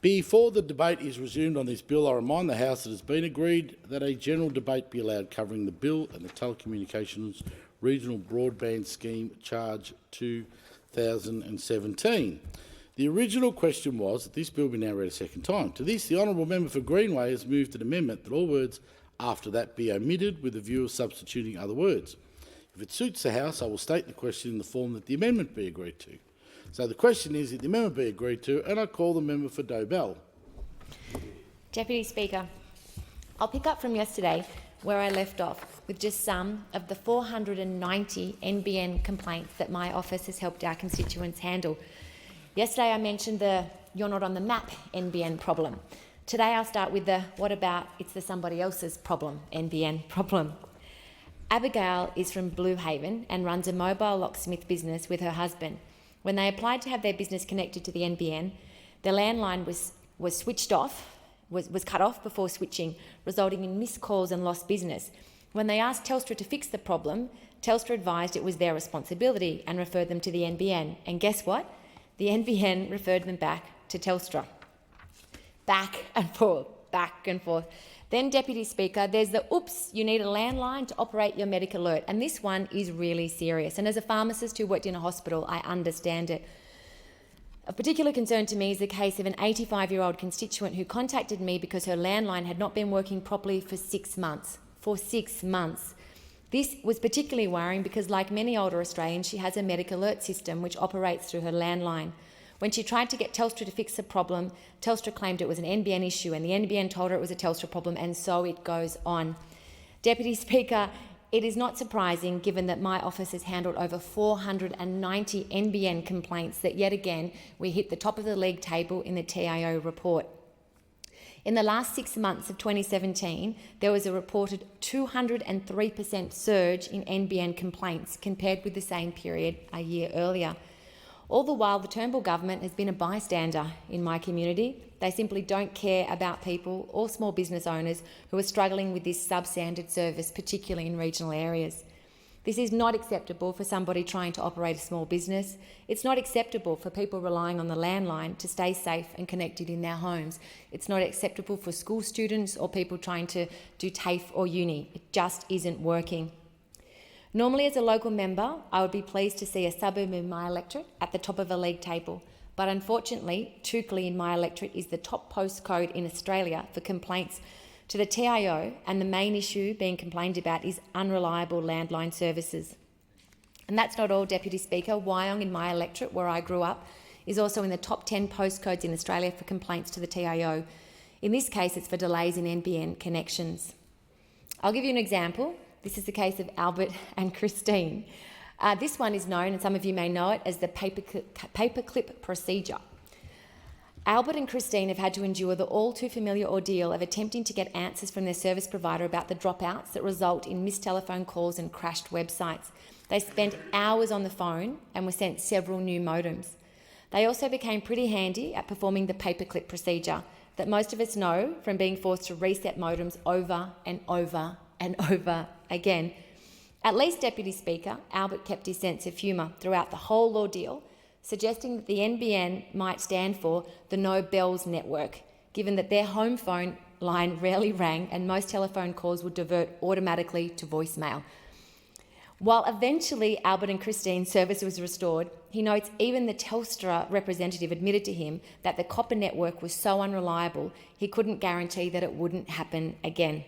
Before the debate is resumed on this bill, I remind the House it has been agreed that a general debate be allowed covering the bill and the Telecommunications Regional Broadband Scheme Charge 2017. The original question was that this bill be now read a second time. To this, the honourable member for Greenway has moved an amendment that all words after that be omitted with a view of substituting other words. If it suits the House, I will state the question in the form that the amendment be agreed to. So the question is that the amendment be agreed to, and I call the member for Dobell. Deputy Speaker, I'll pick up from yesterday where I left off with just some of the 490 NBN complaints that my office has helped our constituents handle. Yesterday I mentioned the "you're not on the map" NBN problem. Today I'll start with the "what about it's the somebody else's problem" NBN problem. Abigail is from Blue Haven and runs a mobile locksmith business with her husband. When they applied to have their business connected to the NBN, their landline was cut off before switching, resulting in missed calls and lost business. When they asked Telstra to fix the problem, Telstra advised it was their responsibility and referred them to the NBN. And guess what? The NBN referred them back to Telstra. Back and forth, back and forth. Then, Deputy Speaker, there's the "oops, you need a landline to operate your medic alert," and this one is really serious. And as a pharmacist who worked in a hospital, I understand it. Of particular concern to me is the case of an 85-year-old constituent who contacted me because her landline had not been working properly for 6 months. For 6 months. This was particularly worrying because, like many older Australians, she has a medic alert system which operates through her landline. When she tried to get Telstra to fix the problem, Telstra claimed it was an NBN issue and the NBN told her it was a Telstra problem, and so it goes on. Deputy Speaker, it is not surprising, given that my office has handled over 490 NBN complaints, that yet again we hit the top of the league table in the TIO report. In the last 6 months of 2017, there was a reported 203% surge in NBN complaints compared with the same period a year earlier. All the while, the Turnbull government has been a bystander in my community. They simply don't care about people or small business owners who are struggling with this substandard service, particularly in regional areas. This is not acceptable for somebody trying to operate a small business. It's not acceptable for people relying on the landline to stay safe and connected in their homes. It's not acceptable for school students or people trying to do TAFE or uni. It just isn't working. Normally, as a local member, I would be pleased to see a suburb in my electorate at the top of a league table, but unfortunately, Toukley in my electorate is the top postcode in Australia for complaints to the TIO, and the main issue being complained about is unreliable landline services. And that's not all, Deputy Speaker. Wyong in my electorate, where I grew up, is also in the top 10 postcodes in Australia for complaints to the TIO. In this case, it's for delays in NBN connections. I'll give you an example. This is the case of Albert and Christine. This one is known, and some of you may know it, as the paperclip procedure. Albert and Christine have had to endure the all too familiar ordeal of attempting to get answers from their service provider about the dropouts that result in missed telephone calls and crashed websites. They spent hours on the phone and were sent several new modems. They also became pretty handy at performing the paperclip procedure that most of us know from being forced to reset modems over and over and over again. At least, Deputy Speaker, Albert kept his sense of humour throughout the whole ordeal, suggesting that the NBN might stand for the No Bells Network, given that their home phone line rarely rang and most telephone calls would divert automatically to voicemail. While eventually Albert and Christine's service was restored, he notes even the Telstra representative admitted to him that the copper network was so unreliable he couldn't guarantee that it wouldn't happen again.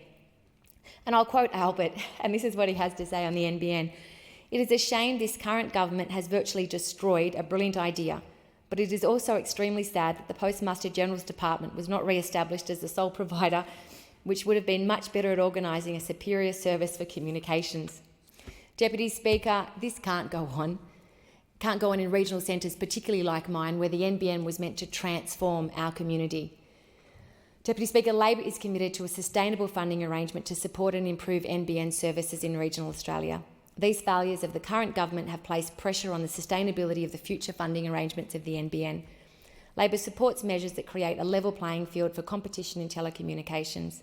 And I'll quote Albert, and this is what he has to say on the NBN. "It is a shame this current government has virtually destroyed a brilliant idea, but it is also extremely sad that the Postmaster General's Department was not re-established as the sole provider, which would have been much better at organising a superior service for communications." Deputy Speaker, this can't go on. Can't go on in regional centres, particularly like mine, where the NBN was meant to transform our community. Deputy Speaker, Labor is committed to a sustainable funding arrangement to support and improve NBN services in regional Australia. These failures of the current government have placed pressure on the sustainability of the future funding arrangements of the NBN. Labor supports measures that create a level playing field for competition in telecommunications.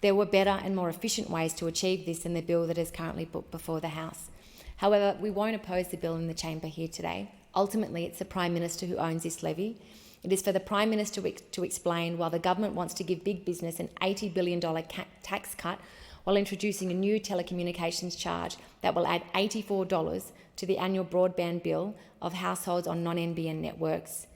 There were better and more efficient ways to achieve this than the bill that is currently put before the House. However, we won't oppose the bill in the chamber here today. Ultimately, it's the Prime Minister who owns this levy, It is for the Prime Minister to explain why the government wants to give big business an $80 billion tax cut while introducing a new telecommunications charge that will add $84 to the annual broadband bill of households on non-NBN networks.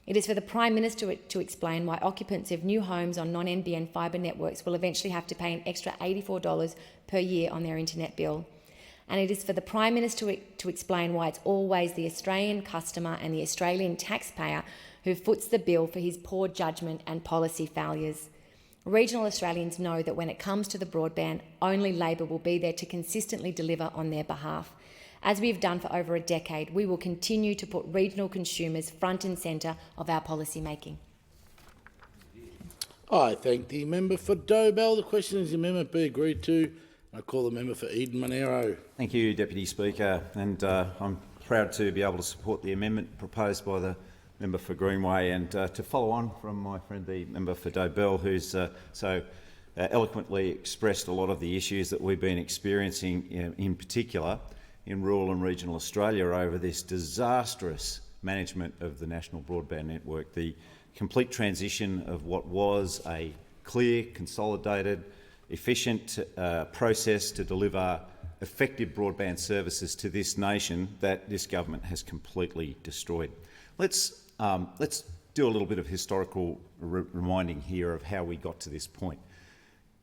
It is for the Prime Minister to explain why occupants of new homes on non-NBN fibre networks will eventually have to pay an extra $84 per year on their internet bill. And it is for the Prime Minister to explain why it's always the Australian customer and the Australian taxpayer who foots the bill for his poor judgment and policy failures. Regional Australians know that when it comes to the broadband, only Labor will be there to consistently deliver on their behalf. As we have done for over a decade, we will continue to put regional consumers front and centre of our policy making. I thank the member for Dobell. The question is the amendment be agreed to. I call the member for Eden Monero. Thank you, Deputy Speaker, and I'm proud to be able to support the amendment proposed by the member for Greenway, and to follow on from my friend the member for Dobell, who's so eloquently expressed a lot of the issues that we've been experiencing, in particular in rural and regional Australia over this disastrous management of the national broadband network, the complete transition of what was a clear, consolidated, efficient process to deliver effective broadband services to this nation that this government has completely destroyed. Let's do a little bit of historical reminding here of how we got to this point.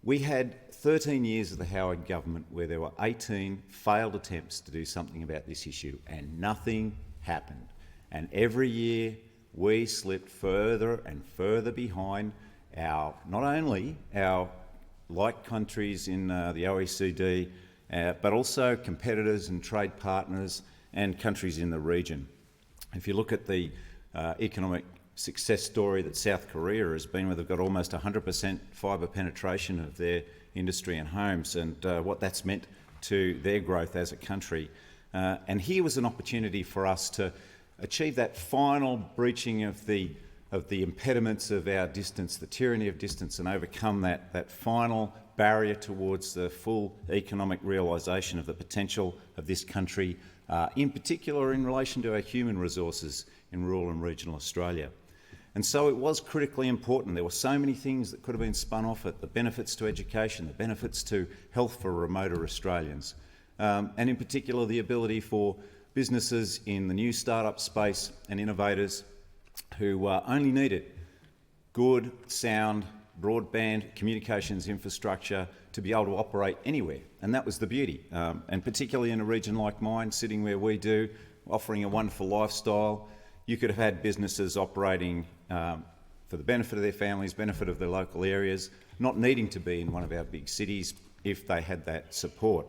We had 13 years of the Howard government where there were 18 failed attempts to do something about this issue, and nothing happened. And every year we slipped further and further behind not only our like countries in the OECD, but also competitors and trade partners and countries in the region. If you look at the economic success story that South Korea has been, where they've got almost 100% fibre penetration of their industry and homes, and what that's meant to their growth as a country. And here was an opportunity for us to achieve that final breaching of the impediments of our distance, the tyranny of distance, and overcome that final barrier towards the full economic realisation of the potential of this country, in particular in relation to our human resources in rural and regional Australia. And so it was critically important. There were so many things that could have been spun off it, the benefits to education, the benefits to health for remoter Australians, and in particular the ability for businesses in the new startup space and innovators who only needed good, sound, broadband communications infrastructure to be able to operate anywhere. And that was the beauty. And particularly in a region like mine, sitting where we do, offering a wonderful lifestyle, you could have had businesses operating for the benefit of their families, benefit of their local areas, not needing to be in one of our big cities if they had that support.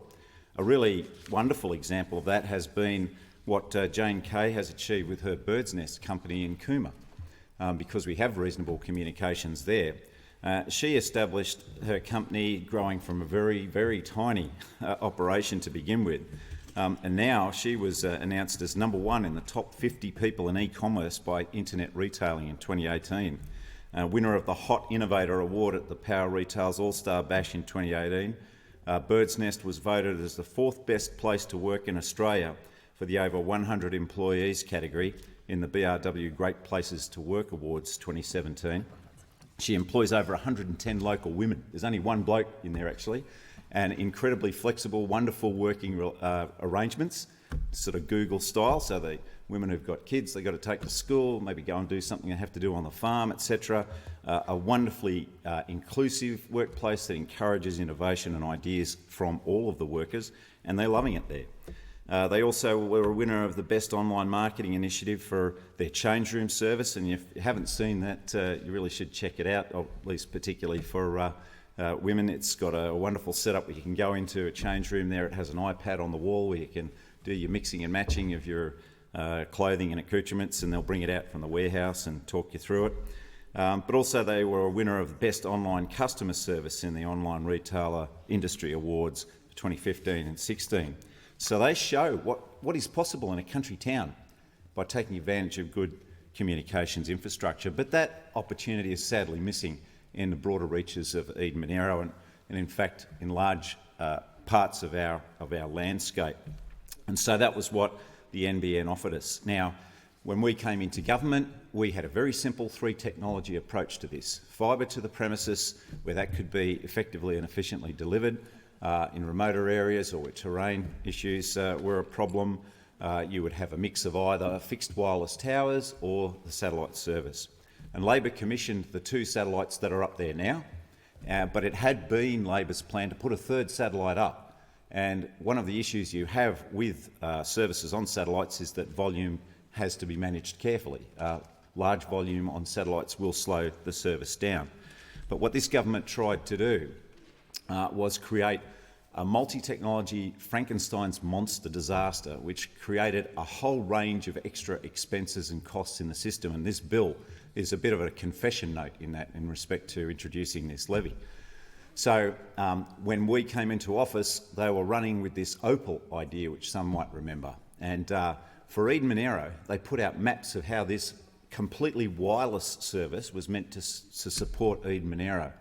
A really wonderful example of that has been what Jane Kay has achieved with her Bird's Nest company in Cooma, because we have reasonable communications there. She established her company growing from a very, very tiny operation to begin with. And now she was announced as #1 in the top 50 people in e-commerce by Internet Retailing in 2018, winner of the Hot Innovator Award at the Power Retail's All-Star Bash in 2018. Bird's Nest was voted as the 4th best place to work in Australia for the over 100 employees category in the BRW Great Places to Work Awards 2017. She employs over 110 local women. There's only one bloke in there actually, and incredibly flexible, wonderful working arrangements, sort of Google style. So the women who've got kids, they've got to take to school, maybe go and do something they have to do on the farm, etc. A wonderfully inclusive workplace that encourages innovation and ideas from all of the workers, and they're loving it there. They also were a winner of the Best Online Marketing Initiative for their change room service, and if you haven't seen that, you really should check it out, or at least particularly for women. It's got a wonderful setup where you can go into a change room there. It has an iPad on the wall where you can do your mixing and matching of your clothing and accoutrements, and they'll bring it out from the warehouse and talk you through it. But also they were a winner of the Best Online Customer Service in the Online Retailer Industry Awards for 2015 and 16. So they show what is possible in a country town by taking advantage of good communications infrastructure. But that opportunity is sadly missing in the broader reaches of Eden Monero and in fact in large parts of our landscape. And so that was what the NBN offered us. Now, When we came into government, we had a very simple three-technology approach to this. Fibre to the premises, where that could be effectively and efficiently delivered in remoter areas or where terrain issues were a problem. You would have a mix of either fixed wireless towers or the satellite service. And Labor commissioned the 2 satellites that are up there now, but it had been Labor's plan to put a third satellite up. And one of the issues you have with services on satellites is that volume has to be managed carefully. Large volume on satellites will slow the service down. But what this government tried to do was create a multi-technology Frankenstein's monster disaster, which created a whole range of extra expenses and costs in the system. And this bill is a bit of a confession note in respect to introducing this levy. So when we came into office, they were running with this Opal idea, which some might remember. And for Eden Monaro, they put out maps of how this completely wireless service was meant to support Eden Monaro.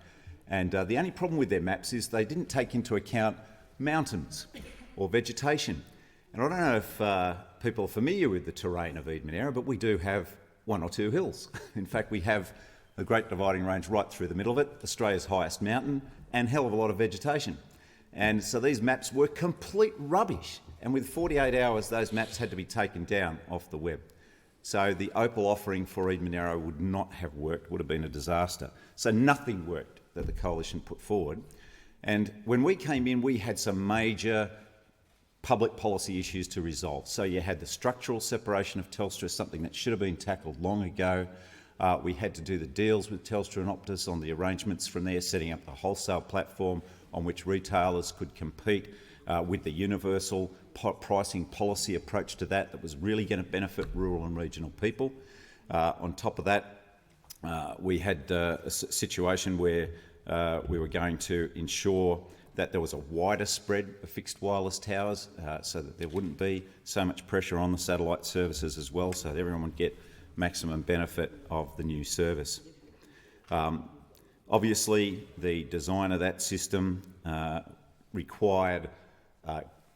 And the only problem with their maps is they didn't take into account mountains or vegetation. And I don't know if people are familiar with the terrain of Eden Monaro, but we do have 1 or 2 hills. In fact, we have the Great Dividing Range right through the middle of it, Australia's highest mountain, and hell of a lot of vegetation. And so these maps were complete rubbish. And with 48 hours, those maps had to be taken down off the web. So the Opal offering for Eden Monaro would not have worked, would have been a disaster. So nothing worked that the coalition put forward. And when we came in, we had some major public policy issues to resolve. So you had the structural separation of Telstra, something that should have been tackled long ago. We had to do the deals with Telstra and Optus on the arrangements from there, setting up the wholesale platform on which retailers could compete with the universal pricing policy approach to that was really going to benefit rural and regional people. On top of that, we had a situation where we were going to ensure that there was a wider spread of fixed wireless towers so that there wouldn't be so much pressure on the satellite services as well, so that everyone would get maximum benefit of the new service. Obviously, the design of that system required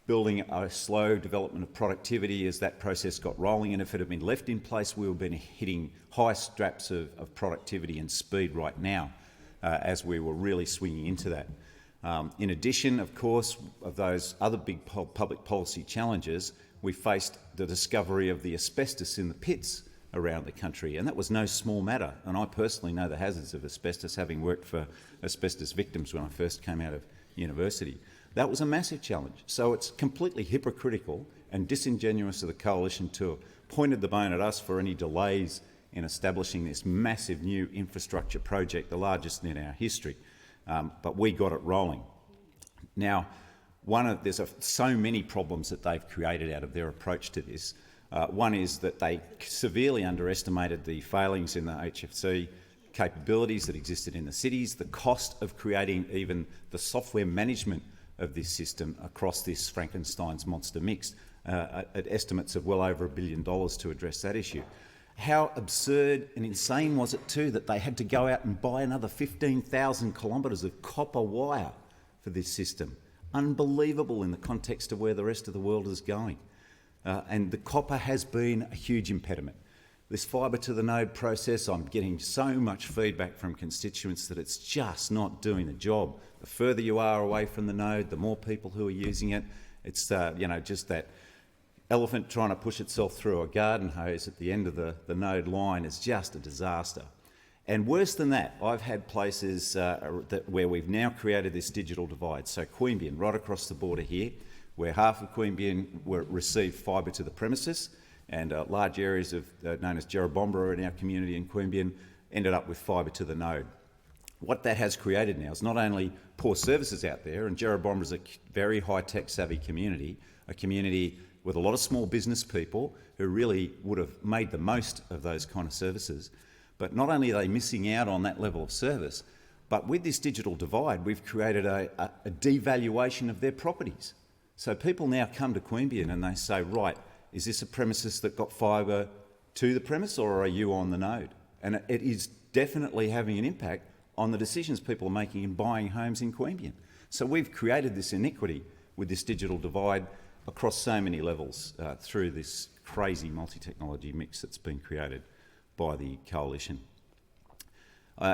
building a slow development of productivity as that process got rolling, and if it had been left in place, we would have been hitting high straps of productivity and speed right now as we were really swinging into that. In addition, of course, of those other big public policy challenges, we faced the discovery of the asbestos in the pits around the country, and that was no small matter. And I personally know the hazards of asbestos, having worked for asbestos victims when I first came out of university. That was a massive challenge. So it's completely hypocritical and disingenuous of the coalition to have pointed the bone at us for any delays in establishing this massive new infrastructure project, the largest in our history. But we got it rolling. Now, there's so many problems that they've created out of their approach to this. One is that they severely underestimated the failings in the HFC capabilities that existed in the cities, the cost of creating even the software management of this system across this Frankenstein's monster mix, at estimates of well over $1 billion to address that issue. How absurd and insane was it too that they had to go out and buy another 15,000 kilometres of copper wire for this system? Unbelievable in the context of where the rest of the world is going. And the copper has been a huge impediment. This fibre to the node process, I'm getting so much feedback from constituents that it's just not doing the job. The further you are away from the node, the more people who are using it. It's just that elephant trying to push itself through a garden hose at the end of the node line is just a disaster. And worse than that, I've had places where we've now created this digital divide. So Queanbeyan, right across the border here, where half of Queanbeyan received fibre to the premises, and large areas known as Jerrabomberra in our community in Queanbeyan ended up with fibre to the node. What that has created now is not only poor services out there, and Jerrabomberra is a very high-tech savvy community, a community with a lot of small business people who really would have made the most of those kind of services. But not only are they missing out on that level of service, but with this digital divide, we've created a devaluation of their properties. So people now come to Queanbeyan and they say, right, is this a premises that got fibre to the premise, or are you on the node? And it is definitely having an impact on the decisions people are making in buying homes in Queanbeyan. So we've created this iniquity with this digital divide across so many levels through this crazy multi-technology mix that's been created by the coalition.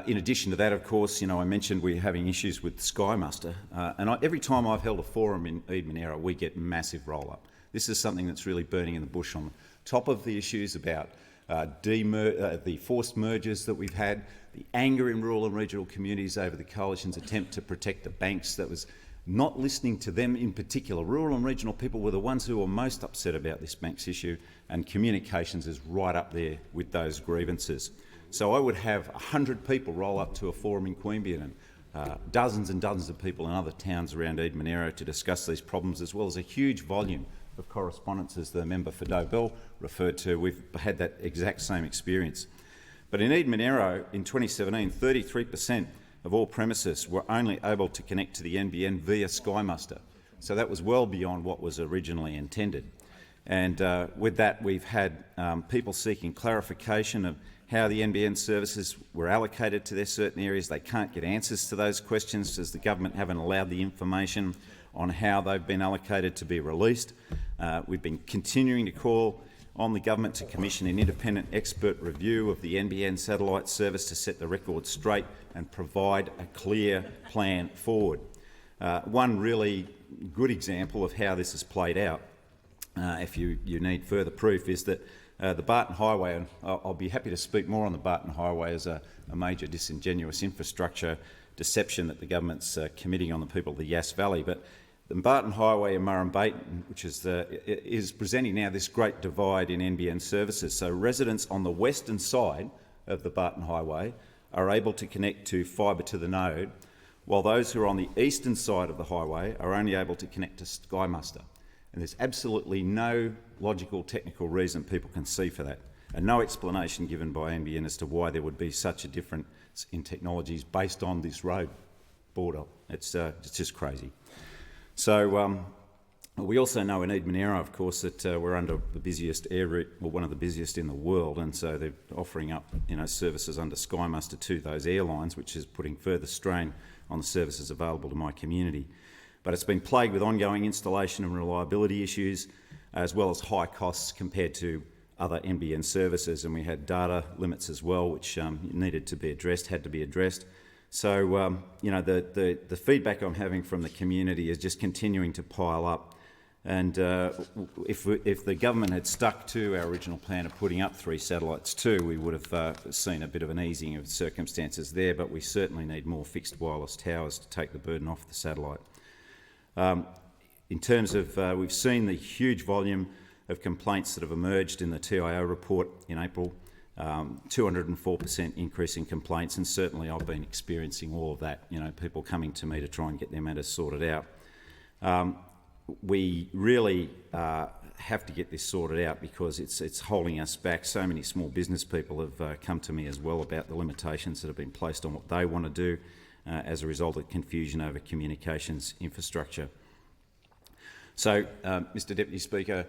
In addition to that, of course, I mentioned we're having issues with Sky Muster, and every time I've held a forum in Eden-Era, we get massive roll-up. This is something that's really burning in the bush on top of the issues about the forced mergers that we've had, the anger in rural and regional communities over the coalition's attempt to protect the banks that was not listening to them in particular. Rural and regional people were the ones who were most upset about this banks issue, and communications is right up there with those grievances. So I would have 100 people roll up to a forum in Queanbeyan and dozens and dozens of people in other towns around Eden-Era to discuss these problems, as well as a huge volume of correspondence, as the member for Turnbull referred to. We've had that exact same experience. But in Eden-Era in 2017, 33% of all premises were only able to connect to the NBN via Sky Muster. So that was well beyond what was originally intended. And with that, we've had people seeking clarification of how the NBN services were allocated to their certain areas. They can't get answers to those questions as the government haven't allowed the information on how they've been allocated to be released. We've been continuing to call on the government to commission an independent expert review of the NBN satellite service to set the record straight and provide a clear plan forward. One really good example of how this has played out, if you need further proof, is that the Barton Highway, and I'll be happy to speak more on the Barton Highway as a major disingenuous infrastructure deception that the government's committing on the people of the Yass Valley, but the Barton Highway in Murrumbayton, which is presenting now this great divide in NBN services. So residents on the western side of the Barton Highway are able to connect to fibre to the node, while those who are on the eastern side of the highway are only able to connect to Sky Muster. And there's absolutely no logical technical reason people can see for that, and no explanation given by NBN as to why there would be such a difference in technologies based on this road border. It's just crazy. So we also know in Eden-Era, of course, that we're under the busiest air route, or one of the busiest in the world, and so they're offering up services under Sky Muster to those airlines, which is putting further strain on the services available to my community. But it's been plagued with ongoing installation and reliability issues, as well as high costs compared to other NBN services, and we had data limits as well, which needed to be addressed, had to be addressed. So, the feedback I'm having from the community is just continuing to pile up. And if the government had stuck to our original plan of putting up 3 satellites too, we would have seen a bit of an easing of circumstances there, but we certainly need more fixed wireless towers to take the burden off the satellite. In terms of, we've seen the huge volume of complaints that have emerged in the TIO report in April, 204% increase in complaints, and certainly I've been experiencing all of that, people coming to me to try and get their matters sorted out. We really have to get this sorted out because it's holding us back. So many small business people have come to me as well about the limitations that have been placed on what they want to do as a result of confusion over communications infrastructure. So, Mr Deputy Speaker,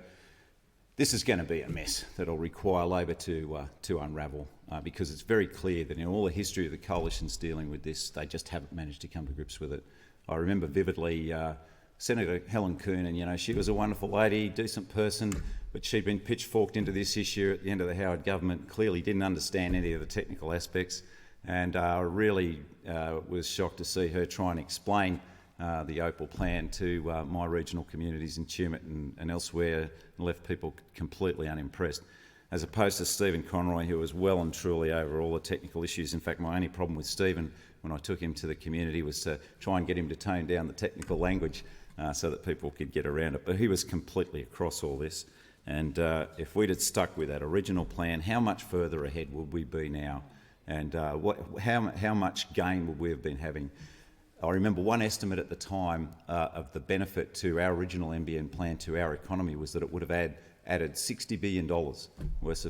this is going to be a mess that will require Labor to unravel because it's very clear that in all the history of the coalitions dealing with this, they just haven't managed to come to grips with it. I remember vividly Senator Helen Coon, and she was a wonderful lady, decent person, but she'd been pitchforked into this issue at the end of the Howard government, clearly didn't understand any of the technical aspects, and I really was shocked to see her try and explain the Opal plan to my regional communities in Tumut and elsewhere, and left people completely unimpressed, as opposed to Stephen Conroy, who was well and truly over all the technical issues. In fact, my only problem with Stephen when I took him to the community was to try and get him to tone down the technical language so that people could get around it. But he was completely across all this. And if we'd had stuck with that original plan, how much further ahead would we be now? And how much gain would we have been having? I remember one estimate at the time of the benefit to our original NBN plan to our economy was that it would have added $60 billion worth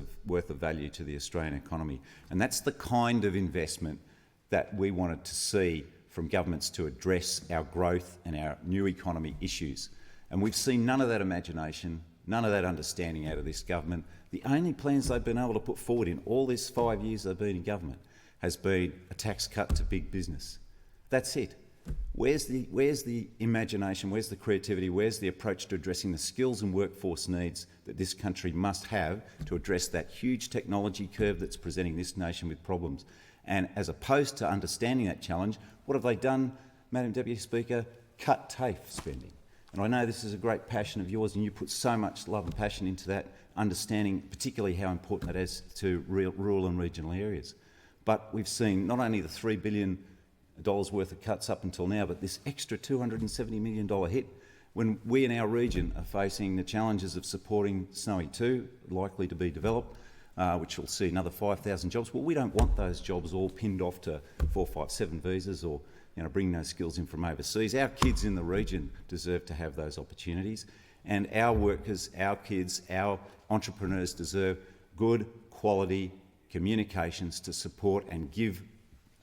of value to the Australian economy. And that's the kind of investment that we wanted to see from governments to address our growth and our new economy issues. And we've seen none of that imagination, none of that understanding out of this government. The only plans they've been able to put forward in all these 5 years they've been in government has been a tax cut to big business. That's it. Where's the imagination, where's the creativity, where's the approach to addressing the skills and workforce needs that this country must have to address that huge technology curve that's presenting this nation with problems? And as opposed to understanding that challenge, what have they done, Madam Deputy Speaker? Cut TAFE spending. And I know this is a great passion of yours, and you put so much love and passion into that, understanding particularly how important that is to rural and regional areas. But we've seen not only the $3 billion worth of cuts up until now, but this extra $270 million hit when we in our region are facing the challenges of supporting Snowy 2, likely to be developed, which will see another 5,000 jobs. Well, we don't want those jobs all pinned off to 457 visas or bringing those skills in from overseas. Our kids in the region deserve to have those opportunities, and our workers, our kids, our entrepreneurs deserve good quality communications to support and give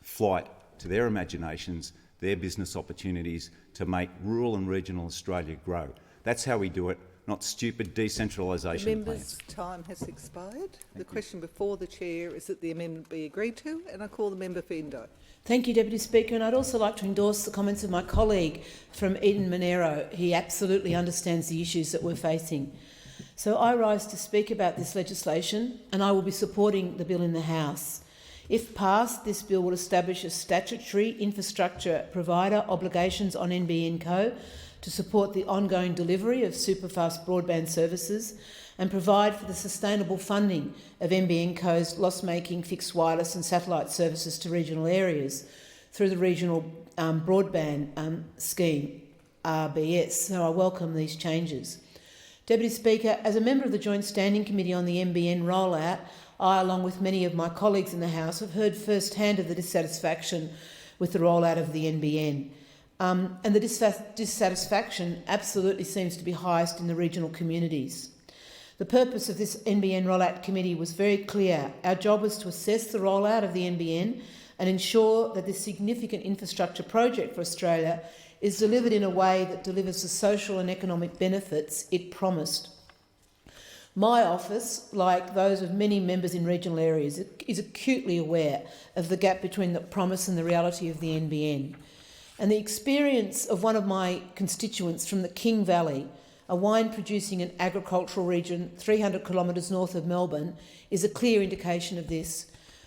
flight to their imaginations, their business opportunities to make rural and regional Australia grow. That's how we do it, not stupid decentralisation The member's time has expired. The question before the chair is that the amendment be agreed to, and I call the member for Indo. Thank you, Deputy Speaker, and I'd also like to endorse the comments of my colleague from Eden Monero. He absolutely understands the issues that we're facing. So I rise to speak about this legislation, and I will be supporting the bill in the House. If passed, this bill will establish a statutory infrastructure provider obligations on NBN Co to support the ongoing delivery of superfast broadband services and provide for the sustainable funding of NBN Co's loss-making fixed wireless and satellite services to regional areas through the Regional Broadband Scheme, RBS. So I welcome these changes. Deputy Speaker, as a member of the Joint Standing Committee on the NBN rollout, I, along with many of my colleagues in the House, have heard first-hand of the dissatisfaction with the rollout of the NBN. And the dissatisfaction absolutely seems to be highest in the regional communities. The purpose of this NBN rollout committee was very clear. Our job was to assess the rollout of the NBN and ensure that this significant infrastructure project for Australia is delivered in a way that delivers the social and economic benefits it promised. My office, like those of many members in regional areas, is acutely aware of the gap between the promise and the reality of the NBN. And the experience of one of my constituents from the King Valley, a wine-producing and agricultural region 300 kilometres north of Melbourne, is a clear indication of this.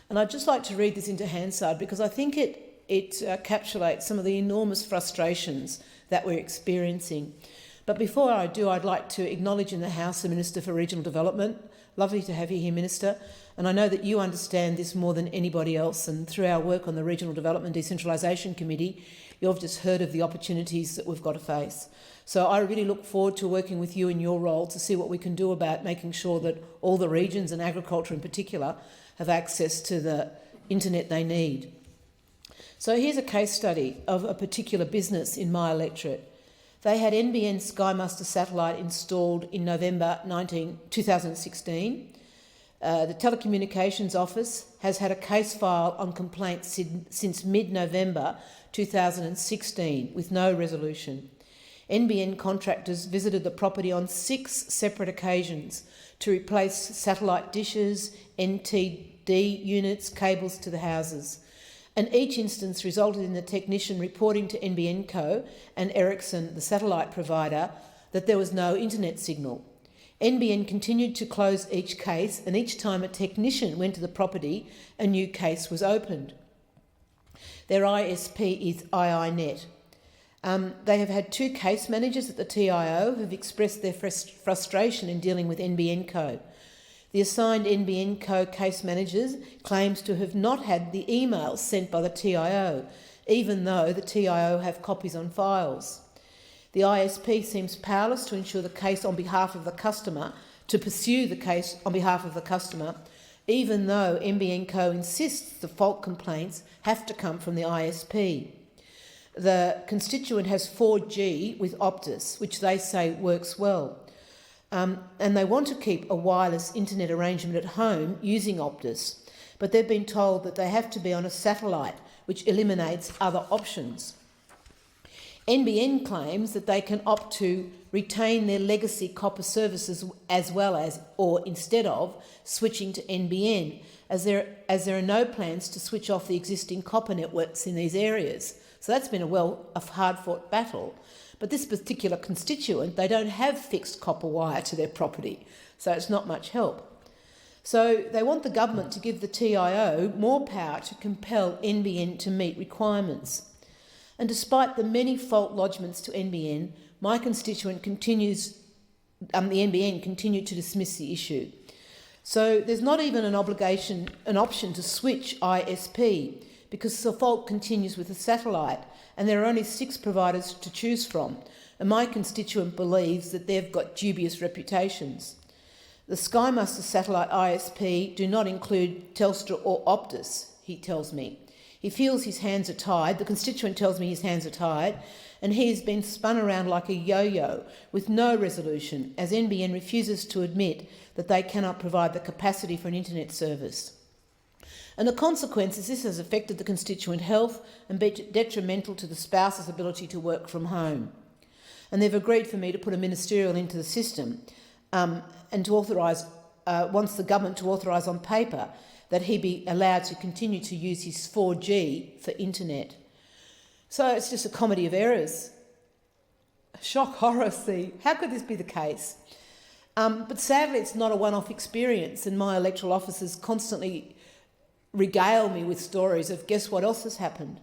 And I'd just like to read this into Hansard because I think it encapsulates some of the enormous frustrations that we're experiencing. But before I do, I'd like to acknowledge in the House the Minister for Regional Development. Lovely to have you here, Minister. And I know that you understand this more than anybody else. And through our work on the Regional Development Decentralisation Committee, you've just heard of the opportunities that we've got to face. So I really look forward to working with you in your role to see what we can do about making sure that all the regions, and agriculture in particular, have access to the internet they need. So here's a case study of a particular business in my electorate. They had NBN Skymaster satellite installed in November 2016. The Telecommunications Office has had a case file on complaints since mid-November 2016 with no resolution. NBN contractors visited the property on 6 separate occasions to replace satellite dishes, NTD units, cables to the houses. And each instance resulted in the technician reporting to NBN Co and Ericsson, the satellite provider, that there was no internet signal. NBN continued to close each case, and each time a technician went to the property, a new case was opened. Their ISP is IINet. They have had 2 case managers at the TIO who have expressed their frustration in dealing with NBN Co. The assigned NBN Co case managers claims to have not had the emails sent by the TIO, even though the TIO have copies on files. The ISP seems powerless to ensure the case on behalf of the customer, to pursue the case on behalf of the customer, even though NBN Co insists the fault complaints have to come from the ISP. The constituent has 4G with Optus, which they say works well. And they want to keep a wireless internet arrangement at home using Optus, but they've been told that they have to be on a satellite, which eliminates other options. NBN claims that they can opt to retain their legacy copper services as well as, or instead of, switching to NBN, as there are no plans to switch off the existing copper networks in these areas. So that's been a hard-fought battle. But this particular constituent, they don't have fixed copper wire to their property, so it's not much help. So they want the government to give the TIO more power to compel NBN to meet requirements. And despite the many fault lodgements to NBN, my constituent the NBN continued to dismiss the issue. So there's not even an option to switch ISP because the fault continues with the satellite, and there are only 6 providers to choose from, and my constituent believes that they've got dubious reputations. The Skymaster satellite ISP do not include Telstra or Optus, he tells me. He feels his hands are tied, the constituent tells me his hands are tied, and he has been spun around like a yo-yo with no resolution, as NBN refuses to admit that they cannot provide the capacity for an internet service. And the consequence is this has affected the constituent health and been detrimental to the spouse's ability to work from home. And they've agreed for me to put a ministerial into the system and to authorise, wants the government to authorise on paper that he be allowed to continue to use his 4G for internet. So it's just a comedy of errors. Shock, horror, see. How could this be the case? But sadly, it's not a one-off experience, and my electoral officers constantly regale me with stories of guess what else has happened.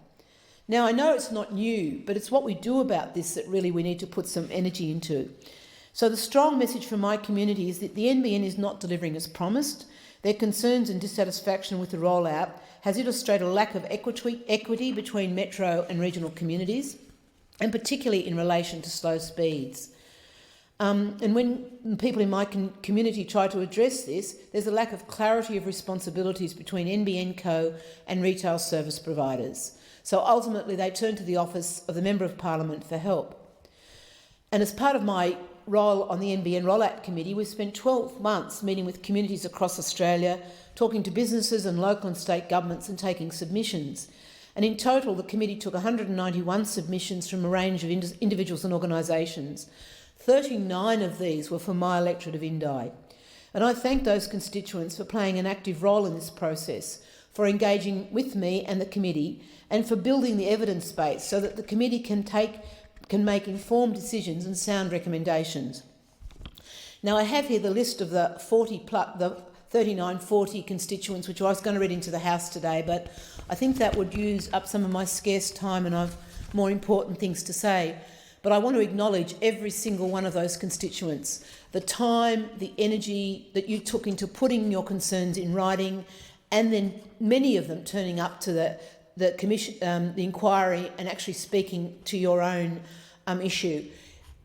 Now, I know it's not new, but it's what we do about this that really we need to put some energy into. So the strong message from my community is that the NBN is not delivering as promised. Their concerns and dissatisfaction with the rollout has illustrated a lack of equity between metro and regional communities, and particularly in relation to slow speeds. And when people in my community try to address this, there's a lack of clarity of responsibilities between NBN Co and retail service providers. So ultimately they turn to the office of the Member of Parliament for help. And as part of my role on the NBN Rollout Committee, we've spent 12 months meeting with communities across Australia, talking to businesses and local and state governments and taking submissions. And in total, the committee took 191 submissions from a range of individuals and organisations. 39 of these were from my electorate of Indi. And I thank those constituents for playing an active role in this process, for engaging with me and the committee, and for building the evidence base so that the committee can make informed decisions and sound recommendations. Now, I have here the list of the 3940 constituents, which I was going to read into the House today, but I think that would use up some of my scarce time and I've more important things to say. But I want to acknowledge every single one of those constituents, the time, the energy that you took into putting your concerns in writing, and then many of them turning up to the commission, the inquiry, and actually speaking to your own issue.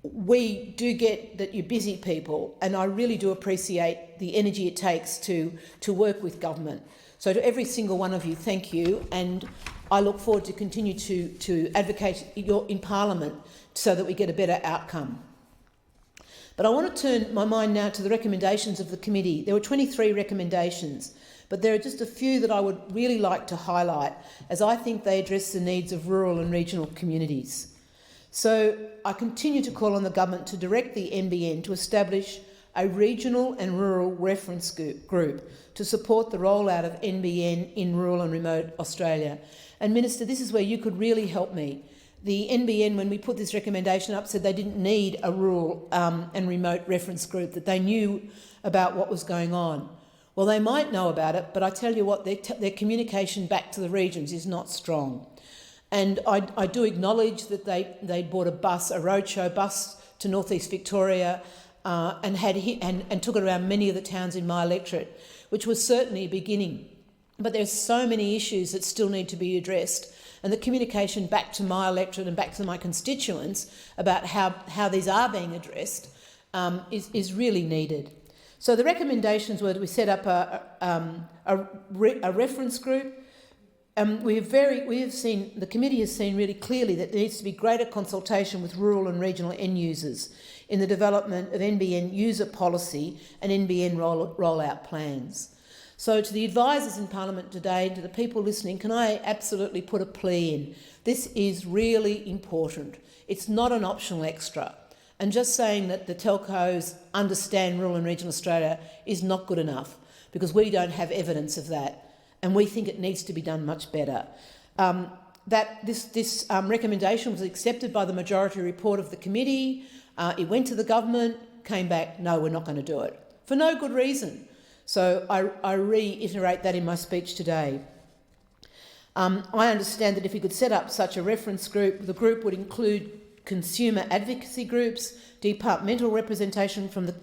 We do get that you're busy people, and I really do appreciate the energy it takes to work with government. So to every single one of you, thank you, and I look forward to continue to advocate in Parliament so that we get a better outcome. But I want to turn my mind now to the recommendations of the committee. There were 23 recommendations, but there are just a few that I would really like to highlight, as I think they address the needs of rural and regional communities. So I continue to call on the government to direct the NBN to establish a regional and rural reference group to support the rollout of NBN in rural and remote Australia. And Minister, this is where you could really help me. The NBN, when we put this recommendation up, said they didn't need a rural and remote reference group, that they knew about what was going on. Well, they might know about it, but I tell you what, their communication back to the regions is not strong. And I do acknowledge that they bought a roadshow bus to North East Victoria and took it around many of the towns in my electorate, which was certainly a beginning. But there's so many issues that still need to be addressed, and the communication back to my electorate and back to my constituents about how these are being addressed is really needed. So the recommendations were that we set up a reference group. The committee has seen really clearly that there needs to be greater consultation with rural and regional end users in the development of NBN user policy and NBN rollout plans. So to the advisors in Parliament today, to the people listening, can I absolutely put a plea in? This is really important. It's not an optional extra. And just saying that the telcos understand rural and regional Australia is not good enough, because we don't have evidence of that, and we think it needs to be done much better. This recommendation was accepted by the majority report of the committee. It went to the government, came back, no, we're not going to do it, for no good reason. So I reiterate that in my speech today. I understand that if we could set up such a reference group, the group would include consumer advocacy groups, departmental representation from the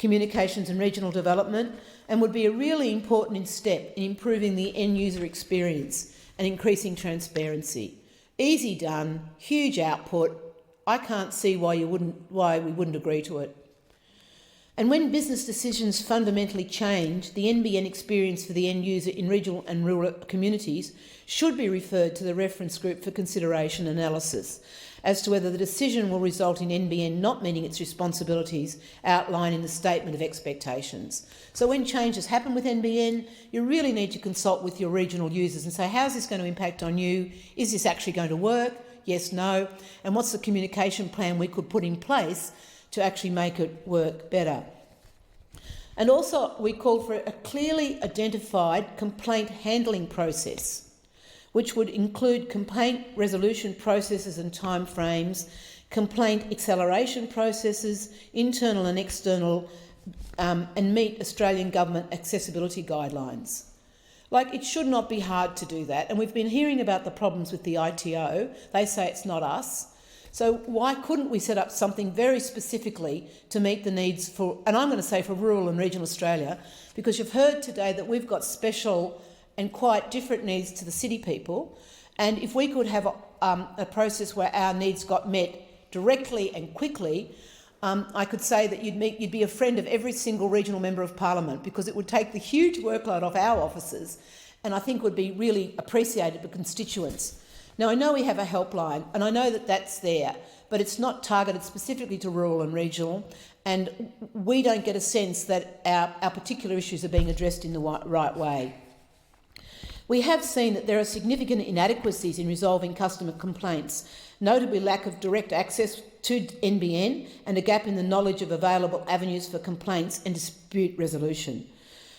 Communications and Regional Development, and would be a really important step in improving the end user experience and increasing transparency. Easy done, huge output. I can't see why we wouldn't agree to it. And when business decisions fundamentally change, the NBN experience for the end user in regional and rural communities should be referred to the reference group for consideration and analysis as to whether the decision will result in NBN not meeting its responsibilities outlined in the Statement of Expectations. So when changes happen with NBN, you really need to consult with your regional users and say, how's this going to impact on you? Is this actually going to work? Yes, no. And what's the communication plan we could put in place to actually make it work better? And also we call for a clearly identified complaint handling process, which would include complaint resolution processes and timeframes, complaint acceleration processes, internal and external, and meet Australian government accessibility guidelines. Like, it should not be hard to do that. And we've been hearing about the problems with the ITO. They say it's not us. So why couldn't we set up something very specifically to meet the needs for, and I'm going to say for rural and regional Australia, because you've heard today that we've got special and quite different needs to the city people, and if we could have a process where our needs got met directly and quickly, I could say that you'd be a friend of every single regional member of Parliament, because it would take the huge workload off our offices, and I think would be really appreciated by constituents. Now, I know we have a helpline, and I know that that's there, but it's not targeted specifically to rural and regional, and we don't get a sense that our particular issues are being addressed in the right way. We have seen that there are significant inadequacies in resolving customer complaints, notably lack of direct access to NBN and a gap in the knowledge of available avenues for complaints and dispute resolution.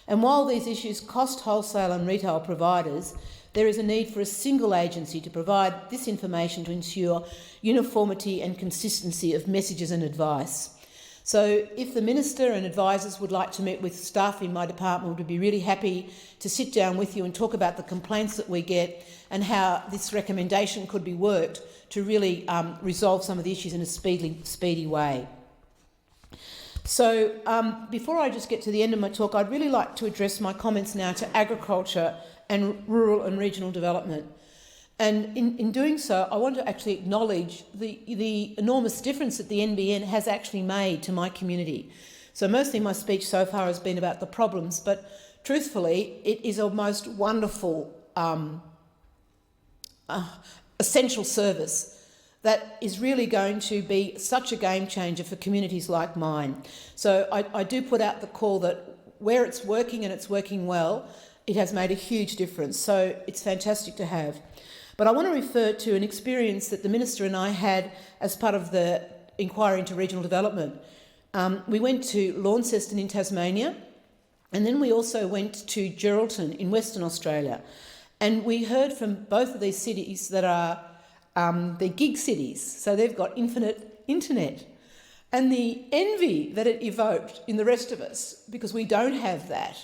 And while these issues cost wholesale and retail providers, there is a need for a single agency to provide this information to ensure uniformity and consistency of messages and advice. So if the Minister and advisors would like to meet with staff in my department, we'd be really happy to sit down with you and talk about the complaints that we get and how this recommendation could be worked to really resolve some of the issues in a speedy way. So before I just get to the end of my talk, I'd really like to address my comments now to agriculture and rural and regional development. And in doing so, I want to actually acknowledge the enormous difference that the NBN has actually made to my community. So mostly my speech so far has been about the problems, but truthfully, it is a most wonderful, essential service that is really going to be such a game changer for communities like mine. So I do put out the call that where it's working and it's working well, it has made a huge difference. So it's fantastic to have. But I want to refer to an experience that the Minister and I had as part of the inquiry into regional development. We went to Launceston in Tasmania, and then we also went to Geraldton in Western Australia. And we heard from both of these cities that are they're gig cities, so they've got infinite internet. And the envy that it evoked in the rest of us, because we don't have that,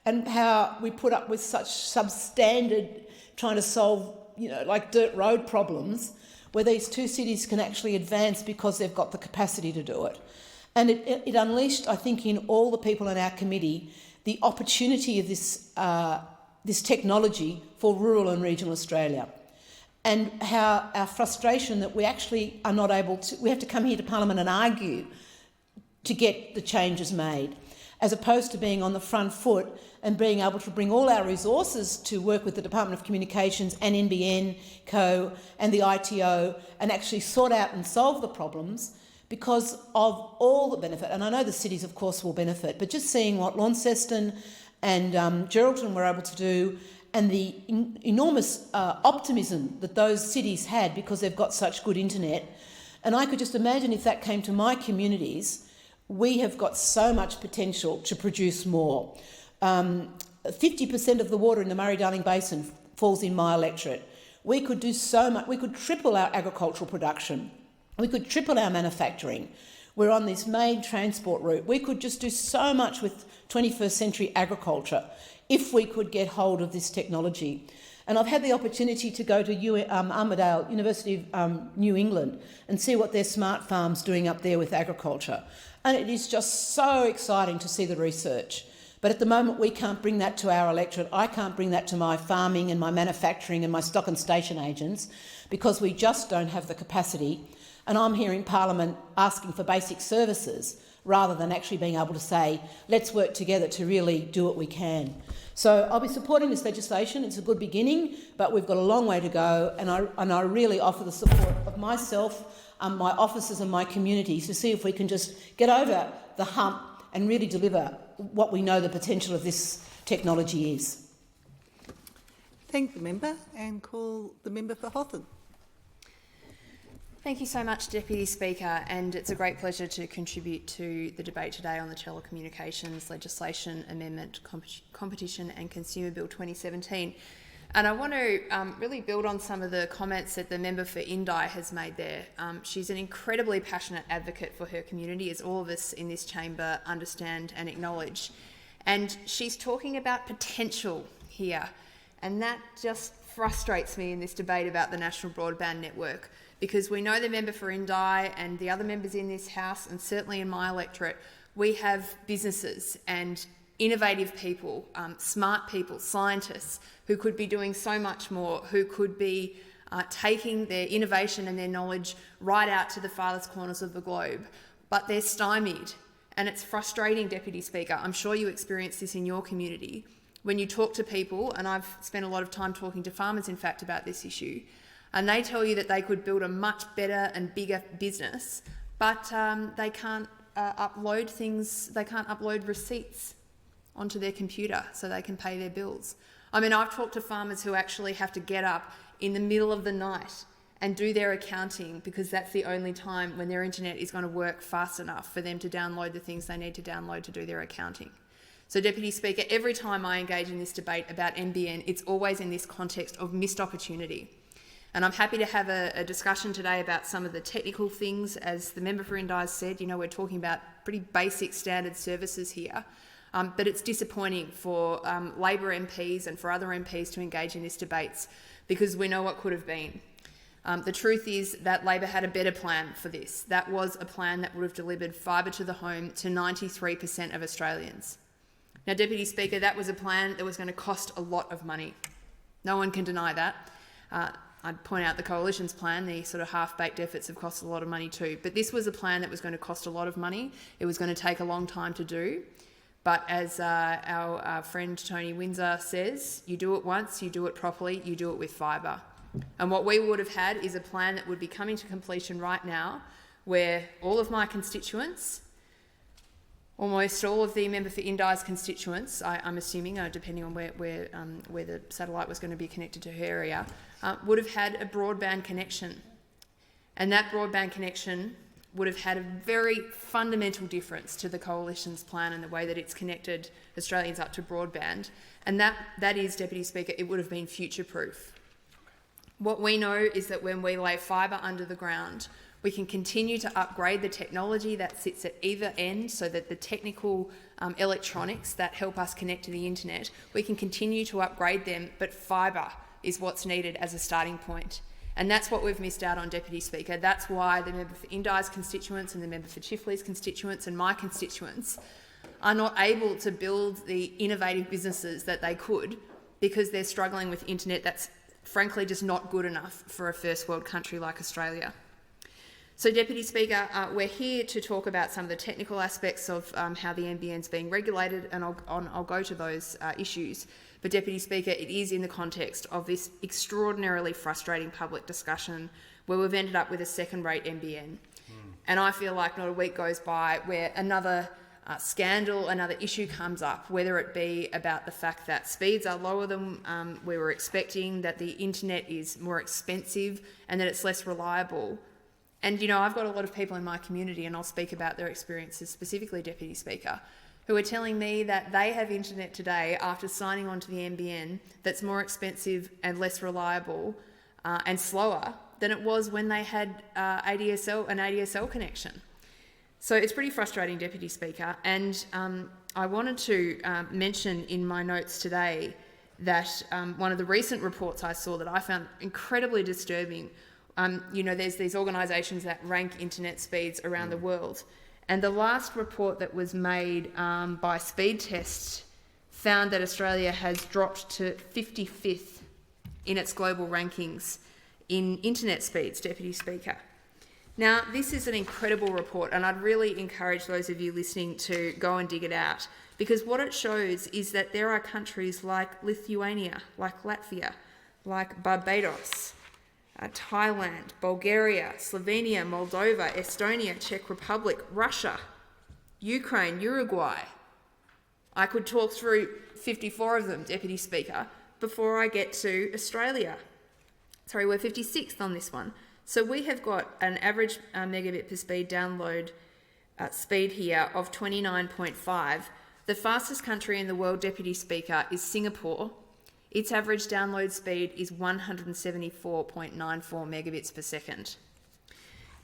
and how we put up with such substandard trying to solve, like dirt road problems, where these two cities can actually advance because they've got the capacity to do it. And it unleashed, I think, in all the people in our committee, the opportunity of this technology for rural and regional Australia, and how our frustration that we actually are not able to, we have to come here to Parliament and argue to get the changes made, as opposed to being on the front foot and being able to bring all our resources to work with the Department of Communications and NBN Co and the ITO and actually sort out and solve the problems because of all the benefit. And I know the cities, of course, will benefit, but just seeing what Launceston and Geraldton were able to do, and the enormous optimism that those cities had because they've got such good internet. And I could just imagine if that came to my communities, we have got so much potential to produce more. 50% of the water in the Murray-Darling Basin falls in my electorate. We could do so much. We could triple our agricultural production. We could triple our manufacturing. We're on this main transport route. We could just do so much with 21st century agriculture if we could get hold of this technology. And I've had the opportunity to go to Armidale, University of New England, and see what their smart farm's doing up there with agriculture. And it is just so exciting to see the research. But at the moment, we can't bring that to our electorate. I can't bring that to my farming and my manufacturing and my stock and station agents because we just don't have the capacity. And I'm here in Parliament asking for basic services rather than actually being able to say, let's work together to really do what we can. So I'll be supporting this legislation. It's a good beginning, but we've got a long way to go, and I really offer the support of myself, my officers and my communities to see if we can just get over the hump and really deliver what we know the potential of this technology is. Thank the member and call the member for Hotham. Thank you so much, Deputy Speaker, and it's a great pleasure to contribute to the debate today on the Telecommunications Legislation Amendment Competition and Consumer Bill 2017. And I want to really build on some of the comments that the member for Indi has made there. She's an incredibly passionate advocate for her community, as all of us in this chamber understand and acknowledge. And she's talking about potential here, and that just frustrates me in this debate about the National Broadband Network, because we know the member for Indi and the other members in this House, and certainly in my electorate, we have businesses and innovative people, smart people, scientists who could be doing so much more, who could be taking their innovation and their knowledge right out to the farthest corners of the globe. But they're stymied, and it's frustrating, Deputy Speaker. I'm sure you experience this in your community. When you talk to people, and I've spent a lot of time talking to farmers, in fact, about this issue, and they tell you that they could build a much better and bigger business, but they can't upload things, they can't upload receipts onto their computer so they can pay their bills. I mean, I've talked to farmers who actually have to get up in the middle of the night and do their accounting because that's the only time when their internet is going to work fast enough for them to download the things they need to download to do their accounting. So, Deputy Speaker, every time I engage in this debate about NBN, it's always in this context of missed opportunity. And I'm happy to have a discussion today about some of the technical things. As the member for Indi said, you know, we're talking about pretty basic standard services here. But it's disappointing for Labor MPs and for other MPs to engage in these debates because we know what could have been. The truth is that Labor had a better plan for this. That was a plan that would have delivered fibre to the home to 93% of Australians. Now, Deputy Speaker, that was a plan that was going to cost a lot of money. No one can deny that. I'd point out the Coalition's plan, the sort of half-baked efforts have cost a lot of money too. But this was a plan that was going to cost a lot of money. It was going to take a long time to do. But as our friend Tony Windsor says, you do it once, you do it properly, you do it with fibre. And what we would have had is a plan that would be coming to completion right now where all of my constituents, almost all of the member for Indi's constituents, I'm assuming, depending on where the satellite was going to be connected to her area, would have had a broadband connection. And that broadband connection would have had a very fundamental difference to the Coalition's plan and the way that it's connected Australians up to broadband. And that is, Deputy Speaker, it would have been future-proof. What we know is that when we lay fibre under the ground, we can continue to upgrade the technology that sits at either end so that the technical electronics that help us connect to the internet, we can continue to upgrade them, but fibre is what's needed as a starting point. And that's what we've missed out on, Deputy Speaker. That's why the member for Indi's constituents and the member for Chifley's constituents and my constituents are not able to build the innovative businesses that they could because they're struggling with internet that's frankly just not good enough for a first world country like Australia. So, Deputy Speaker, we're here to talk about some of the technical aspects of how the NBN's being regulated, and I'll go to those issues. But, Deputy Speaker, it is in the context of this extraordinarily frustrating public discussion where we've ended up with a second-rate NBN. And I feel like not a week goes by where another scandal, another issue comes up, whether it be about the fact that speeds are lower than we were expecting, that the internet is more expensive and that it's less reliable. And, you know, I've got a lot of people in my community, and I'll speak about their experiences specifically, Deputy Speaker, who are telling me that they have internet today after signing on to the NBN that's more expensive and less reliable and slower than it was when they had an ADSL connection. So it's pretty frustrating, Deputy Speaker, and I wanted to mention in my notes today that one of the recent reports I saw that I found incredibly disturbing, you know, there's these organisations that rank internet speeds around the world, and the last report that was made by Speed Test found that Australia has dropped to 55th in its global rankings in internet speeds, Deputy Speaker. Now, this is an incredible report, and I'd really encourage those of you listening to go and dig it out, because what it shows is that there are countries like Lithuania, like Latvia, like Barbados, Thailand, Bulgaria, Slovenia, Moldova, Estonia, Czech Republic, Russia, Ukraine, Uruguay. I could talk through 54 of them, Deputy Speaker, before I get to Australia. Sorry, we're 56th on this one. So we have got an average megabit per speed download speed here of 29.5. The fastest country in the world, Deputy Speaker, is Singapore. Its average download speed is 174.94 megabits per second.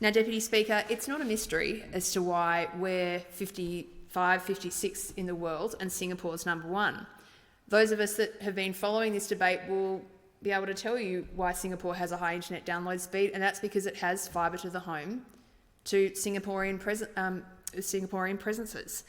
Now, Deputy Speaker, it's not a mystery as to why we're 55, 56 in the world and Singapore's number one. Those of us that have been following this debate will be able to tell you why Singapore has a high internet download speed, and that's because it has fibre to the home to Singaporean presences.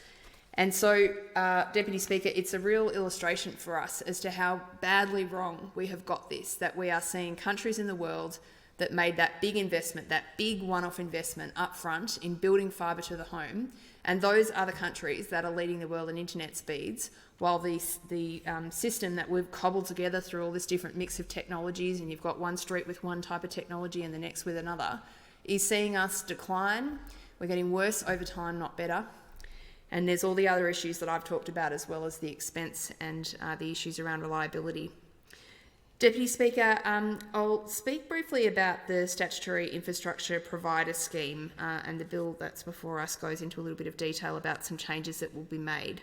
And so, Deputy Speaker, it's a real illustration for us as to how badly wrong we have got this, that we are seeing countries in the world that made that big investment, that big one-off investment up front in building fibre to the home, and those are the countries that are leading the world in internet speeds, while the system that we've cobbled together through all this different mix of technologies, and you've got one street with one type of technology and the next with another, is seeing us decline. We're getting worse over time, not better. And there's all the other issues that I've talked about, as well as the expense and the issues around reliability. Deputy Speaker, I'll speak briefly about the Statutory Infrastructure Provider Scheme, and the bill that's before us goes into a little bit of detail about some changes that will be made.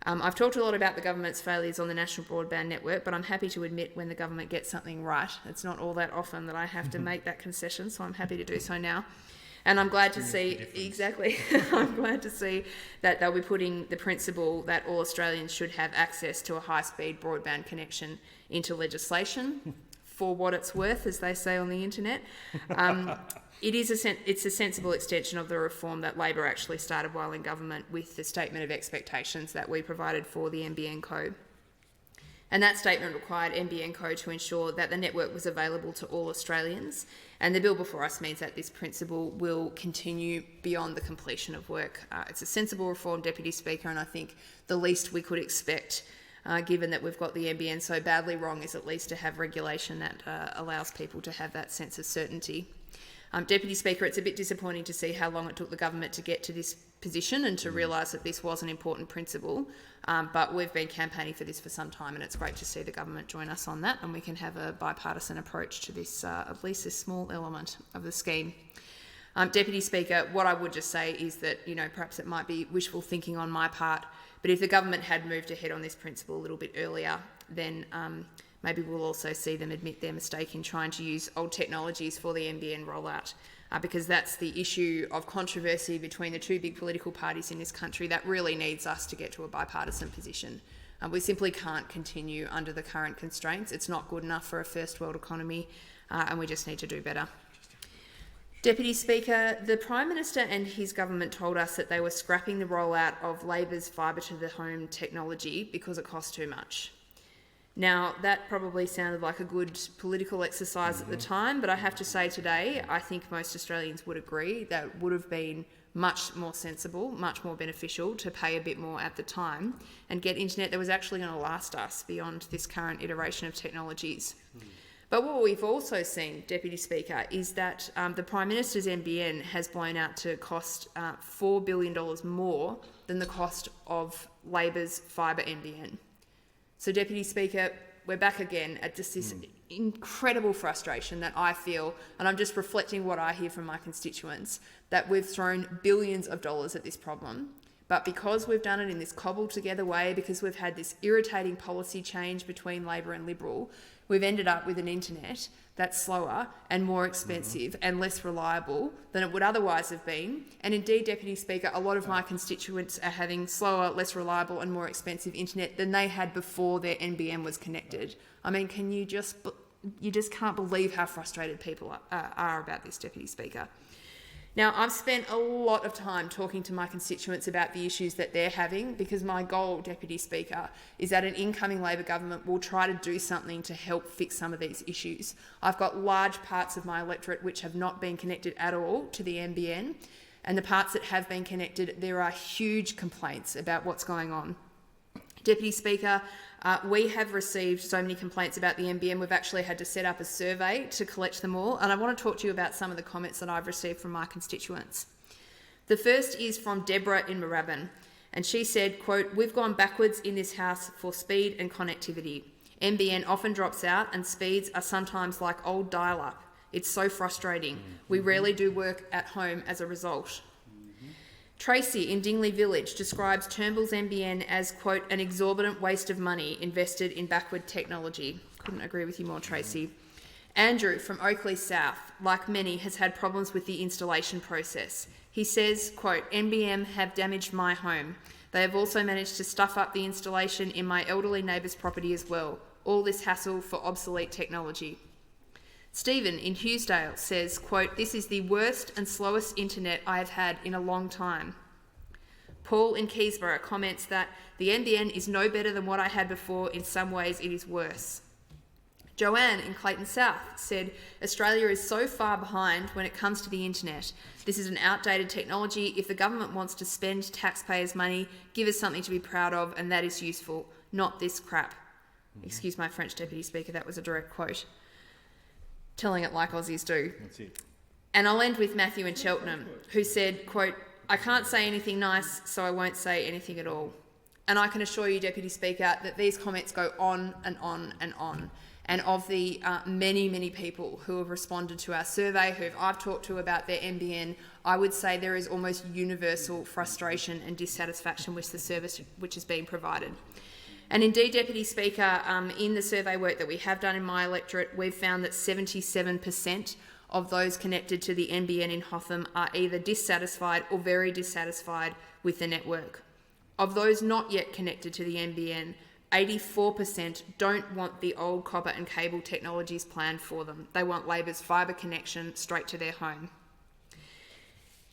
I've talked a lot about the government's failures on the National Broadband Network, but I'm happy to admit when the government gets something right. It's not all that often that I have to make that concession, so I'm happy to do so now. And I'm glad to see, exactly, I'm glad to see that they'll be putting the principle that all Australians should have access to a high-speed broadband connection into legislation, for what it's worth, as they say on the internet. It's a sensible extension of the reform that Labor actually started while in government, with the statement of expectations that we provided for the NBN code. And that statement required NBN code to ensure that the network was available to all Australians. And the bill before us means that this principle will continue beyond the completion of work. It's a sensible reform, Deputy Speaker, and I think the least we could expect, given that we've got the NBN so badly wrong, is at least to have regulation that allows people to have that sense of certainty. Deputy Speaker, it's a bit disappointing to see how long it took the government to get to this position and to realise that this was an important principle, but we've been campaigning for this for some time, and it's great to see the government join us on that, and we can have a bipartisan approach to this, at least this small element of the scheme. Deputy Speaker, what I would just say is that, you know, perhaps it might be wishful thinking on my part, but if the government had moved ahead on this principle a little bit earlier, then maybe we'll also see them admit their mistake in trying to use old technologies for the NBN rollout, because that's the issue of controversy between the two big political parties in this country that really needs us to get to a bipartisan position. We simply can't continue under the current constraints. It's not good enough for a first world economy, and we just need to do better. Deputy Speaker, the Prime Minister and his government told us that they were scrapping the rollout of Labor's fibre to the home technology because it cost too much. Now, that probably sounded like a good political exercise at the time, but I have to say today, I think most Australians would agree that it would have been much more sensible, much more beneficial to pay a bit more at the time and get internet that was actually going to last us beyond this current iteration of technologies. But what we've also seen, Deputy Speaker, is that the Prime Minister's NBN has blown out to cost $4 billion more than the cost of Labor's fibre NBN. So, Deputy Speaker, we're back again at just this incredible frustration that I feel, and I'm just reflecting what I hear from my constituents, that we've thrown billions of dollars at this problem. But because we've done it in this cobbled together way, because we've had this irritating policy change between Labor and Liberal, we've ended up with an internet that's slower and more expensive and less reliable than it would otherwise have been. And indeed, Deputy Speaker, a lot of my constituents are having slower, less reliable and more expensive internet than they had before their NBN was connected. I mean, you just can't believe how frustrated people are about this, Deputy Speaker. Now, I've spent a lot of time talking to my constituents about the issues that they're having, because my goal, Deputy Speaker, is that an incoming Labor government will try to do something to help fix some of these issues. I've got large parts of my electorate which have not been connected at all to the NBN, and the parts that have been connected, there are huge complaints about what's going on. Deputy Speaker, we have received so many complaints about the NBN, we've actually had to set up a survey to collect them all, and I want to talk to you about some of the comments that I've received from my constituents. The first is from Deborah in Moorabbin, and she said, quote, "We've gone backwards in this house for speed and connectivity. NBN often drops out and speeds are sometimes like old dial-up. It's so frustrating. We rarely do work at home as a result." Tracy in Dingley Village describes Turnbull's NBN as, quote, "an exorbitant waste of money invested in backward technology." Couldn't agree with you more, Tracy. Andrew from Oakley South, like many, has had problems with the installation process. He says, quote, "NBN have damaged my home. They have also managed to stuff up the installation in my elderly neighbour's property as well. All this hassle for obsolete technology." Stephen in Hughesdale says, quote, "This is the worst and slowest internet I have had in a long time." Paul in Keysborough comments that the NBN is no better than what I had before. In some ways, it is worse. Joanne in Clayton South said, "Australia is so far behind when it comes to the internet. This is an outdated technology. If the government wants to spend taxpayers' money, give us something to be proud of, and that is useful, not this crap." Excuse my French, Deputy Speaker, that was a direct quote. Telling it like Aussies do. That's it. And I'll end with Matthew in Cheltenham, who said, quote, "I can't say anything nice, so I won't say anything at all." And I can assure you, Deputy Speaker, that these comments go on and on and on. And of the many, many people who have responded to our survey, who I've talked to about their NBN, I would say there is almost universal frustration and dissatisfaction with the service which is being provided. And indeed, Deputy Speaker, in the survey work that we have done in my electorate, we've found that 77% of those connected to the NBN in Hotham are either dissatisfied or very dissatisfied with the network. Of those not yet connected to the NBN, 84% don't want the old copper and cable technologies planned for them. They want Labor's fibre connection straight to their home.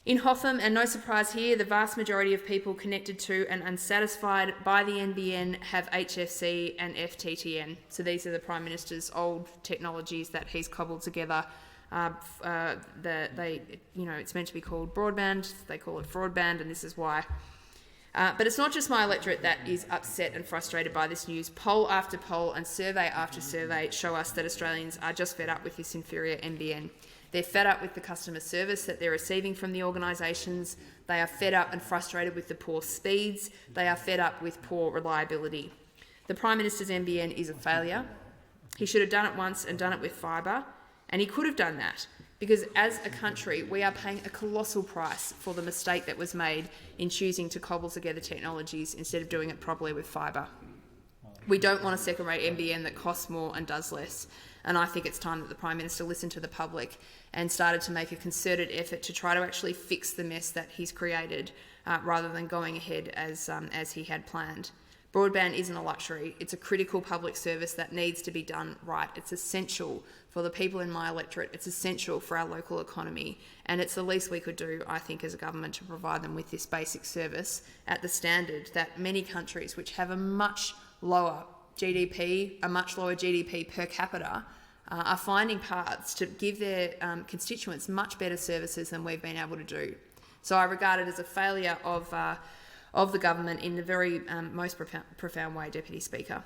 In Hotham, and no surprise here, the vast majority of people connected to and unsatisfied by the NBN have HFC and FTTN. So these are the Prime Minister's old technologies that he's cobbled together. It's meant to be called broadband. They call it fraudband, and this is why. But it's not just my electorate that is upset and frustrated by this news. Poll after poll and survey after survey show us that Australians are just fed up with this inferior NBN. They're fed up with the customer service that they're receiving from the organisations. They are fed up and frustrated with the poor speeds. They are fed up with poor reliability. The Prime Minister's NBN is a failure. He should have done it once and done it with fibre, and he could have done that, because as a country, we are paying a colossal price for the mistake that was made in choosing to cobble together technologies instead of doing it properly with fibre. We don't want a second-rate NBN that costs more and does less. And I think it's time that the Prime Minister listened to the public and started to make a concerted effort to try to actually fix the mess that he's created, rather than going ahead as he had planned. Broadband isn't a luxury. It's a critical public service that needs to be done right. It's essential for the people in my electorate. It's essential for our local economy. And it's the least we could do, I think, as a government, to provide them with this basic service at the standard that many countries which have a much lower GDP, a much lower GDP per capita, are finding paths to give their constituents much better services than we've been able to do. So I regard it as a failure of the government in the very most profound way, Deputy Speaker.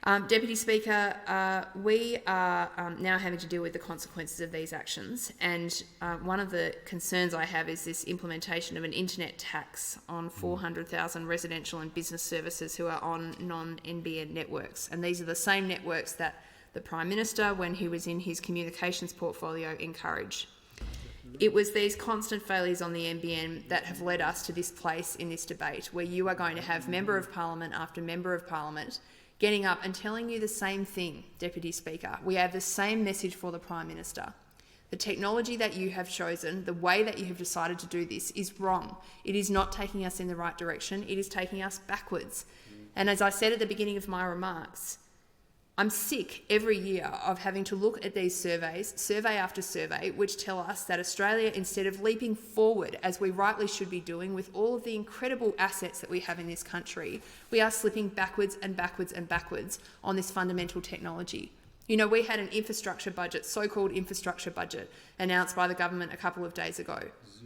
Deputy Speaker, we are now having to deal with the consequences of these actions, and one of the concerns I have is this implementation of an internet tax on 400,000 residential and business services who are on non-NBN networks. And these are the same networks that the Prime Minister, when he was in his communications portfolio, encouraged. It was these constant failures on the NBN that have led us to this place in this debate, where you are going to have Member of Parliament after Member of Parliament getting up and telling you the same thing, Deputy Speaker. We have the same message for the Prime Minister. The technology that you have chosen, the way that you have decided to do this is wrong. It is not taking us in the right direction. It is taking us backwards. And as I said at the beginning of my remarks, I'm sick every year of having to look at these surveys, survey after survey, which tell us that Australia, instead of leaping forward, as we rightly should be doing with all of the incredible assets that we have in this country, we are slipping backwards and backwards and backwards on this fundamental technology. You know, we had an infrastructure budget, so-called infrastructure budget, announced by the government a couple of days ago.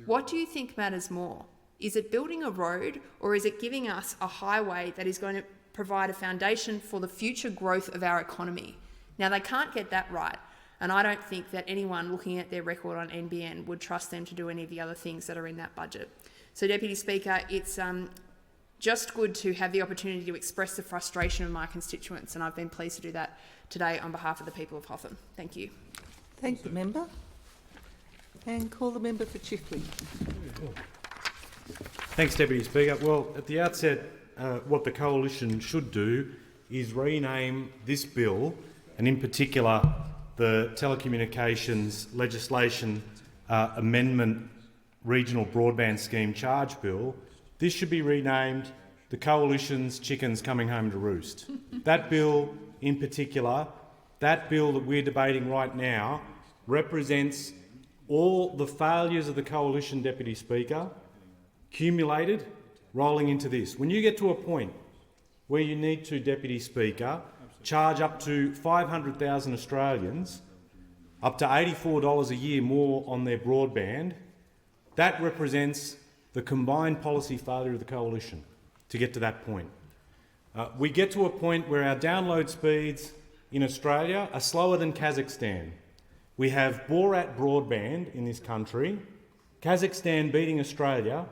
What do you think matters more? Is it building a road, or is it giving us a highway that is going to provide a foundation for the future growth of our economy? Now, they can't get that right, and I don't think that anyone looking at their record on NBN would trust them to do any of the other things that are in that budget. So, Deputy Speaker, it's just good to have the opportunity to express the frustration of my constituents, and I've been pleased to do that today on behalf of the people of Hotham. Thank you. Thank you, Member. And call the member for Chifley. Thanks, Deputy Speaker. Well, at the outset, what the Coalition should do is rename this bill, and in particular the Telecommunications Legislation Amendment Regional Broadband Scheme Charge Bill. This should be renamed the Coalition's Chickens Coming Home to Roost. That bill in particular, that bill that we're debating right now, represents all the failures of the Coalition, Deputy Speaker, accumulated, rolling into this. When you get to a point where you need to, Deputy Speaker, charge up to 500,000 Australians up to $84 a year more on their broadband, that represents the combined policy failure of the Coalition to get to that point. We get to a point where our download speeds in Australia are slower than Kazakhstan. We have Borat broadband in this country, Kazakhstan beating Australia.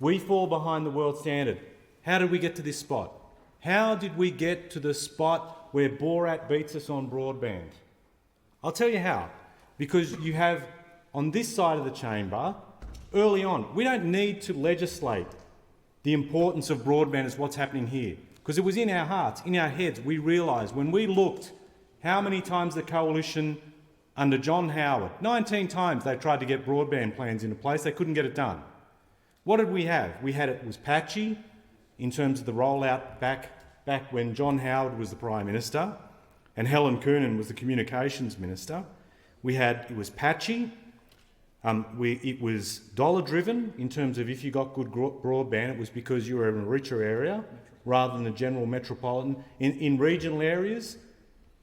We fall behind the world standard. How did we get to this spot? How did we get to the spot where Borat beats us on broadband? I'll tell you how. Because you have, on this side of the chamber, early on, we don't need to legislate the importance of broadband as what's happening here. Because it was in our hearts, in our heads, we realised when we looked how many times the Coalition under John Howard, 19 times they tried to get broadband plans into place, they couldn't get it done. What did we have? We had it was patchy in terms of the rollout back when John Howard was the Prime Minister and Helen Coonan was the Communications Minister. It was patchy. It was dollar-driven in terms of if you got good broadband, it was because you were in a richer area rather than the general metropolitan. In regional areas,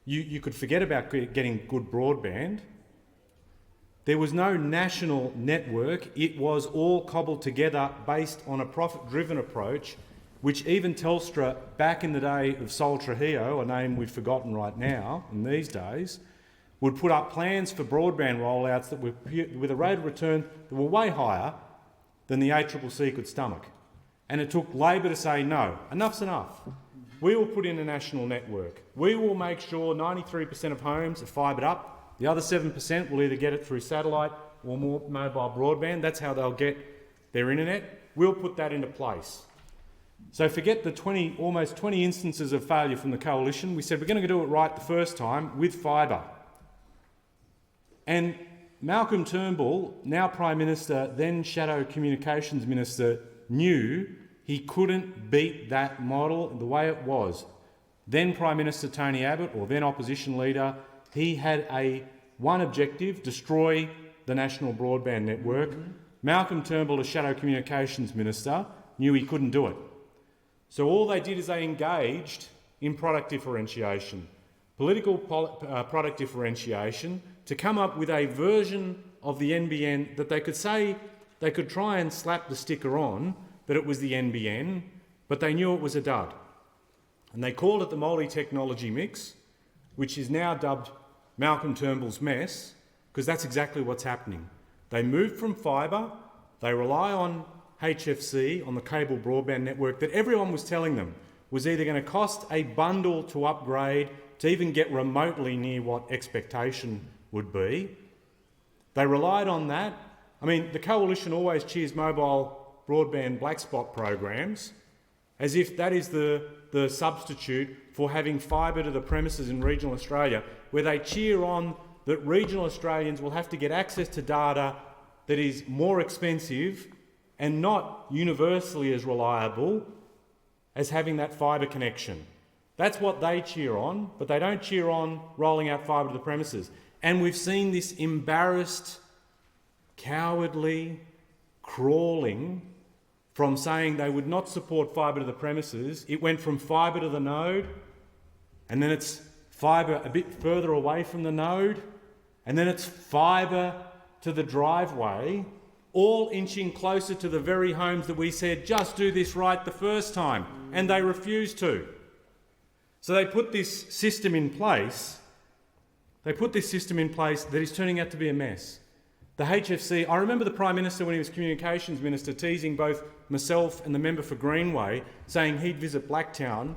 you could forget about getting good broadband. There was no national network. It was all cobbled together based on a profit-driven approach, which even Telstra, back in the day of Sol Trujillo, a name we've forgotten right now in these days, would put up plans for broadband rollouts that were with a rate of return that were way higher than the ACCC could stomach. And it took Labor to say, no, enough's enough. We will put in a national network. We will make sure 93% of homes are fibred up. The other 7% will either get it through satellite or more mobile broadband. That's how they'll get their internet. We'll put that into place. So forget the almost 20 instances of failure from the Coalition. We said we're going to do it right the first time with fibre. And Malcolm Turnbull, now Prime Minister, then Shadow Communications Minister, knew he couldn't beat that model the way it was. Then Prime Minister Tony Abbott, or then Opposition Leader, he had one objective: destroy the national broadband network. Malcolm Turnbull, as Shadow Communications Minister, knew he couldn't do it. So all they did is they engaged in product differentiation, political product differentiation, to come up with a version of the NBN that they could say, they could try and slap the sticker on that it was the NBN, but they knew it was a dud. and they called it the multi-technology mix, which is now dubbed Malcolm Turnbull's mess, because that's exactly what's happening. They moved from fibre, they rely on HFC, on the cable broadband network that everyone was telling them was either going to cost a bundle to upgrade to even get remotely near what expectation would be. They relied on that. I mean, the Coalition always cheers mobile broadband black spot programs as if that is the substitute for having fibre to the premises in regional Australia, where they cheer on that regional Australians will have to get access to data that is more expensive and not universally as reliable as having that fibre connection. That's what they cheer on, but they don't cheer on rolling out fibre to the premises. And we've seen this embarrassed, cowardly crawling from saying they would not support fibre to the premises. It went from fibre to the node, and then it's fibre a bit further away from the node, and then it's fibre to the driveway, all inching closer to the very homes that we said, just do this right the first time, and they refused to. So they put this system in place. That is turning out to be a mess. The HFC, I remember the Prime Minister when he was Communications Minister teasing both myself and the member for Greenway, saying he'd visit Blacktown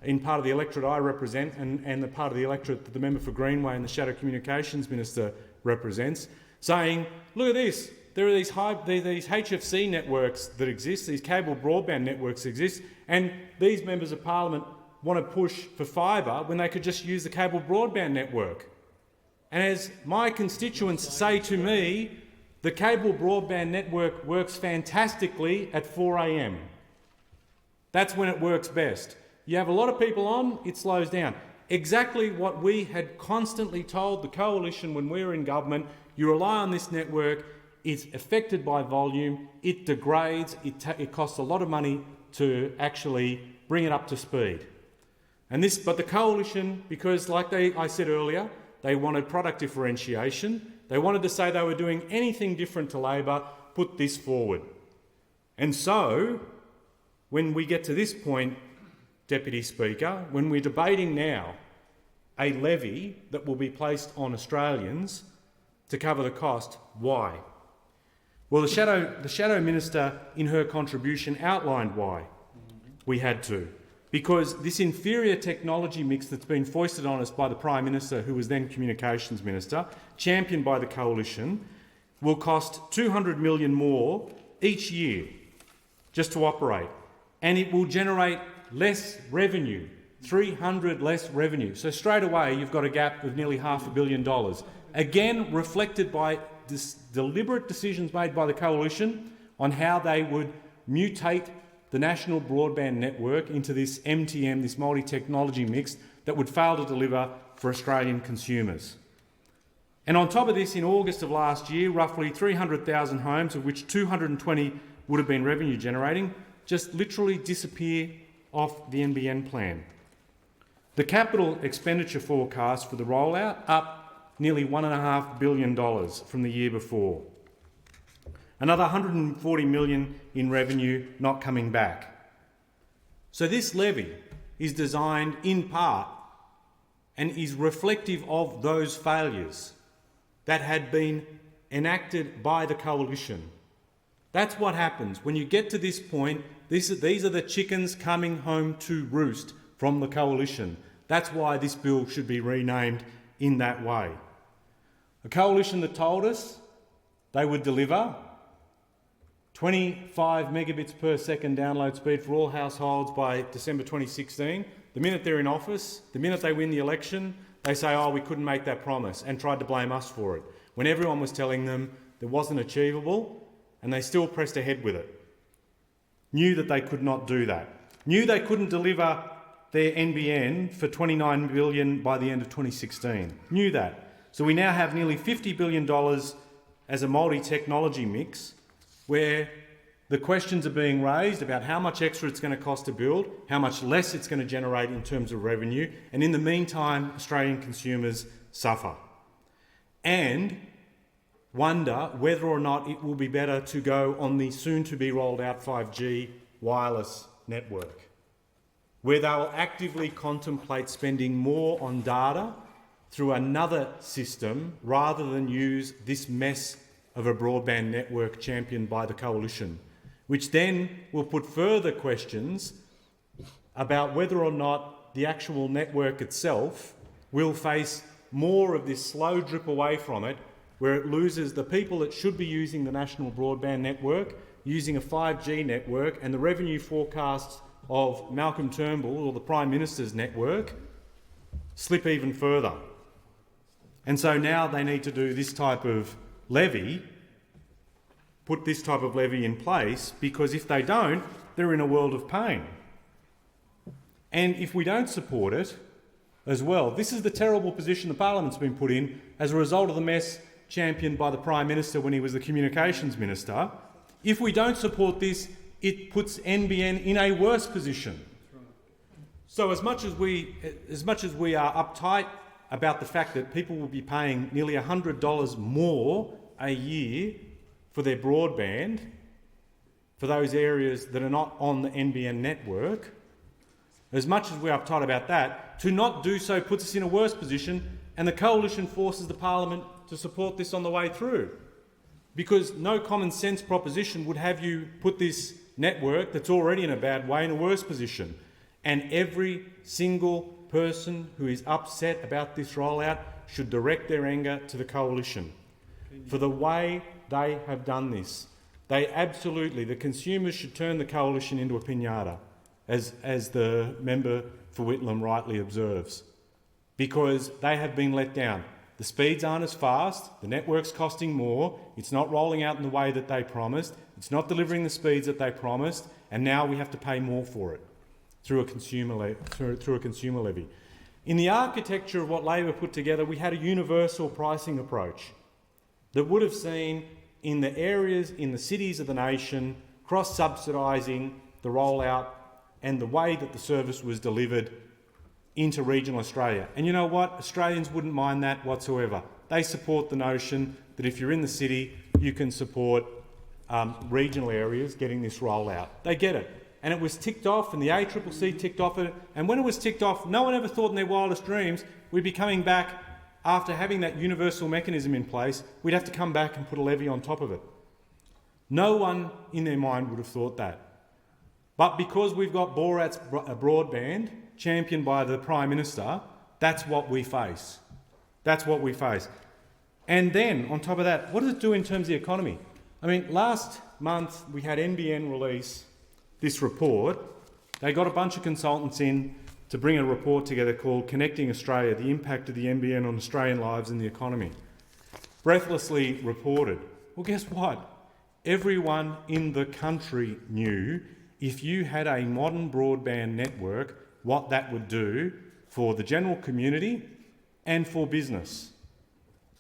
in part of the electorate I represent and the part of the electorate that the member for Greenway and the Shadow Communications Minister represents, saying, look at this, there are these HFC networks that exist, these cable broadband networks exist, and these members of Parliament want to push for fibre when they could just use the cable broadband network. And as my constituents say to me, the cable broadband network works fantastically at 4 a.m. That's when it works best. You have a lot of people on, it slows down. Exactly what we had constantly told the Coalition when we were in government. You rely on this network, it's affected by volume, it degrades, it costs a lot of money to actually bring it up to speed. But the Coalition, because like I said earlier, they wanted product differentiation, they wanted to say they were doing anything different to Labor, put this forward. And so, when we get to this point, Deputy Speaker, when we're debating now a levy that will be placed on Australians to cover the cost, why? Well, the Shadow Minister in her contribution outlined why we had to. Because this inferior technology mix that's been foisted on us by the Prime Minister, who was then Communications Minister, championed by the Coalition, will cost $200 million more each year just to operate. And it will generate less revenue, 300 less revenue. So straight away you've got a gap of nearly $500 million. Again, reflected by deliberate decisions made by the Coalition on how they would mutate the national broadband network into this MTM, this multi-technology mix that would fail to deliver for Australian consumers. And on top of this, in August of last year, roughly 300,000 homes, of which 220 would have been revenue generating, just literally disappear off the NBN plan. The capital expenditure forecast for the rollout up nearly $1.5 billion from the year before. Another $140 million in revenue not coming back. So this levy is designed in part and is reflective of those failures that had been enacted by the Coalition. That's what happens. When you get to this point, these are the chickens coming home to roost from the Coalition. That's why this bill should be renamed in that way. A Coalition that told us they would deliver 25 megabits per second download speed for all households by December 2016. The minute they're in office, the minute they win the election, they say, oh, we couldn't make that promise, and tried to blame us for it, when everyone was telling them it wasn't achievable, and they still pressed ahead with it. Knew that they could not do that. Knew they couldn't deliver their NBN for $29 billion by the end of 2016. Knew that. So we now have nearly $50 billion as a multi-technology mix, where the questions are being raised about how much extra it's going to cost to build, how much less it's going to generate in terms of revenue, and in the meantime, Australian consumers suffer. And wonder whether or not it will be better to go on the soon-to-be-rolled-out 5G wireless network. where they will actively contemplate spending more on data through another system rather than use this mess of a broadband network championed by the coalition, which then will put further questions about whether or not the actual network itself will face more of this slow drip away from it, where it loses the people that should be using the national broadband network, using a 5G network, and the revenue forecasts of Malcolm Turnbull, or the Prime Minister's network, slip even further. And so now they need to do this type of levy, put this type of levy in place, because if they don't, they're in a world of pain. And if we don't support it as well, this is the terrible position the Parliament's been put in as a result of the mess championed by the Prime Minister when he was the Communications Minister. If we don't support this, it puts NBN in a worse position. So as much as we are uptight about the fact that people will be paying nearly $100 more a year for their broadband for those areas that are not on the NBN network, as much as we're uptight about that, to not do so puts us in a worse position, and the coalition forces the Parliament to support this on the way through. Because no common sense proposition would have you put this network that's already in a bad way in a worse position. And every single person who is upset about this rollout should direct their anger to the coalition for the way they have done this. The consumers should turn the coalition into a piñata, as the member for Whitlam rightly observes, because they have been let down. The speeds aren't as fast, the network's costing more, it's not rolling out in the way that they promised, it's not delivering the speeds that they promised, and now we have to pay more for it through a consumer levy. In the architecture of what Labor put together, we had a universal pricing approach that would have seen, in the areas, in the cities of the nation, cross-subsidising the rollout and the way that the service was delivered into regional Australia. And you know what? Australians wouldn't mind that whatsoever. They support the notion that if you're in the city, you can support regional areas getting this rollout. They get it. And it was ticked off, and the ACCC ticked off it. And when it was ticked off, no one ever thought in their wildest dreams we'd be coming back after having that universal mechanism in place, we'd have to come back and put a levy on top of it. No one in their mind would have thought that. But because we've got Borat's broadband, championed by the Prime Minister, that's what we face. That's what we face. And then, on top of that, what does it do in terms of the economy? I mean, last month we had NBN release this report. They got a bunch of consultants in to bring a report together called Connecting Australia, the Impact of the NBN on Australian Lives and the Economy. Breathlessly reported. Well, guess what? Everyone in the country knew if you had a modern broadband network, what that would do for the general community and for business.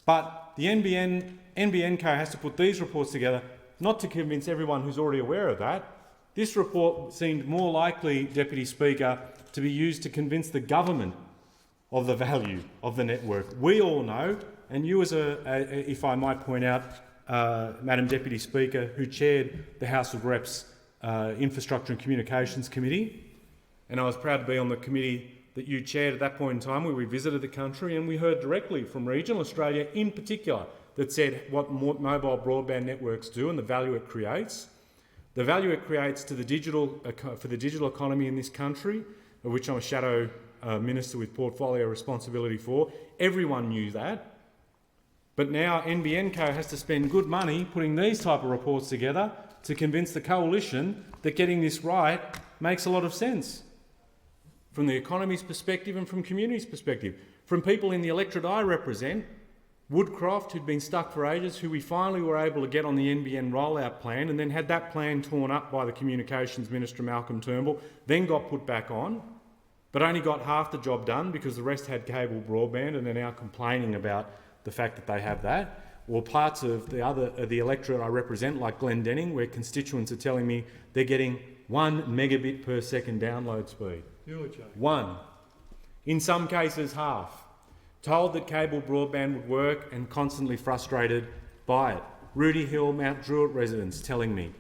But the NBN Co has to put these reports together, not to convince everyone who's already aware of that. This report seemed more likely, Deputy Speaker, to be used to convince the government of the value of the network. We all know, and you as if I might point out, Madam Deputy Speaker, who chaired the House of Reps Infrastructure and Communications Committee, and I was proud to be on the committee that you chaired at that point in time, where we visited the country and we heard directly from regional Australia in particular that said what mobile broadband networks do and the value it creates. The value it creates to for the digital economy in this country, of which I'm a shadow minister with portfolio responsibility for. Everyone knew that. But now NBN Co has to spend good money putting these type of reports together to convince the coalition that getting this right makes a lot of sense from the economy's perspective and from community's perspective. From people in the electorate I represent, Woodcroft, who'd been stuck for ages, who we finally were able to get on the NBN rollout plan, and then had that plan torn up by the Communications Minister, Malcolm Turnbull, then got put back on, but only got half the job done because the rest had cable broadband, and they're now complaining about the fact that they have that. Or parts of the electorate I represent, like Glendenning, where constituents are telling me they're getting 1 megabit per second download speed. One. In some cases, half. Told that cable broadband would work and constantly frustrated by it. Rudy Hill, Mount Druitt residents telling me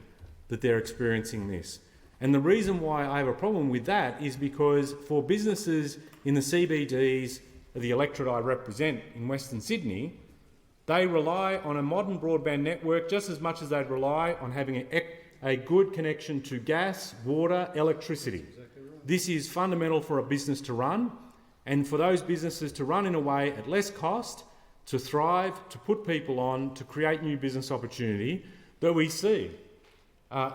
that they're experiencing this. And the reason why I have a problem with that is because for businesses in the CBDs of the electorate I represent in Western Sydney, they rely on a modern broadband network just as much as they'd rely on having a good connection to gas, water, electricity. This is fundamental for a business to run, and for those businesses to run in a way at less cost, to thrive, to put people on, to create new business opportunity that we see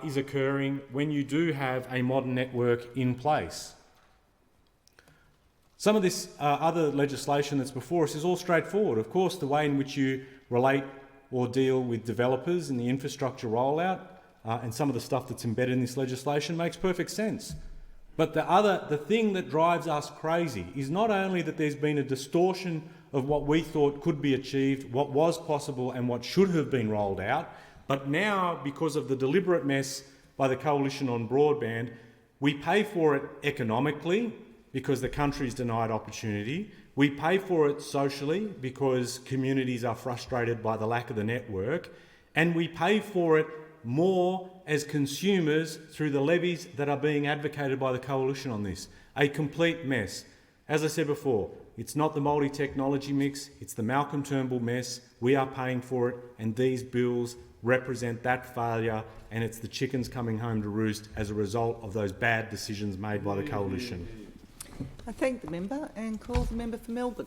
is occurring when you do have a modern network in place. Some of this other legislation that's before us is all straightforward. Of course, the way in which you relate or deal with developers and the infrastructure rollout and some of the stuff that's embedded in this legislation makes perfect sense. But the thing that drives us crazy is not only that there's been a distortion of what we thought could be achieved, what was possible and what should have been rolled out, but now, because of the deliberate mess by the Coalition on Broadband, we pay for it economically because the country's denied opportunity. We pay for it socially because communities are frustrated by the lack of the network. And we pay for it more as consumers through the levies that are being advocated by the Coalition on this. A complete mess. As I said before, it's not the multi-technology mix, it's the Malcolm Turnbull mess. We are paying for it, and these bills represent that failure, and it's the chickens coming home to roost as a result of those bad decisions made by the Coalition. I thank the member and call the member for Melbourne.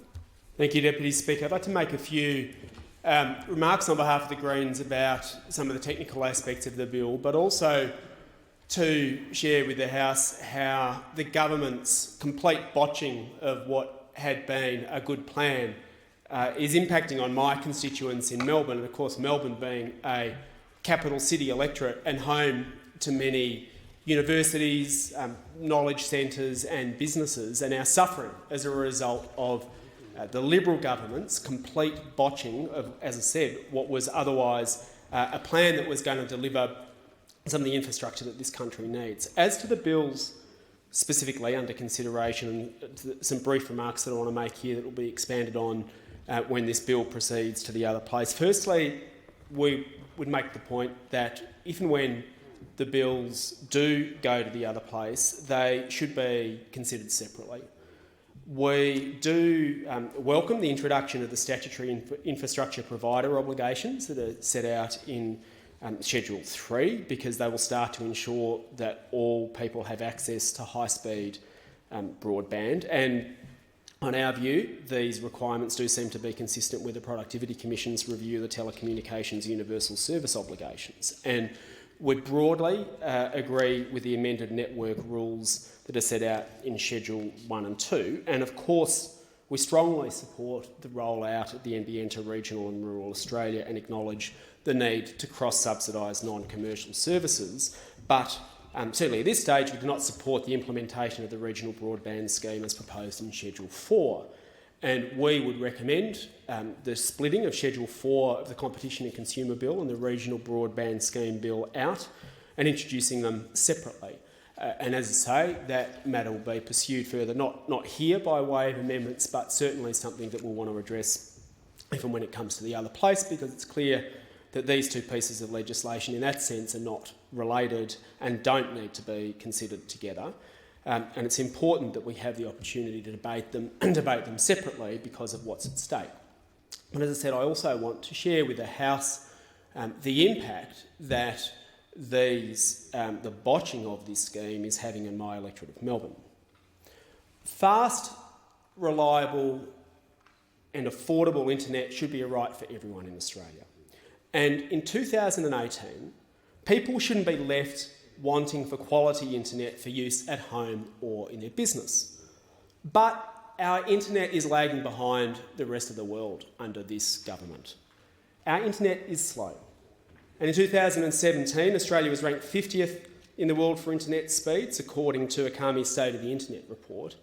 Thank you, Deputy Speaker. I'd like to make a few remarks on behalf of the Greens about some of the technical aspects of the bill, but also to share with the House how the government's complete botching of what had been a good plan is impacting on my constituents in Melbourne, and of course Melbourne being a capital city electorate and home to many universities, knowledge centres and businesses, are now suffering as a result of the Liberal government's complete botching of, as I said, what was otherwise a plan that was going to deliver some of the infrastructure that this country needs. As to the bills specifically under consideration, and some brief remarks that I want to make here that will be expanded on when this bill proceeds to the other place. Firstly, we would make the point that if and when the bills do go to the other place, they should be considered separately. We do welcome the introduction of the statutory infrastructure provider obligations that are set out in Schedule 3, because they will start to ensure that all people have access to high-speed broadband. And on our view, these requirements do seem to be consistent with the Productivity Commission's review of the telecommunications universal service obligations. And we broadly agree with the amended network rules that are set out in Schedule 1 and 2. And of course, we strongly support the rollout of the NBN to regional and rural Australia and acknowledge the need to cross-subsidise non-commercial services. But certainly at this stage, we do not support the implementation of the regional broadband scheme as proposed in Schedule 4. And we would recommend the splitting of Schedule 4 of the Competition and Consumer Bill and the Regional Broadband Scheme Bill out and introducing them separately. And as I say, that matter will be pursued further, not here by way of amendments, but certainly something that we'll want to address if and when it comes to the other place, because it's clear that these two pieces of legislation in that sense are not related and don't need to be considered together. And it's important that we have the opportunity to debate them separately because of what's at stake. But as I said, I also want to share with the House the impact that the botching of this scheme is having in my electorate of Melbourne. Fast, reliable and affordable internet should be a right for everyone in Australia. And in 2018, people shouldn't be left wanting for quality internet for use at home or in their business. But our internet is lagging behind the rest of the world under this government. Our internet is slow. And in 2017, Australia was ranked 50th in the world for internet speeds, according to a Akami's State of the Internet report.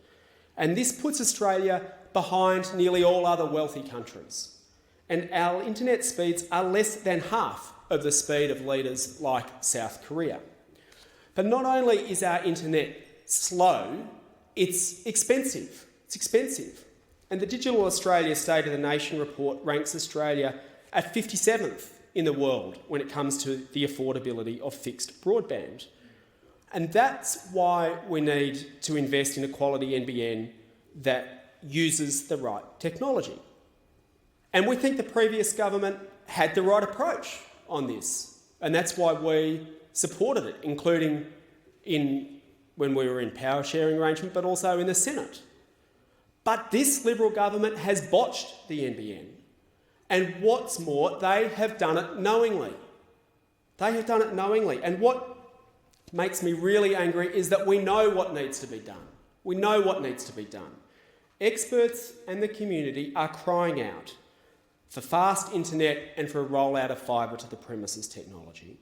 And this puts Australia behind nearly all other wealthy countries. And our internet speeds are less than half of the speed of leaders like South Korea. But not only is our internet slow, it's expensive. It's expensive. And the Digital Australia State of the Nation report ranks Australia at 57th in the world when it comes to the affordability of fixed broadband. And that's why we need to invest in a quality NBN that uses the right technology. And we think the previous government had the right approach on this. And that's why we supported it, including when we were in power sharing arrangement, but also in the Senate. But this Liberal government has botched the NBN. And what's more, they have done it knowingly. They have done it knowingly. And what makes me really angry is that we know what needs to be done. We know what needs to be done. Experts and the community are crying out for fast internet and for a rollout of fibre to the premises technology.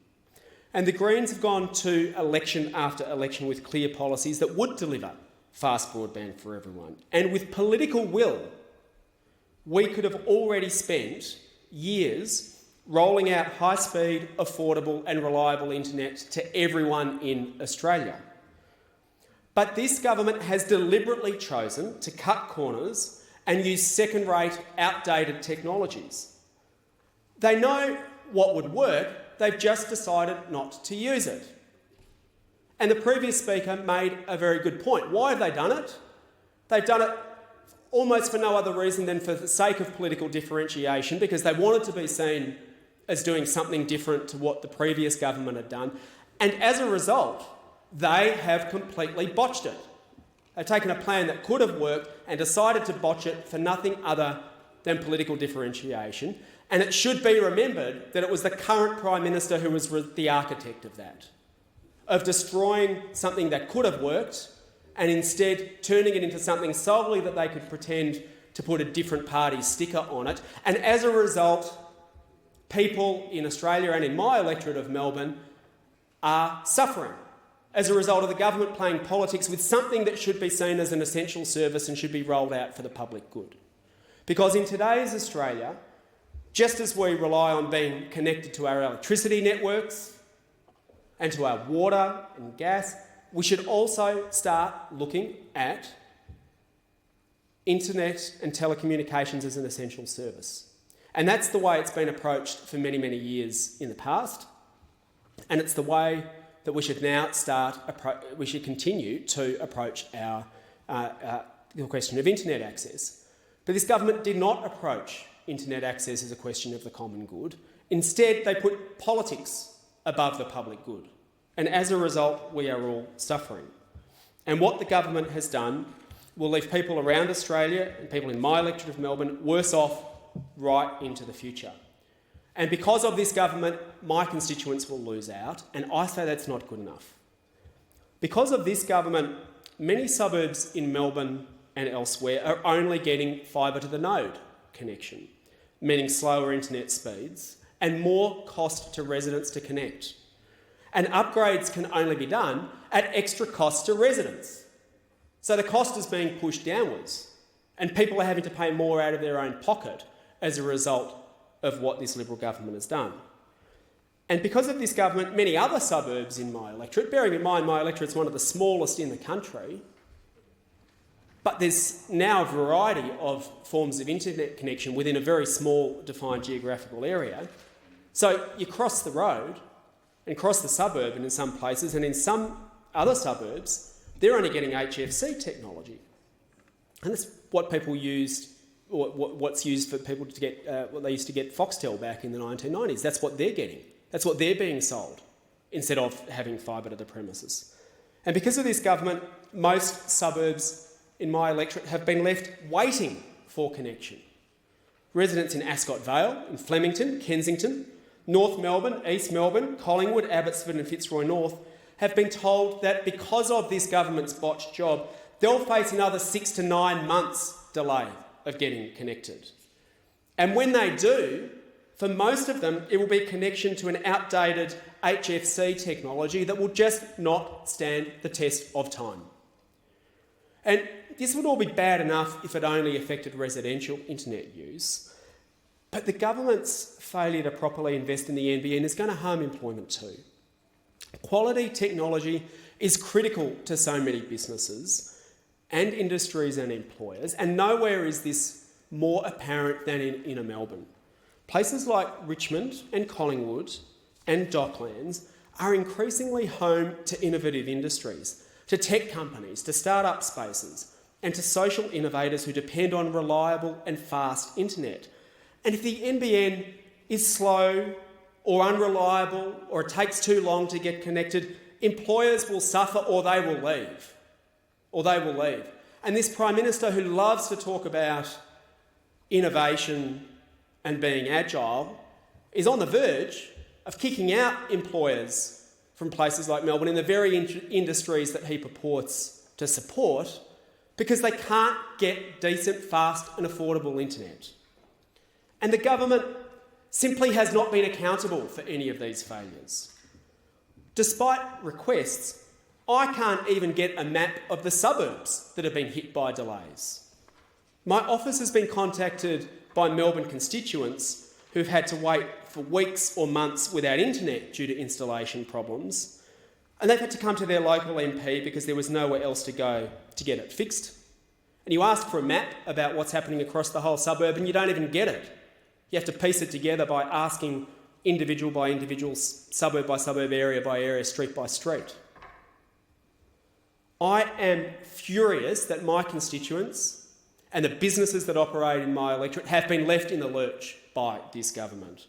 And the Greens have gone to election after election with clear policies that would deliver fast broadband for everyone. And with political will, we could have already spent years rolling out high-speed, affordable and reliable internet to everyone in Australia. But this government has deliberately chosen to cut corners and use second-rate, outdated technologies. They know what would work, they've just decided not to use it. And the previous speaker made a very good point. Why have they done it? They've done it almost for no other reason than for the sake of political differentiation, because they wanted to be seen as doing something different to what the previous government had done. And as a result, they have completely botched it. They've taken a plan that could have worked and decided to botch it for nothing other than political differentiation. And it should be remembered that it was the current Prime Minister who was the architect of that, of destroying something that could have worked and instead turning it into something solely that they could pretend to put a different party's sticker on it. And as a result, people in Australia and in my electorate of Melbourne are suffering as a result of the government playing politics with something that should be seen as an essential service and should be rolled out for the public good. Because in today's Australia, just as we rely on being connected to our electricity networks and to our water and gas, we should also start looking at internet and telecommunications as an essential service. And that's the way it's been approached for many, many years in the past. And it's the way that we should now we should continue to approach the question of internet access. But this government did not approach internet access as a question of the common good. Instead, they put politics above the public good. And as a result, we are all suffering. And what the government has done will leave people around Australia and people in my electorate of Melbourne worse off right into the future. And because of this government, my constituents will lose out, and I say that's not good enough. Because of this government, many suburbs in Melbourne and elsewhere are only getting fibre to the node connection, meaning slower internet speeds and more cost to residents to connect. And upgrades can only be done at extra cost to residents. So the cost is being pushed downwards, and people are having to pay more out of their own pocket as a result of what this Liberal government has done. And because of this government, many other suburbs in my electorate, bearing in mind my electorate is one of the smallest in the country, but there's now a variety of forms of internet connection within a very small defined geographical area. So you cross the road and cross the suburb, and in some places, and in some other suburbs, they're only getting HFC technology. And that's what people used, or what's used for people to get, what they used to get Foxtel back in the 1990s. That's what they're getting. That's what they're being sold, instead of having fibre to the premises. And because of this government, most suburbs in my electorate have been left waiting for connection. Residents in Ascot Vale, in Flemington, Kensington, North Melbourne, East Melbourne, Collingwood, Abbotsford and Fitzroy North have been told that because of this government's botched job, they'll face another 6 to 9 months delay of getting connected. And when they do, for most of them, it will be a connection to an outdated HFC technology that will just not stand the test of time. And this would all be bad enough if it only affected residential internet use. But the government's failure to properly invest in the NBN is going to harm employment too. Quality technology is critical to so many businesses and industries and employers, and nowhere is this more apparent than in inner Melbourne. Places like Richmond and Collingwood and Docklands are increasingly home to innovative industries, to tech companies, to start-up spaces, and to social innovators who depend on reliable and fast internet. And if the NBN is slow or unreliable or it takes too long to get connected, employers will suffer or they will leave. And this Prime Minister, who loves to talk about innovation and being agile, is on the verge of kicking out employers from places like Melbourne in the very industries that he purports to support because they can't get decent, fast and affordable internet. And the government simply has not been accountable for any of these failures. Despite requests, I can't even get a map of the suburbs that have been hit by delays. My office has been contacted by Melbourne constituents who've had to wait for weeks or months without internet due to installation problems, and they've had to come to their local MP because there was nowhere else to go to get it fixed. And you ask for a map about what's happening across the whole suburb and you don't even get it. You have to piece it together by asking individual by individual, suburb by suburb, area by area, street by street. I am furious that my constituents and the businesses that operate in my electorate have been left in the lurch by this government.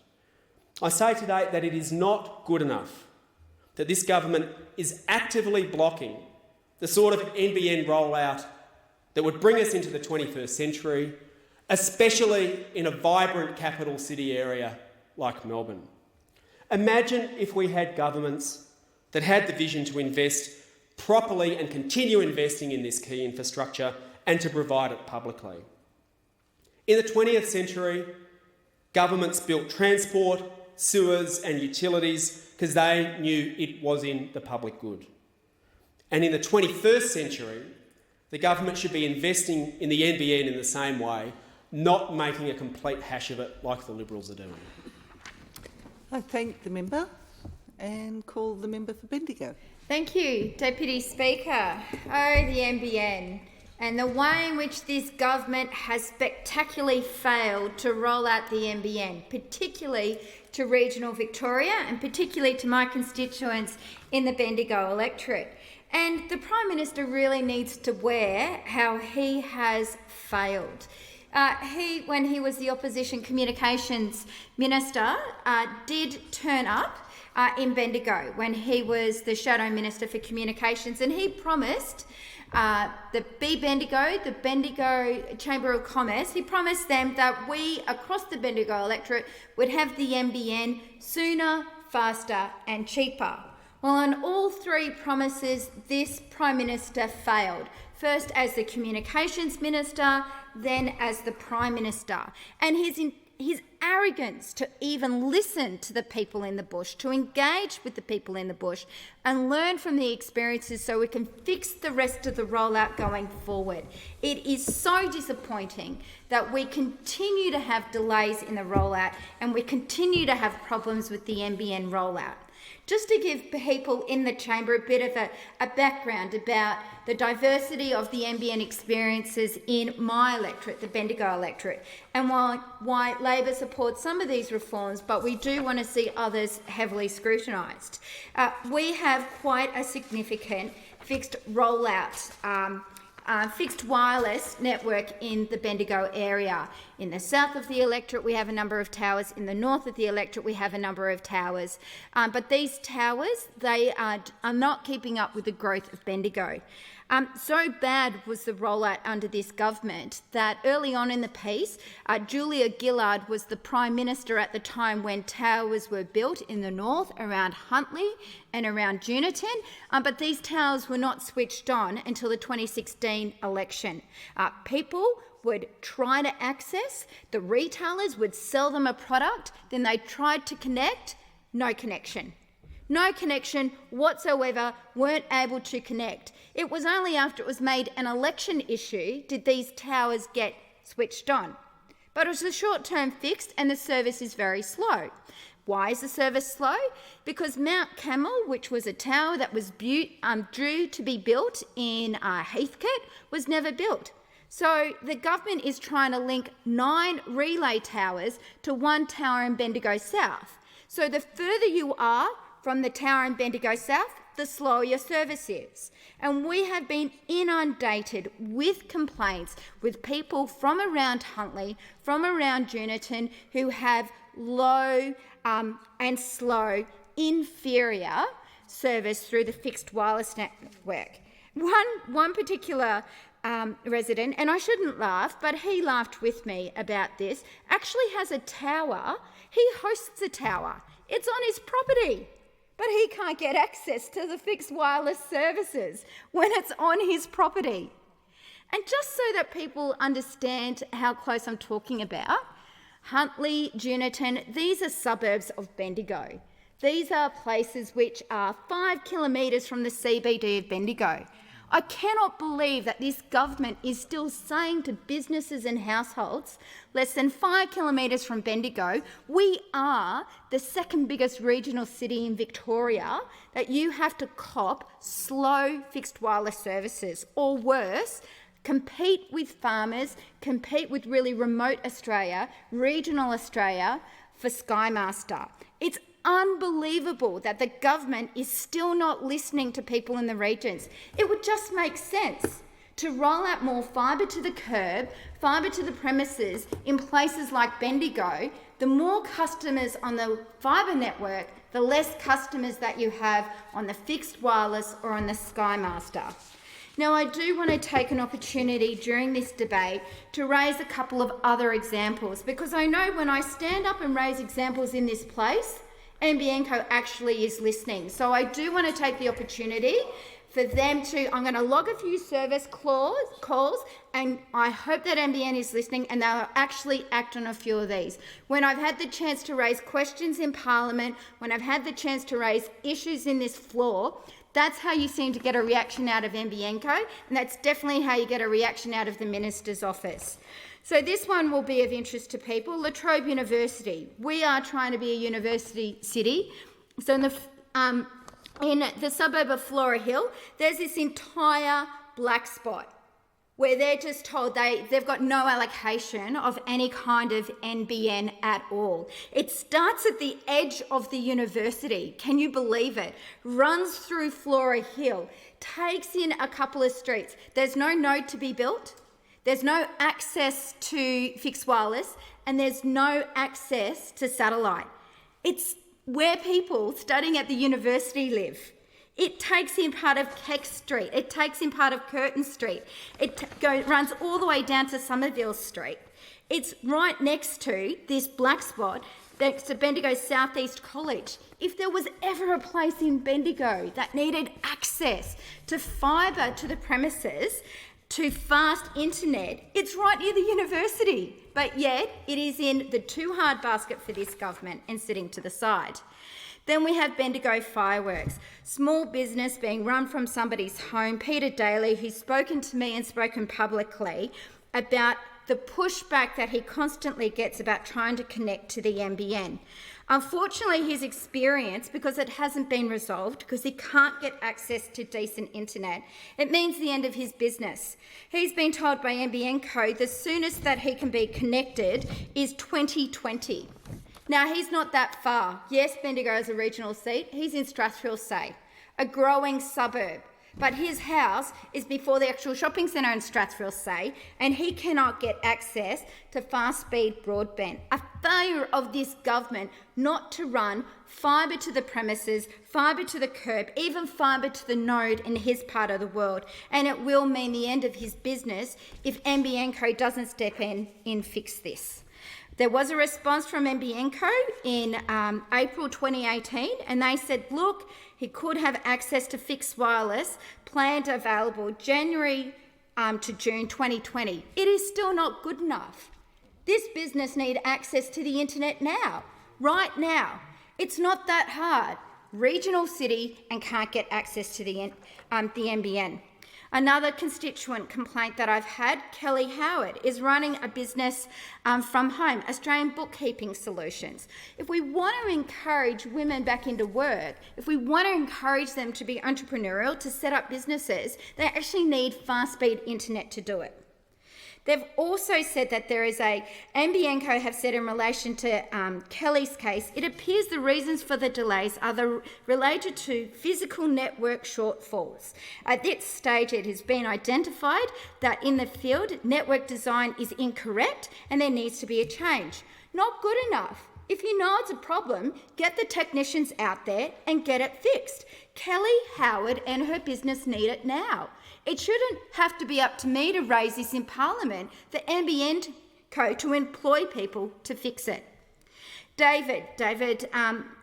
I say today that it is not good enough that this government is actively blocking the sort of NBN rollout that would bring us into the 21st century, especially in a vibrant capital city area like Melbourne. Imagine if we had governments that had the vision to invest properly and continue investing in this key infrastructure and to provide it publicly. In the 20th century, governments built transport, sewers and utilities because they knew it was in the public good. And in the 21st century, the government should be investing in the NBN in the same way, not making a complete hash of it like the Liberals are doing. I thank the member and call the member for Bendigo. Thank you, Deputy Speaker. Oh, the NBN and the way in which this government has spectacularly failed to roll out the NBN, particularly to regional Victoria and particularly to my constituents in the Bendigo electorate. And the Prime Minister really needs to wear how he has failed. When he was the Opposition Communications Minister, did turn up in Bendigo when he was the Shadow Minister for Communications, and he promised the Bendigo Chamber of Commerce, he promised them that we across the Bendigo electorate would have the NBN sooner, faster and cheaper. Well, on all three promises, this Prime Minister failed. First as the Communications Minister, then as the Prime Minister. And his arrogance to even listen to the people in the bush, to engage with the people in the bush and learn from the experiences so we can fix the rest of the rollout going forward. It is so disappointing that we continue to have delays in the rollout and we continue to have problems with the NBN rollout. Just to give people in the chamber a bit of a background about the diversity of the NBN experiences in my electorate, the Bendigo electorate, and why Labor supports some of these reforms, but we do want to see others heavily scrutinised. We have quite a significant fixed rollout fixed wireless network in the Bendigo area. In the south of the electorate, we have a number of towers. In the north of the electorate, we have a number of towers. But these towers, they are not keeping up with the growth of Bendigo. So bad was the rollout under this government that early on in the piece, Julia Gillard was the Prime Minister at the time when towers were built in the north around Huntly and around Juniton, but these towers were not switched on until the 2016 election. People would try to access, the retailers would sell them a product, then they tried to connect, no connection. No connection whatsoever, weren't able to connect. It was only after it was made an election issue did these towers get switched on. But it was a short-term fix and the service is very slow. Why is the service slow? Because Mount Camel, which was a tower that was due to be built in Heathcote, was never built. So the government is trying to link 9 relay towers to one tower in Bendigo South. So the further you are from the tower in Bendigo South, the slower your service is. And we have been inundated with complaints with people from around Huntley, from around Juniton, who have low and slow, inferior service through the fixed wireless network. One particular resident, and I shouldn't laugh, but he laughed with me about this, actually has a tower. He hosts a tower. It's on his property, but he can't get access to the fixed wireless services when it's on his property. And just so that people understand how close I'm talking about, Huntley, Juniton, these are suburbs of Bendigo. These are places which are 5 kilometres from the CBD of Bendigo. I cannot believe that this government is still saying to businesses and households less than 5 kilometres from Bendigo, we are the second biggest regional city in Victoria, that you have to cop slow fixed wireless services, or worse, compete with farmers, compete with really remote Australia, regional Australia for Sky Master. It's unbelievable that the government is still not listening to people in the regions. It would just make sense to roll out more fibre to the curb, fibre to the premises in places like Bendigo. The more customers on the fibre network, the less customers that you have on the fixed wireless or on the Sky Master. Now, I do want to take an opportunity during this debate to raise a couple of other examples, because I know when I stand up and raise examples in this place, NBN Co actually is listening. So I do want to take the opportunity for them to, I'm going to log a few service calls, and I hope that NBN is listening and they'll actually act on a few of these. When I've had the chance to raise questions in Parliament, when I've had the chance to raise issues in this floor, that's how you seem to get a reaction out of NBN Co, and that's definitely how you get a reaction out of the Minister's office. So this one will be of interest to people. La Trobe University. We are trying to be a university city. So in the suburb of Flora Hill, there's this entire black spot where they're just told they've got no allocation of any kind of NBN at all. It starts at the edge of the university. Can you believe it? Runs through Flora Hill, takes in a couple of streets. There's no node to be built. There's no access to fixed wireless, and there's no access to satellite. It's where people studying at the university live. It takes in part of Keck Street. It takes in part of Curtin Street. It runs all the way down to Somerville Street. It's right next to this black spot next to Bendigo South East College. If there was ever a place in Bendigo that needed access to fibre to the premises, to fast internet, it's right near the university, but yet it is in the too hard basket for this government and sitting to the side. Then we have Bendigo Fireworks, small business being run from somebody's home. Peter Daly, who's spoken to me and spoken publicly about the pushback that he constantly gets about trying to connect to the NBN. Unfortunately, his experience, because it hasn't been resolved, because he can't get access to decent internet, it means the end of his business. He's been told by NBN Co the soonest that he can be connected is 2020. Now, he's not that far. Yes, Bendigo is a regional seat. He's in Strathfield Say, a growing suburb. But his house is before the actual shopping centre in Strathfield Say, and he cannot get access to fast-speed broadband. A failure of this government not to run fibre to the premises, fibre to the curb, even fibre to the node in his part of the world. And it will mean the end of his business if NBN Co doesn't step in and fix this. There was a response from NBN Co in April 2018, and they said, look, he could have access to fixed wireless, planned available January to June 2020. It is still not good enough. This business needs access to the internet now, right now. It's not that hard. Regional city and can't get access to the NBN. Another constituent complaint that I've had, Kelly Howard, is running a business from home, Australian Bookkeeping Solutions. If we want to encourage women back into work, if we want to encourage them to be entrepreneurial, to set up businesses, they actually need fast-speed internet to do it. They've also said that there is NBN Co have said in relation to Kelly's case, it appears the reasons for the delays are related to physical network shortfalls. At this stage, it has been identified that in the field, network design is incorrect and there needs to be a change. Not good enough. If you know it's a problem, get the technicians out there and get it fixed. Kelly, Howard and her business need it now. It shouldn't have to be up to me to raise this in Parliament for NBN Co to employ people to fix it. David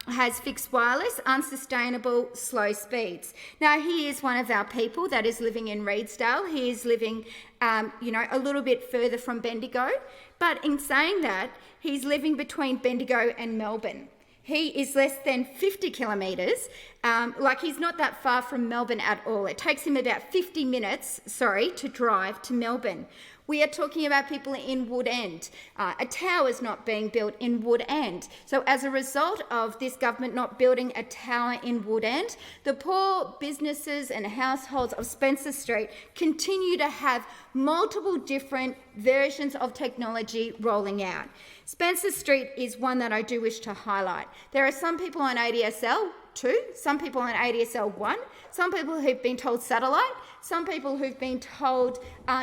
has fixed wireless, unsustainable, slow speeds. Now, he is one of our people that is living in Redesdale. He is living, a little bit further from Bendigo. But in saying that, he's living between Bendigo and Melbourne. He is less than 50 kilometres, he's not that far from Melbourne at all. It takes him about 50 minutes, to drive to Melbourne. We are talking about people in Wood End. A tower is not being built in Wood End. So as a result of this government not building a tower in Wood End, the poor businesses and households of Spencer Street continue to have multiple different versions of technology rolling out. Spencer Street is one that I do wish to highlight. There are some people on ADSL 2, some people on ADSL 1, some people who've been told satellite, some people who've been told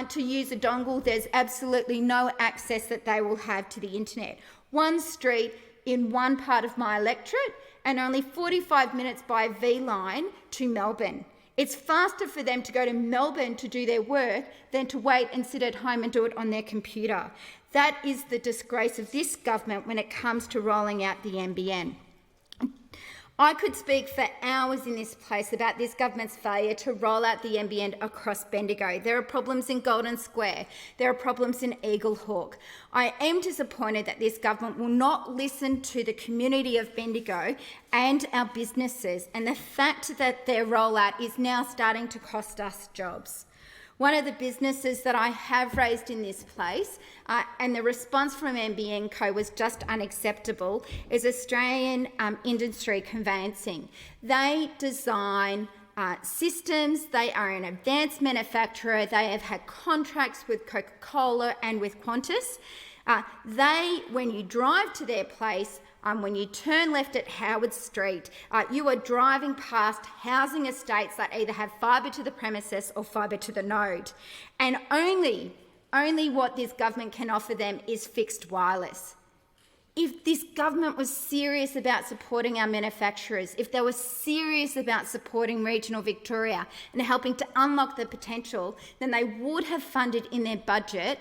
to use a dongle. There's absolutely no access that they will have to the internet. One street in one part of my electorate and only 45 minutes by V-line to Melbourne. It's faster for them to go to Melbourne to do their work than to wait and sit at home and do it on their computer. That is the disgrace of this government when it comes to rolling out the NBN. I could speak for hours in this place about this government's failure to roll out the NBN across Bendigo. There are problems in Golden Square. There are problems in Eagle Hawk. I am disappointed that this government will not listen to the community of Bendigo and our businesses, and the fact that their rollout is now starting to cost us jobs. One of the businesses that I have raised in this place, and the response from NBN Co was just unacceptable, is Australian Industry Conveyancing. They design systems, they are an advanced manufacturer, they have had contracts with Coca-Cola and with Qantas. When you drive to their place, when you turn left at Howard Street, you are driving past housing estates that either have fibre to the premises or fibre to the node. And only what this government can offer them is fixed wireless. If this government was serious about supporting our manufacturers, if they were serious about supporting regional Victoria and helping to unlock the potential, then they would have funded in their budget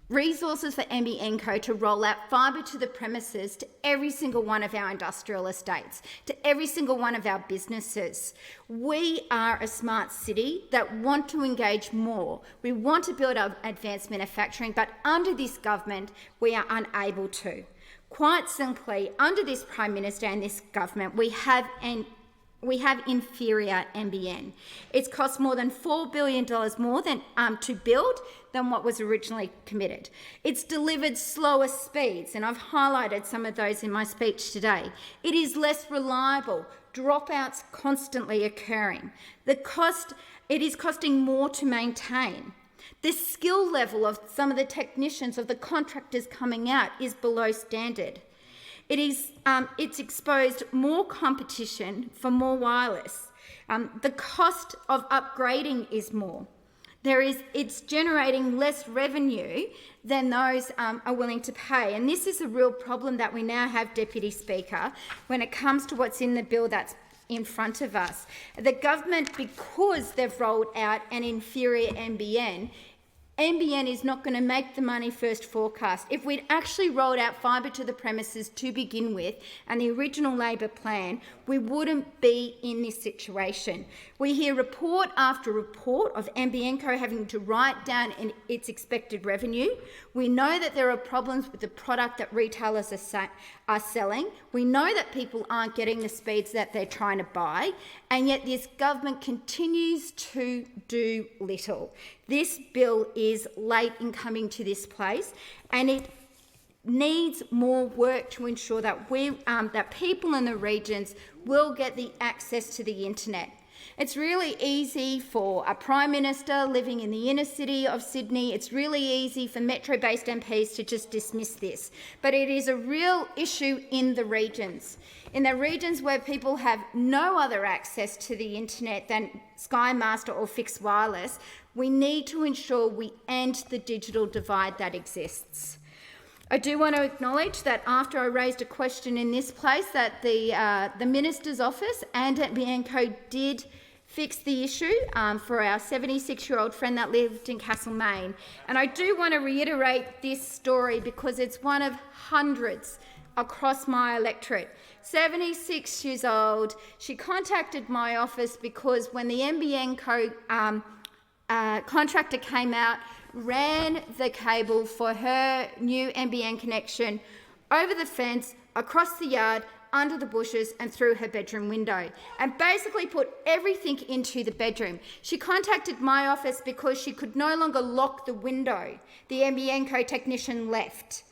resources for NBN Co to roll out fibre to the premises to every single one of our industrial estates, to every single one of our businesses. We are a smart city that want to engage more. We want to build our advanced manufacturing, but under this government, we are unable to. Quite simply, under this Prime Minister and this government, we have inferior NBN. It's cost more than $4 billion more to build than what was originally committed. It's delivered slower speeds, and I've highlighted some of those in my speech today. It is less reliable, dropouts constantly occurring. It is costing more to maintain. The skill level of some of the technicians, of the contractors coming out, is below standard. It's exposed more competition for more wireless. The cost of upgrading is more. It's generating less revenue than those are willing to pay. And this is a real problem that we now have, Deputy Speaker, when it comes to what's in the bill that's in front of us. The government, because they've rolled out an inferior NBN is not going to make the money first forecast. If we'd actually rolled out fibre to the premises to begin with and the original Labor plan, we wouldn't be in this situation. We hear report after report of NBN Co having to write down its expected revenue. We know that there are problems with the product that retailers are selling. We know that people aren't getting the speeds that they're trying to buy, and yet this government continues to do little. This bill is late in coming to this place, and it needs more work to ensure that that people in the regions will get the access to the internet. It's really easy for a Prime Minister living in the inner city of Sydney. It's really easy for Metro-based MPs to just dismiss this. But it is a real issue in the regions. In the regions where people have no other access to the internet than Sky Master or fixed wireless, we need to ensure we end the digital divide that exists. I do want to acknowledge that after I raised a question in this place that the Minister's Office and NBN Co did fix the issue for our 76-year-old friend that lived in Castlemaine. And I do want to reiterate this story because it's one of hundreds across my electorate. 76 years old, she contacted my office because when the NBN Co contractor came out, ran the cable for her new NBN connection over the fence, across the yard, under the bushes and through her bedroom window, and basically put everything into the bedroom. She contacted my office because she could no longer lock the window. The NBN Co technician left.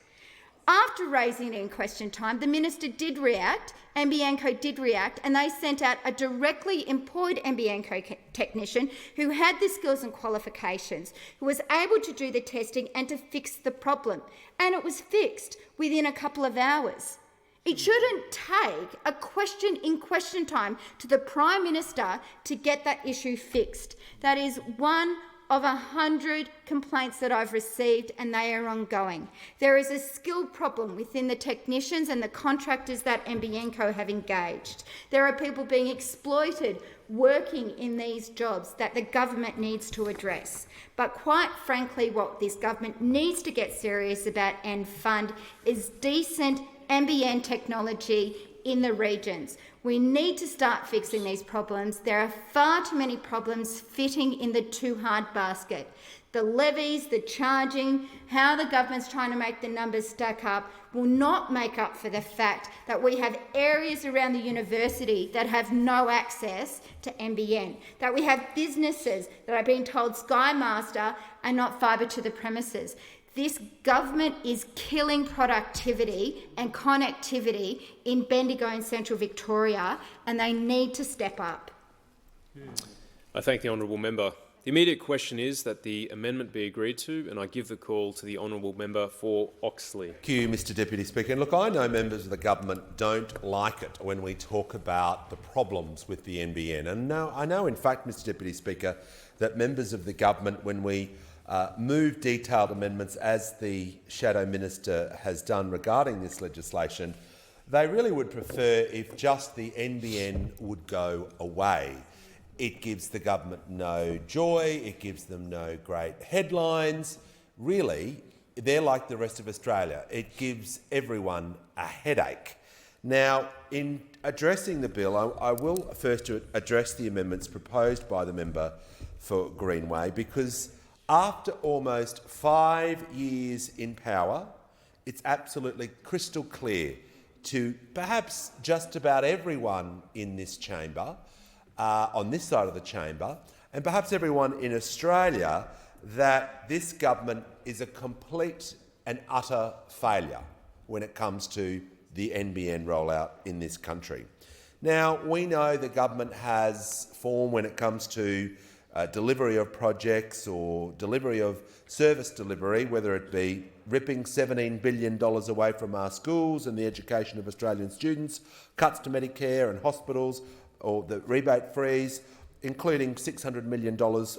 After raising it in question time, the Minister did react, NBN Co did react, and they sent out a directly employed NBN Co technician who had the skills and qualifications, who was able to do the testing and to fix the problem. And it was fixed within a couple of hours. It shouldn't take a question in question time to the Prime Minister to get that issue fixed. That is one of 100 complaints that I've received, and they are ongoing. There is a skill problem within the technicians and the contractors that NBN Co have engaged. There are people being exploited working in these jobs that the government needs to address. But quite frankly, what this government needs to get serious about and fund is decent NBN technology in the regions. We need to start fixing these problems. There are far too many problems fitting in the too hard basket. The levies, the charging, how the government's trying to make the numbers stack up will not make up for the fact that we have areas around the university that have no access to NBN, that we have businesses that are being told Sky Master and not fibre to the premises. This government is killing productivity and connectivity in Bendigo and Central Victoria, and they need to step up. I thank the honourable member. The immediate question is that the amendment be agreed to, and I give the call to the honourable member for Oxley. Thank you, Mr Deputy Speaker. And look, I know members of the government don't like it when we talk about the problems with the NBN. And I know, in fact, Mr Deputy Speaker, that members of the government, when we move detailed amendments, as the Shadow Minister has done regarding this legislation, they really would prefer if just the NBN would go away. It gives the government no joy, it gives them no great headlines. Really, they're like the rest of Australia. It gives everyone a headache. Now, in addressing the bill, I will first address the amendments proposed by the member for Greenway, because after almost 5 years in power, it's absolutely crystal clear to perhaps just about everyone in this chamber, on this side of the chamber, and perhaps everyone in Australia, that this government is a complete and utter failure when it comes to the NBN rollout in this country. Now, we know the government has form when it comes to delivery of projects or delivery of service delivery, whether it be ripping $17 billion away from our schools and the education of Australian students, cuts to Medicare and hospitals, or the rebate freeze, including $600 million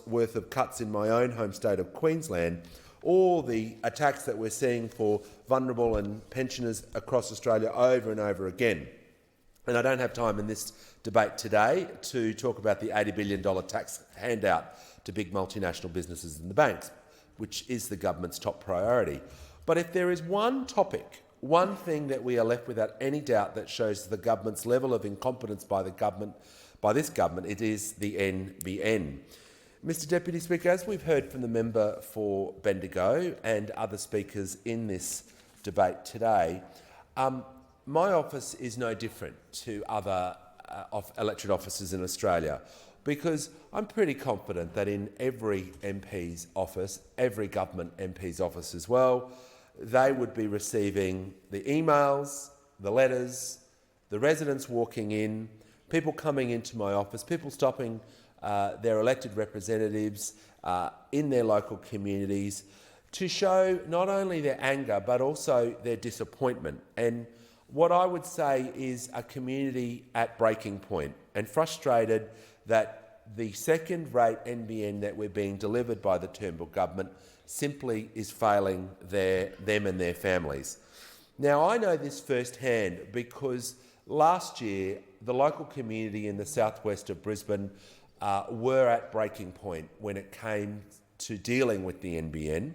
worth of cuts in my own home state of Queensland, or the attacks that we're seeing for vulnerable and pensioners across Australia over and over again. And I don't have time in this debate today to talk about the $80 billion tax handout to big multinational businesses and the banks, which is the government's top priority. But if there is one topic, one thing that we are left without any doubt that shows the government's level of incompetence by this government, it is the NBN. Mr Deputy Speaker, as we've heard from the member for Bendigo and other speakers in this debate today, my office is no different to other elected offices in Australia, because I'm pretty confident that in every MP's office, every government MP's office as well, they would be receiving the emails, the letters, the residents walking in, people coming into my office, people stopping their elected representatives in their local communities to show not only their anger but also their disappointment. And what I would say is a community at breaking point and frustrated that the second-rate NBN that we're being delivered by the Turnbull government simply is failing them and their families. Now, I know this firsthand because last year the local community in the southwest of Brisbane were at breaking point when it came to dealing with the NBN.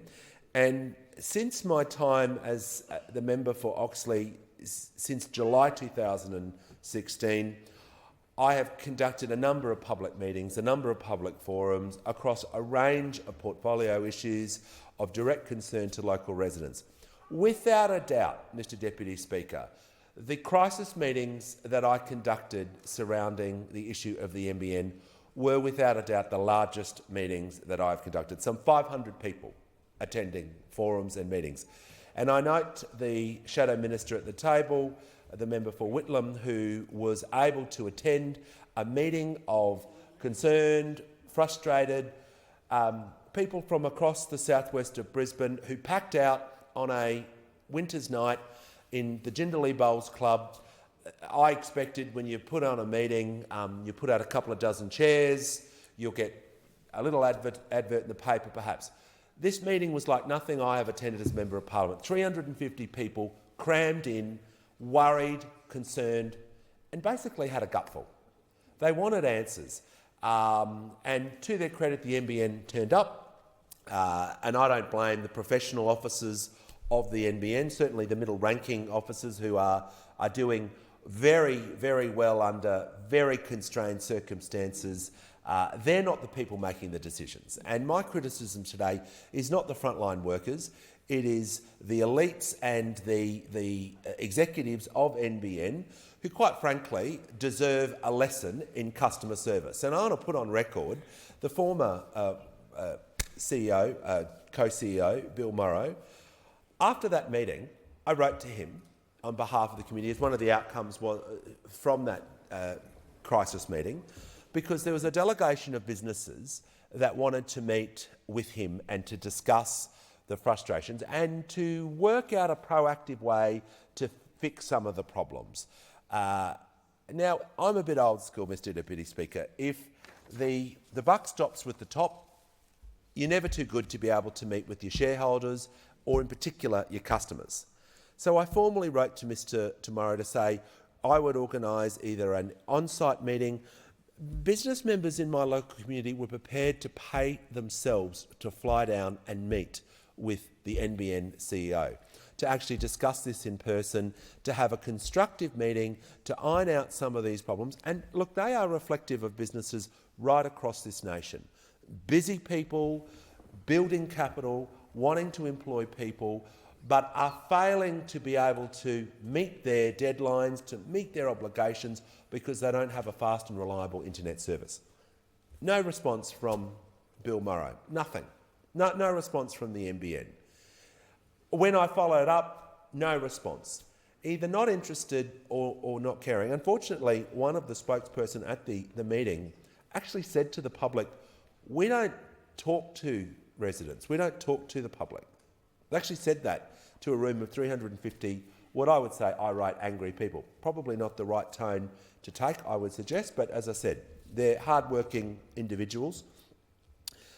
And since my time as the member for Oxley, since July 2016, I have conducted a number of public meetings, a number of public forums across a range of portfolio issues of direct concern to local residents. Without a doubt, Mr Deputy Speaker, the crisis meetings that I conducted surrounding the issue of the NBN were without a doubt the largest meetings that I've conducted, some 500 people attending forums and meetings. And I note the Shadow Minister at the table, the member for Whitlam, who was able to attend a meeting of concerned, frustrated people from across the southwest of Brisbane who packed out on a winter's night in the Jindalee Bowls Club. I expected when you put on a meeting, you put out a couple of dozen chairs, you'll get a little advert in the paper perhaps. This meeting was like nothing I have attended as Member of Parliament. 350 people crammed in, worried, concerned, and basically had a gutful. They wanted answers. And to their credit, the NBN turned up, and I don't blame the professional officers of the NBN, certainly the middle-ranking officers who are doing very, very well under very constrained circumstances. They're not the people making the decisions. And my criticism today is not the frontline workers, it is the elites and the executives of NBN who, quite frankly, deserve a lesson in customer service. And I want to put on record the former CEO, co-CEO, Bill Morrow. After that meeting, I wrote to him on behalf of the community as one of the outcomes was from that crisis meeting, because there was a delegation of businesses that wanted to meet with him and to discuss the frustrations and to work out a proactive way to fix some of the problems. Now, I'm a bit old school, Mr Deputy Speaker. If the buck stops with the top, you're never too good to be able to meet with your shareholders or in particular your customers. So I formally wrote to Mr Morrow to say I would organise either an on-site meeting. Business members in my local community were prepared to pay themselves to fly down and meet with the NBN CEO, to actually discuss this in person, to have a constructive meeting, to iron out some of these problems. And look, they are reflective of businesses right across this nation. Busy people, building capital, wanting to employ people, but are failing to be able to meet their deadlines, to meet their obligations because they don't have a fast and reliable internet service. No response from Bill Morrow, nothing. No response from the NBN. When I followed up, no response. Either not interested or not caring. Unfortunately, one of the spokesperson at the meeting actually said to the public, we don't talk to residents, we don't talk to the public. They actually said that to a room of 350, what I would say irate, angry people. Probably not the right tone to take, I would suggest, but as I said, they're hard-working individuals.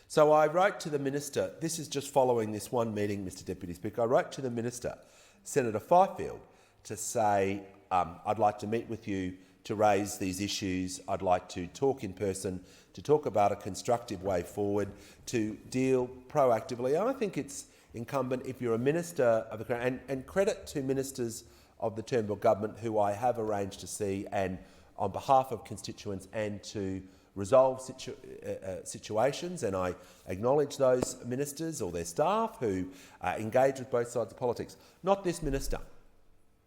So I wrote to the Minister, this is just following this one meeting, Mr Deputy Speaker, I wrote to the Minister, Senator Fifield, to say, I'd like to meet with you to raise these issues, I'd like to talk in person, to talk about a constructive way forward, to deal proactively. And I think it's incumbent, if you're a minister of the Crown, and credit to ministers of the Turnbull government who I have arranged to see, and on behalf of constituents, and to resolve situations, and I acknowledge those ministers or their staff who engage with both sides of politics. Not this minister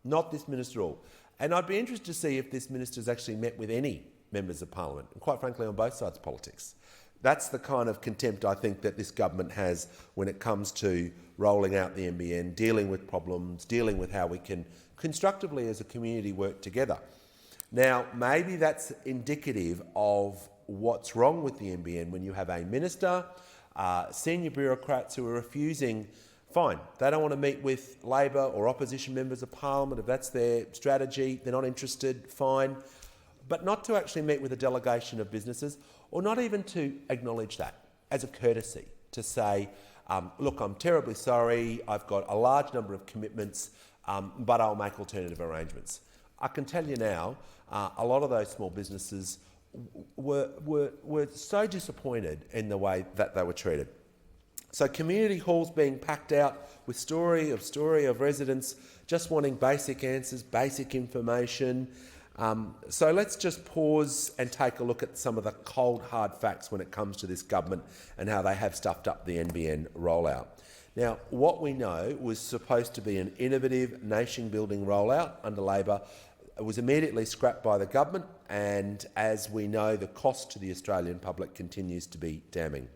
at all. And I'd be interested to see if this minister has actually met with any members of Parliament, and quite frankly on both sides of politics. That's the kind of contempt I think that this government has when it comes to rolling out the NBN, dealing with problems, dealing with how we can constructively as a community work together. Now, maybe that's indicative of what's wrong with the NBN when you have a minister, senior bureaucrats who are refusing. Fine, they don't want to meet with Labor or opposition members of Parliament. If that's their strategy, they're not interested, fine. But not to actually meet with a delegation of businesses, or not even to acknowledge that as a courtesy, to say, look, I'm terribly sorry, I've got a large number of commitments, but I'll make alternative arrangements. I can tell you now, a lot of those small businesses were so disappointed in the way that they were treated. So community halls being packed out with story of residents just wanting basic answers, basic information. So let's just pause and take a look at some of the cold, hard facts when it comes to this government and how they have stuffed up the NBN rollout. Now, what we know was supposed to be an innovative, nation-building rollout under Labor. It was immediately scrapped by the government, and as we know, the cost to the Australian public continues to be damning.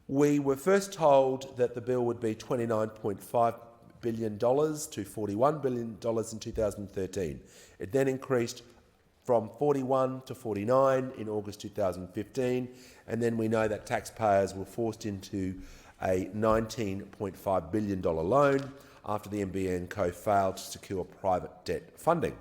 We were first told that the bill would be $29.5 billion to $41 billion in 2013. It then increased from 41 to 49 in August 2015, and then we know that taxpayers were forced into a $19.5 billion loan after the NBN Co failed to secure private debt funding.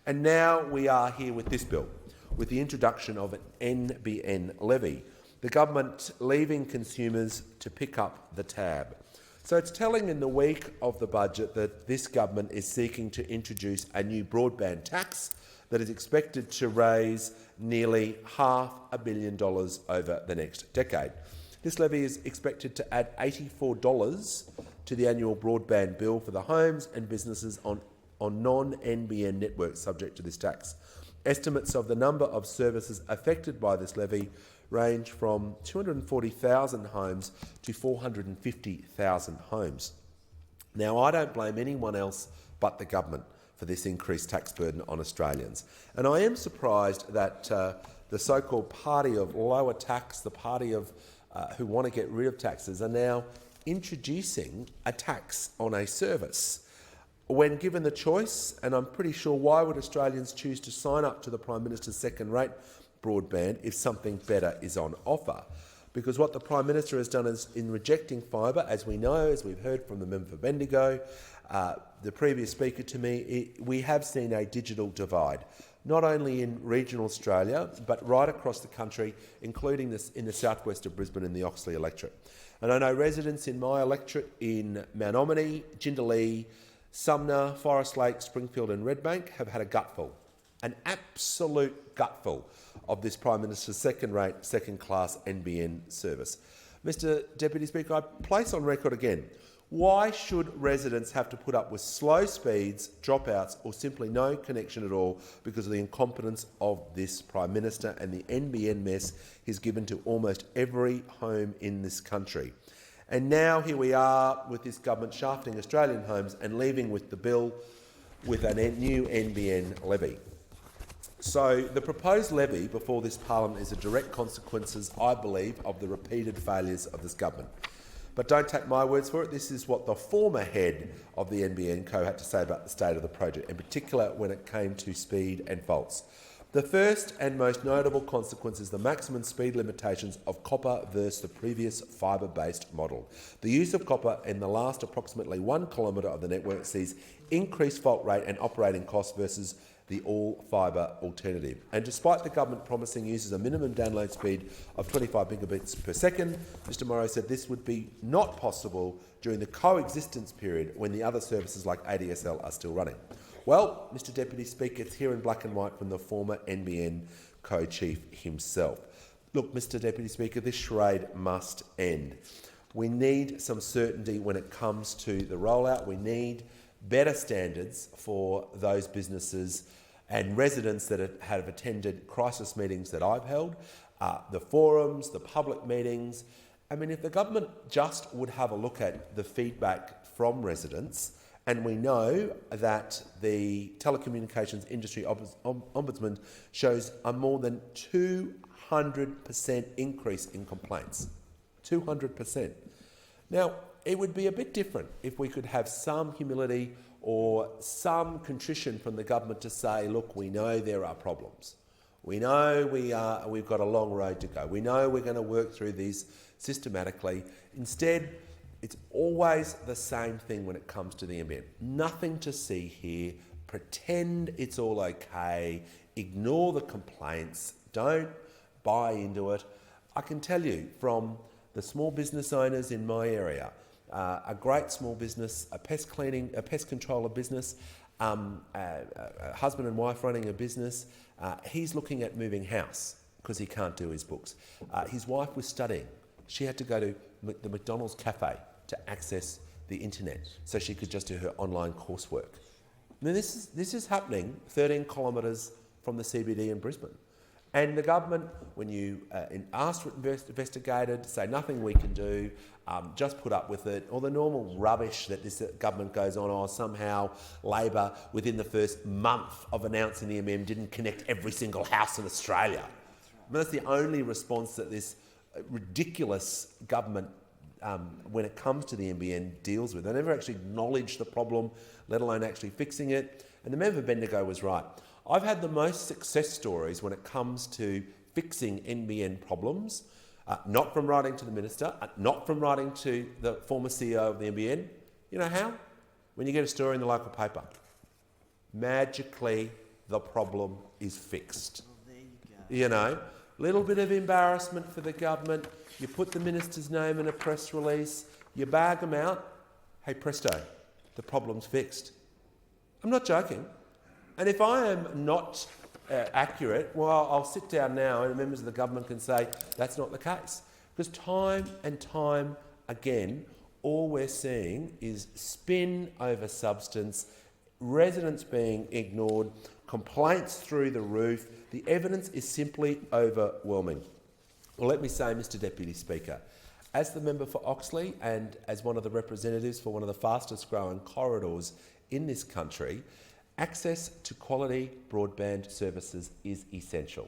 And now we are here with this bill, with the introduction of an NBN levy, the government leaving consumers to pick up the tab. So it's telling in the week of the budget that this government is seeking to introduce a new broadband tax that is expected to raise nearly $500 million over the next decade. This levy is expected to add $84 to the annual broadband bill for the homes and businesses on non-NBN networks subject to this tax. Estimates of the number of services affected by this levy range from 240,000 homes to 450,000 homes. Now, I don't blame anyone else but the government for this increased tax burden on Australians. And I am surprised that the so-called party of lower tax, the party of who want to get rid of taxes, are now introducing a tax on a service. When given the choice, and I'm pretty sure why would Australians choose to sign up to the Prime Minister's second-rate broadband if something better is on offer? Because what the Prime Minister has done is, in rejecting fibre, as we know, as we've heard from the member for Bendigo, the previous speaker to me, we have seen a digital divide, not only in regional Australia, but right across the country, including this in the southwest of Brisbane in the Oxley electorate. And I know residents in my electorate in Mount Ommaney, Jindalee, Sumner, Forest Lake, Springfield and Redbank have had a gutful, an absolute gutful of this Prime Minister's second-rate, second-class NBN service. Mr Deputy Speaker, I place on record again, why should residents have to put up with slow speeds, dropouts or simply no connection at all because of the incompetence of this Prime Minister and the NBN mess he's given to almost every home in this country? And now here we are with this government shafting Australian homes and leaving with the bill with a new NBN levy. So the proposed levy before this Parliament is a direct consequences, I believe, of the repeated failures of this government. But don't take my words for it. This is what the former head of the NBN Co had to say about the state of the project, in particular when it came to speed and faults. The first and most notable consequence is the maximum speed limitations of copper versus the previous fibre-based model. The use of copper in the last approximately 1 kilometre of the network sees increased fault rate and operating costs versus the all-fibre alternative. And despite the government promising users a minimum download speed of 25 megabits per second, Mr Morrow said this would be not possible during the coexistence period when the other services like ADSL are still running. Well, Mr Deputy Speaker, it's here in black and white from the former NBN co-chief himself. Look, Mr Deputy Speaker, this charade must end. We need some certainty when it comes to the rollout. We need better standards for those businesses and residents that have attended crisis meetings that I've held, the forums, the public meetings. I mean, if the government just would have a look at the feedback from residents, and we know that the telecommunications industry ombudsman shows a more than 200% increase in complaints. 200%. Now, it would be a bit different if we could have some humility or some contrition from the government to say, look, we know there are problems. We know we've got a long road to go. We know we're going to work through these systematically. Instead, it's always the same thing when it comes to the NBN. Nothing to see here. Pretend it's all okay. Ignore the complaints. Don't buy into it. I can tell you from the small business owners in my area, a great small business, a pest controller business, a husband and wife running a business. He's looking at moving house because he can't do his books. His wife was studying. She had to go to the McDonald's cafe to access the internet so she could just do her online coursework. Now this is happening 13 kilometres from the CBD in Brisbane. And the government, when you asked for it investigated, say nothing we can do, just put up with it, or the normal rubbish that this government goes on, or somehow Labor, within the first month of announcing the NBN, didn't connect every single house in Australia. I mean, that's the only response that this ridiculous government, when it comes to the NBN, deals with. They never actually acknowledge the problem, let alone actually fixing it. And the member Bendigo was right. I've had the most success stories when it comes to fixing NBN problems, not from writing to the minister, not from writing to the former CEO of the NBN. You know how? When you get a story in the local paper. Magically, the problem is fixed. Well, there you go. You know, little bit of embarrassment for the government. You put the minister's name in a press release, you bag them out. Hey, presto, the problem's fixed. I'm not joking. And if I am not accurate, well, I'll sit down now and members of the government can say that's not the case. Because time and time again, all we're seeing is spin over substance, residents being ignored, complaints through the roof. The evidence is simply overwhelming. Well, let me say, Mr Deputy Speaker, as the member for Oxley and as one of the representatives for one of the fastest growing corridors in this country, access to quality broadband services is essential,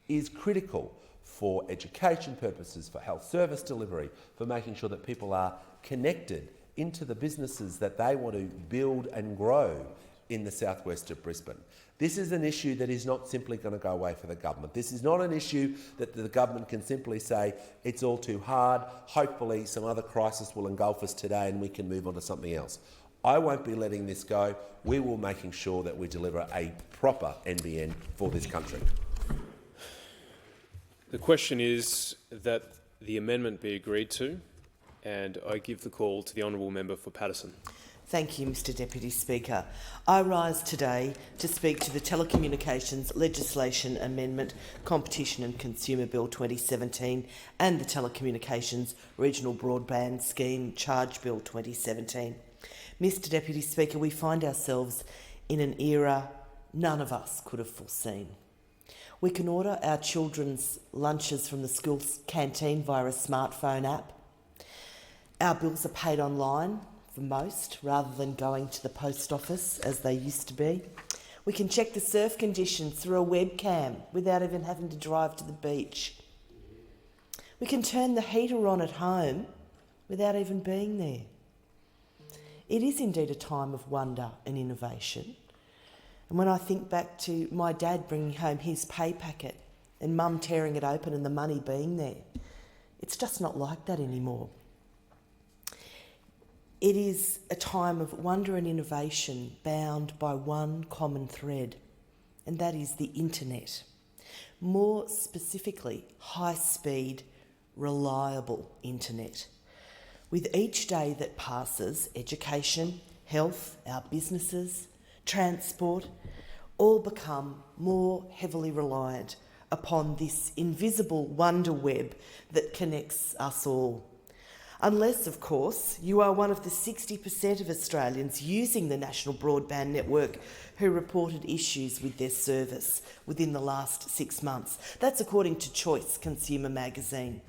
is critical for education purposes, for health service delivery, for making sure that people are connected into the businesses that they want to build and grow in the southwest of Brisbane. This is an issue that is not simply going to go away for the government. This is not an issue that the government can simply say, it's all too hard, hopefully some other crisis will engulf us today and we can move on to something else. I won't be letting this go. We will be making sure that we deliver a proper NBN for this country. The question is that the amendment be agreed to, and I give the call to the honourable member for Paterson. Thank you, Mr Deputy Speaker. I rise today to speak to the Telecommunications Legislation Amendment, Competition and Consumer Bill 2017 and the Telecommunications Regional Broadband Scheme Charge Bill 2017. Mr Deputy Speaker, we find ourselves in an era none of us could have foreseen. We can order our children's lunches from the school canteen via a smartphone app. Our bills are paid online for most, rather than going to the post office as they used to be. We can check the surf conditions through a webcam without even having to drive to the beach. We can turn the heater on at home without even being there. It is indeed a time of wonder and innovation. And when I think back to my dad bringing home his pay packet and mum tearing it open and the money being there, it's just not like that anymore. It is a time of wonder and innovation bound by one common thread, and that is the internet. More specifically, high-speed, reliable internet. With each day that passes, education, health, our businesses, transport, all become more heavily reliant upon this invisible wonder web that connects us all. Unless, of course, you are one of the 60% of Australians using the National Broadband Network who reported issues with their service within the last 6 months. That's according to Choice Consumer Magazine.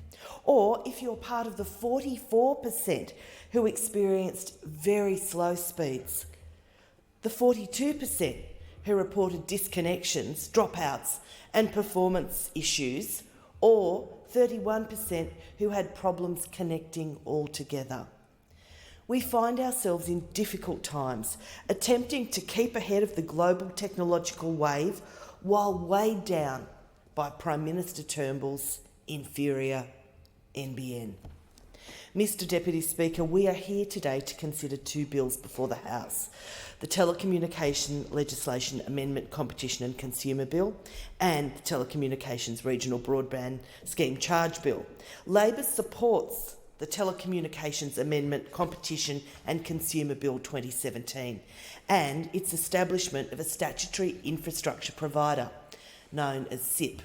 Or if you're part of the 44% who experienced very slow speeds, the 42% who reported disconnections, dropouts and performance issues, or 31% who had problems connecting altogether. We find ourselves in difficult times, attempting to keep ahead of the global technological wave while weighed down by Prime Minister Turnbull's inferior NBN. Mr Deputy Speaker, we are here today to consider two bills before the House: the Telecommunication Legislation Amendment Competition and Consumer Bill and the Telecommunications Regional Broadband Scheme Charge Bill. Labor supports the Telecommunications Amendment Competition and Consumer Bill 2017 and its establishment of a statutory infrastructure provider known as SIP.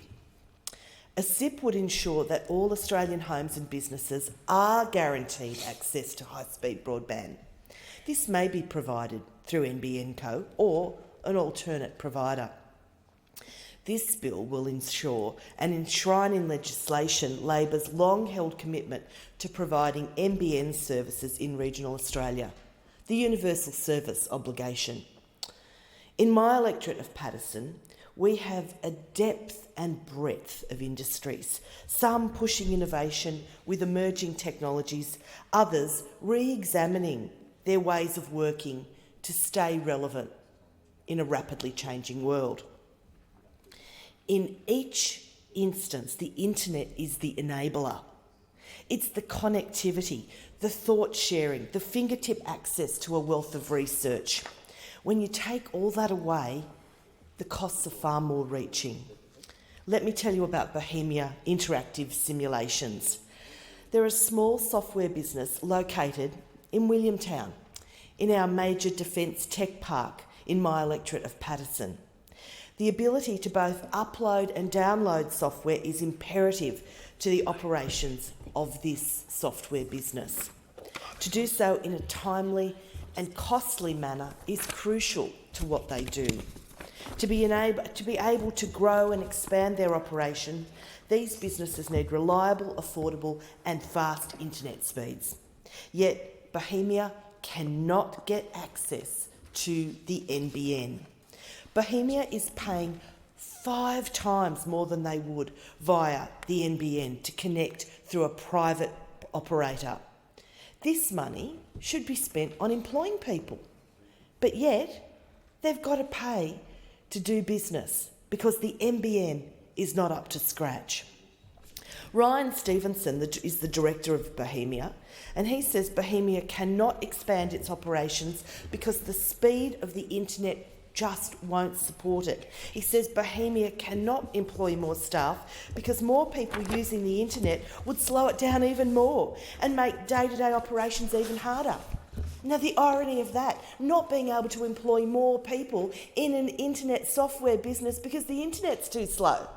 A SIP would ensure that all Australian homes and businesses are guaranteed access to high-speed broadband. This may be provided through NBN Co or an alternate provider. This bill will ensure and enshrine in legislation Labor's long-held commitment to providing NBN services in regional Australia, the Universal Service Obligation. In my electorate of Paterson, we have a depth and breadth of industries, some pushing innovation with emerging technologies, others re-examining their ways of working to stay relevant in a rapidly changing world. In each instance, the internet is the enabler. It's the connectivity, the thought sharing, the fingertip access to a wealth of research. When you take all that away, the costs are far more reaching. Let me tell you about Bohemia Interactive Simulations. They're a small software business located in Williamtown, in our major defence tech park in my electorate of Paterson. The ability to both upload and download software is imperative to the operations of this software business. To do so in a timely and costly manner is crucial to what they do. To be able to grow and expand their operation, these businesses need reliable, affordable and fast internet speeds. Yet Bohemia cannot get access to the NBN. Bohemia is paying 5 times more than they would via the NBN to connect through a private operator. This money should be spent on employing people, but yet they've got to pay to do business because the NBN is not up to scratch. Ryan Stevenson is the director of Bohemia, and he says Bohemia cannot expand its operations because the speed of the internet just won't support it. He says Bohemia cannot employ more staff because more people using the internet would slow it down even more and make day-to-day operations even harder. Now, the irony of that, not being able to employ more people in an internet software business because the internet's too slow.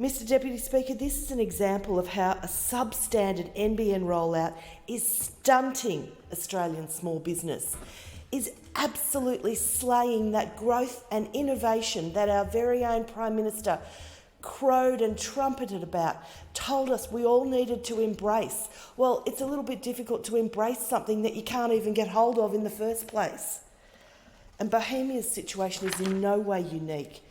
Mr Deputy Speaker, this is an example of how a substandard NBN rollout is stunting Australian small business, is absolutely slaying that growth and innovation that our very own Prime Minister crowed and trumpeted about, told us we all needed to embrace. Well, it's a little bit difficult to embrace something that you can't even get hold of in the first place. And Bohemia's situation is in no way unique.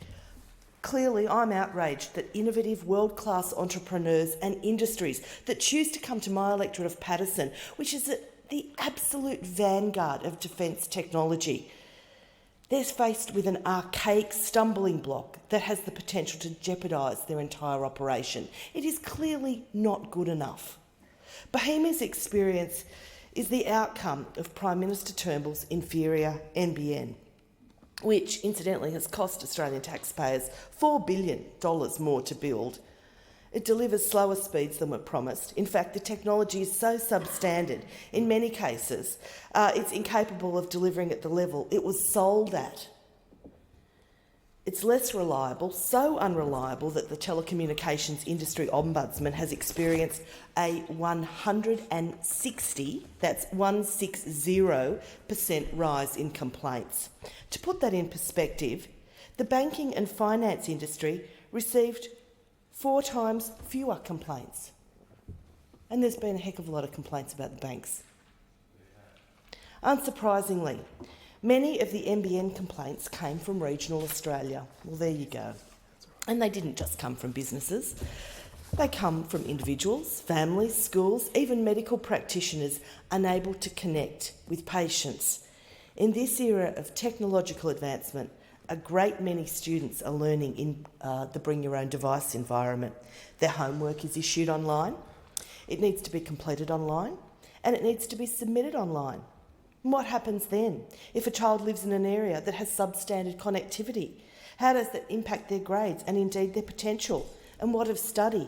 Clearly, I'm outraged that innovative, world-class entrepreneurs and industries that choose to come to my electorate of Paterson, which is the absolute vanguard of defence technology, they're faced with an archaic stumbling block that has the potential to jeopardise their entire operation. It is clearly not good enough. Bohemia's experience is the outcome of Prime Minister Turnbull's inferior NBN, which incidentally has cost Australian taxpayers $4 billion more to build. It delivers slower speeds than were promised. In fact, the technology is so substandard, in many cases, it's incapable of delivering at the level it was sold at. It's less reliable, so unreliable that the telecommunications industry ombudsman has experienced a 160% rise in complaints. To put that in perspective, the banking and finance industry received 4 times fewer complaints. And there's been a heck of a lot of complaints about the banks. Unsurprisingly, many of the NBN complaints came from regional Australia. Well, there you go. And they didn't just come from businesses. They come from individuals, families, schools, even medical practitioners unable to connect with patients. In this era of technological advancement, a great many students are learning in the bring your own device environment. Their homework is issued online, it needs to be completed online, and it needs to be submitted online. And what happens then if a child lives in an area that has substandard connectivity? How does that impact their grades and indeed their potential? And what of study?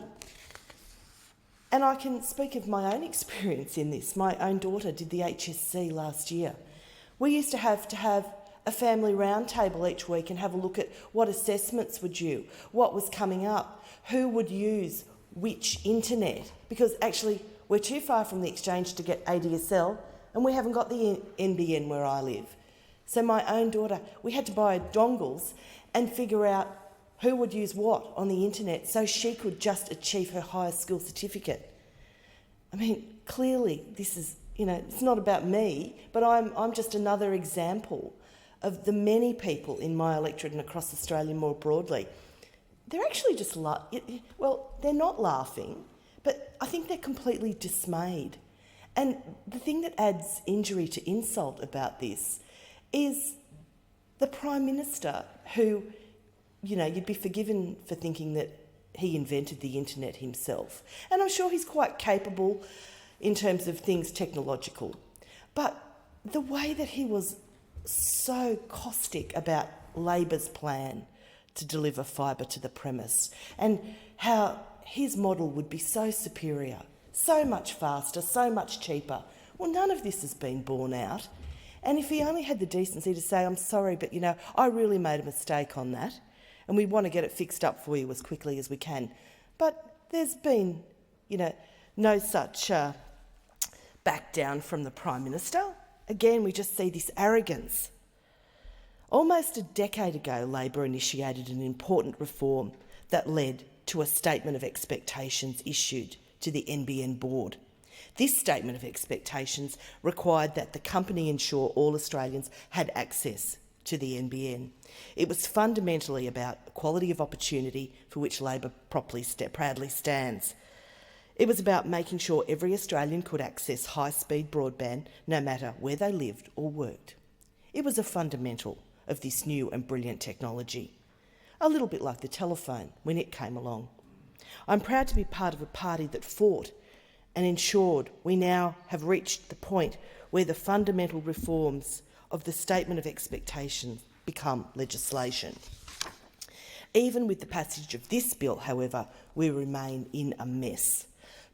And I can speak of my own experience in this. My own daughter did the HSC last year. We used to have a family roundtable each week and have a look at what assessments were due, what was coming up, who would use which internet, because actually we're too far from the exchange to get ADSL and we haven't got the NBN where I live. So my own daughter, we had to buy dongles and figure out who would use what on the internet so she could just achieve her higher school certificate. I mean, clearly this is, it's not about me, but I'm just another example of the many people in my electorate and across Australia more broadly. They're actually just, they're not laughing, but I think they're completely dismayed. And the thing that adds injury to insult about this is the Prime Minister who, you'd be forgiven for thinking that he invented the internet himself. And I'm sure he's quite capable in terms of things technological. But the way that he was so caustic about Labor's plan to deliver fibre to the premise and how his model would be so superior, so much faster, so much cheaper. Well, none of this has been borne out. And if he only had the decency to say, I'm sorry, but, I really made a mistake on that and we want to get it fixed up for you as quickly as we can. But there's been, no such back down from the Prime Minister. Again, we just see this arrogance. Almost a decade ago, Labor initiated an important reform that led to a statement of expectations issued to the NBN board. This statement of expectations required that the company ensure all Australians had access to the NBN. It was fundamentally about equality of opportunity, for which Labor proudly stands. It was about making sure every Australian could access high-speed broadband no matter where they lived or worked. It was a fundamental of this new and brilliant technology, a little bit like the telephone when it came along. I'm proud to be part of a party that fought and ensured we now have reached the point where the fundamental reforms of the Statement of Expectations become legislation. Even with the passage of this bill, however, we remain in a mess.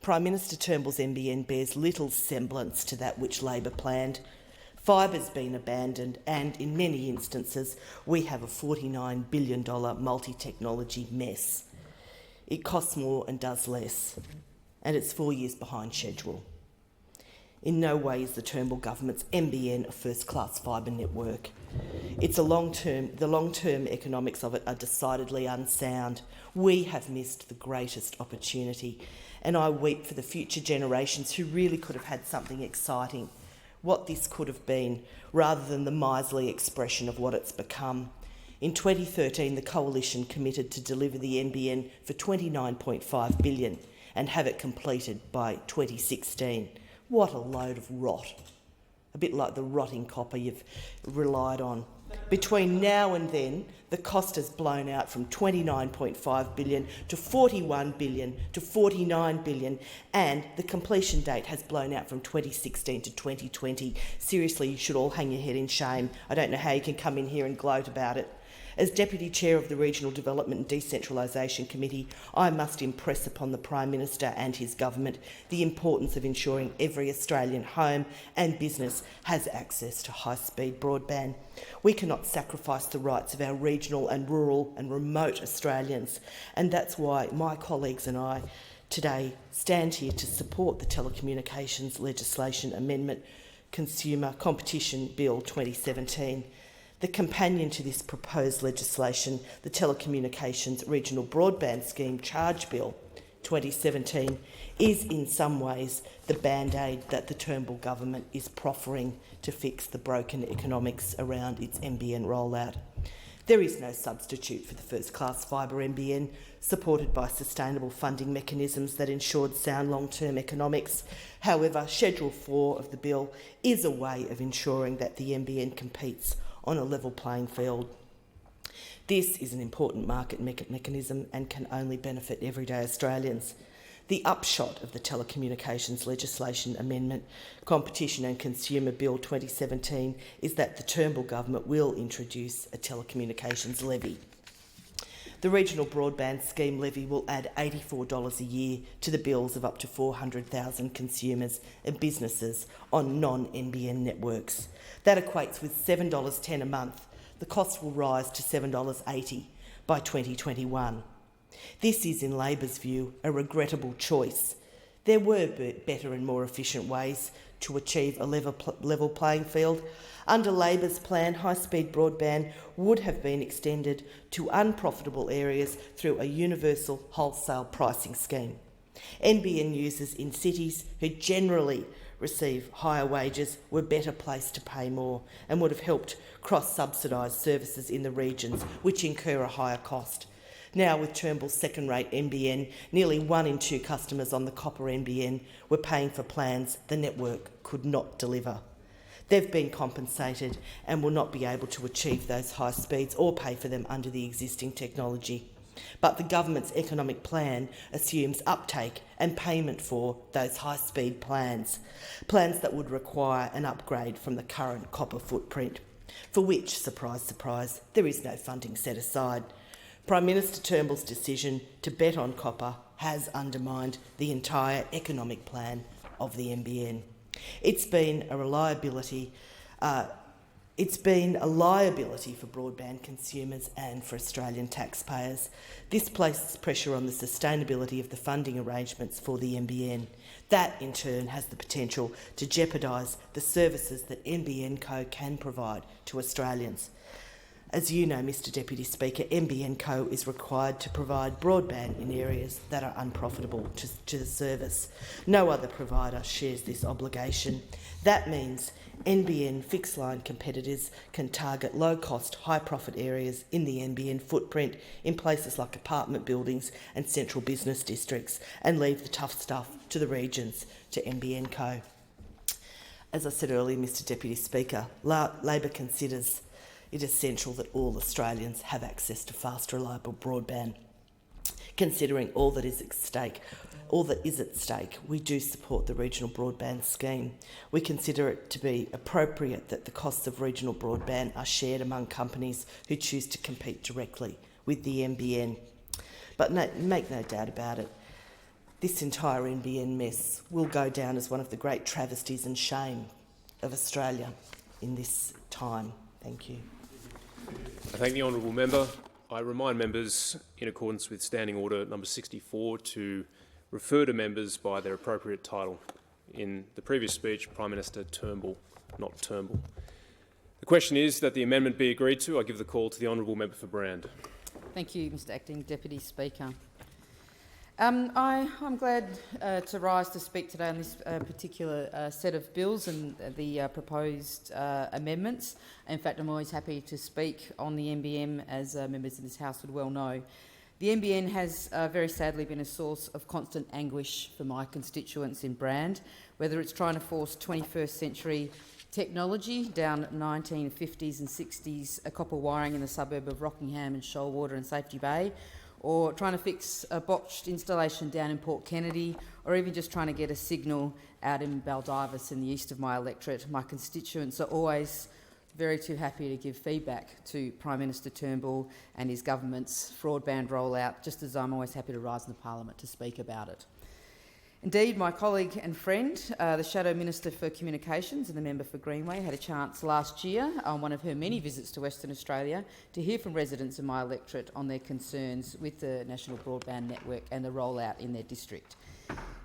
Prime Minister Turnbull's NBN bears little semblance to that which Labor planned. Fibre's been abandoned and, in many instances, we have a $49 billion multi-technology mess. It costs more and does less, and it's 4 years behind schedule. In no way is the Turnbull government's NBN a first-class fibre network. The long-term economics of it are decidedly unsound. We have missed the greatest opportunity, and I weep for the future generations who really could have had something exciting, what this could have been, rather than the miserly expression of what it's become. In 2013, the Coalition committed to deliver the NBN for $29.5 billion and have it completed by 2016. What a load of rot. A bit like the rotting copper you've relied on. Between now and then, the cost has blown out from $29.5 billion to $41 billion to $49 billion, and the completion date has blown out from 2016 to 2020. Seriously, you should all hang your head in shame. I don't know how you can come in here and gloat about it. As Deputy Chair of the Regional Development and Decentralisation Committee, I must impress upon the Prime Minister and his government the importance of ensuring every Australian home and business has access to high-speed broadband. We cannot sacrifice the rights of our regional and rural and remote Australians, and that's why my colleagues and I today stand here to support the Telecommunications Legislation Amendment Consumer Competition Bill 2017. The companion to this proposed legislation, the Telecommunications Regional Broadband Scheme Charge Bill 2017, is in some ways the band-aid that the Turnbull government is proffering to fix the broken economics around its NBN rollout. There is no substitute for the first-class fibre NBN, supported by sustainable funding mechanisms that ensured sound long-term economics. However, Schedule 4 of the bill is a way of ensuring that the NBN competes on a level playing field. This is an important market mechanism and can only benefit everyday Australians. The upshot of the Telecommunications Legislation Amendment, Competition and Consumer Bill 2017 is that the Turnbull government will introduce a telecommunications levy. The Regional Broadband Scheme levy will add $84 a year to the bills of up to 400,000 consumers and businesses on non-NBN networks. That equates with $7.10 a month. The cost will rise to $7.80 by 2021. This is, in Labor's view, a regrettable choice. There were better and more efficient ways to achieve a level playing field. Under Labor's plan, high-speed broadband would have been extended to unprofitable areas through a universal wholesale pricing scheme. NBN users in cities who generally receive higher wages were better placed to pay more and would have helped cross-subsidise services in the regions which incur a higher cost. Now, with Turnbull's second-rate NBN, nearly 1 in 2 customers on the copper NBN were paying for plans the network could not deliver. They've been compensated and will not be able to achieve those high speeds or pay for them under the existing technology. But the government's economic plan assumes uptake and payment for those high-speed plans that would require an upgrade from the current copper footprint, for which, surprise, surprise, there is no funding set aside. Prime Minister Turnbull's decision to bet on copper has undermined the entire economic plan of the NBN. It's been a liability for broadband consumers and for Australian taxpayers. This places pressure on the sustainability of the funding arrangements for the NBN. That, in turn, has the potential to jeopardise the services that NBN Co can provide to Australians. As you know, Mr Deputy Speaker, NBN Co is required to provide broadband in areas that are unprofitable to the service. No other provider shares this obligation. That means NBN fixed-line competitors can target low-cost, high-profit areas in the NBN footprint in places like apartment buildings and central business districts and leave the tough stuff to the regions, to NBN Co. As I said earlier, Mr Deputy Speaker, Labor considers it essential that all Australians have access to fast, reliable broadband. Considering all that is at stake, we do support the regional broadband scheme. We consider it to be appropriate that the costs of regional broadband are shared among companies who choose to compete directly with the NBN. But make no doubt about it, this entire NBN mess will go down as one of the great travesties and shame of Australia in this time. Thank you. I thank the honourable member. I remind members, in accordance with Standing Order number 64, to refer to members by their appropriate title. In the previous speech, Prime Minister Turnbull, not Turnbull. The question is that the amendment be agreed to. I give the call to the honourable member for Brand. Thank you, Mr Acting Deputy Speaker. I'm glad to rise to speak today on this particular set of bills and the proposed amendments. In fact, I'm always happy to speak on the NBN, as members of this House would well know. The NBN has very sadly been a source of constant anguish for my constituents in Brand, whether it's trying to force 21st century technology down 1950s and 60s copper wiring in the suburb of Rockingham and Shoalwater and Safety Bay, or trying to fix a botched installation down in Port Kennedy, or even just trying to get a signal out in Baldivis in the east of my electorate. My constituents are always very too happy to give feedback to Prime Minister Turnbull and his government's broadband rollout, just as I'm always happy to rise in the Parliament to speak about it. Indeed, my colleague and friend, the Shadow Minister for Communications and the member for Greenway, had a chance last year on one of her many visits to Western Australia to hear from residents of my electorate on their concerns with the National Broadband Network and the rollout in their district.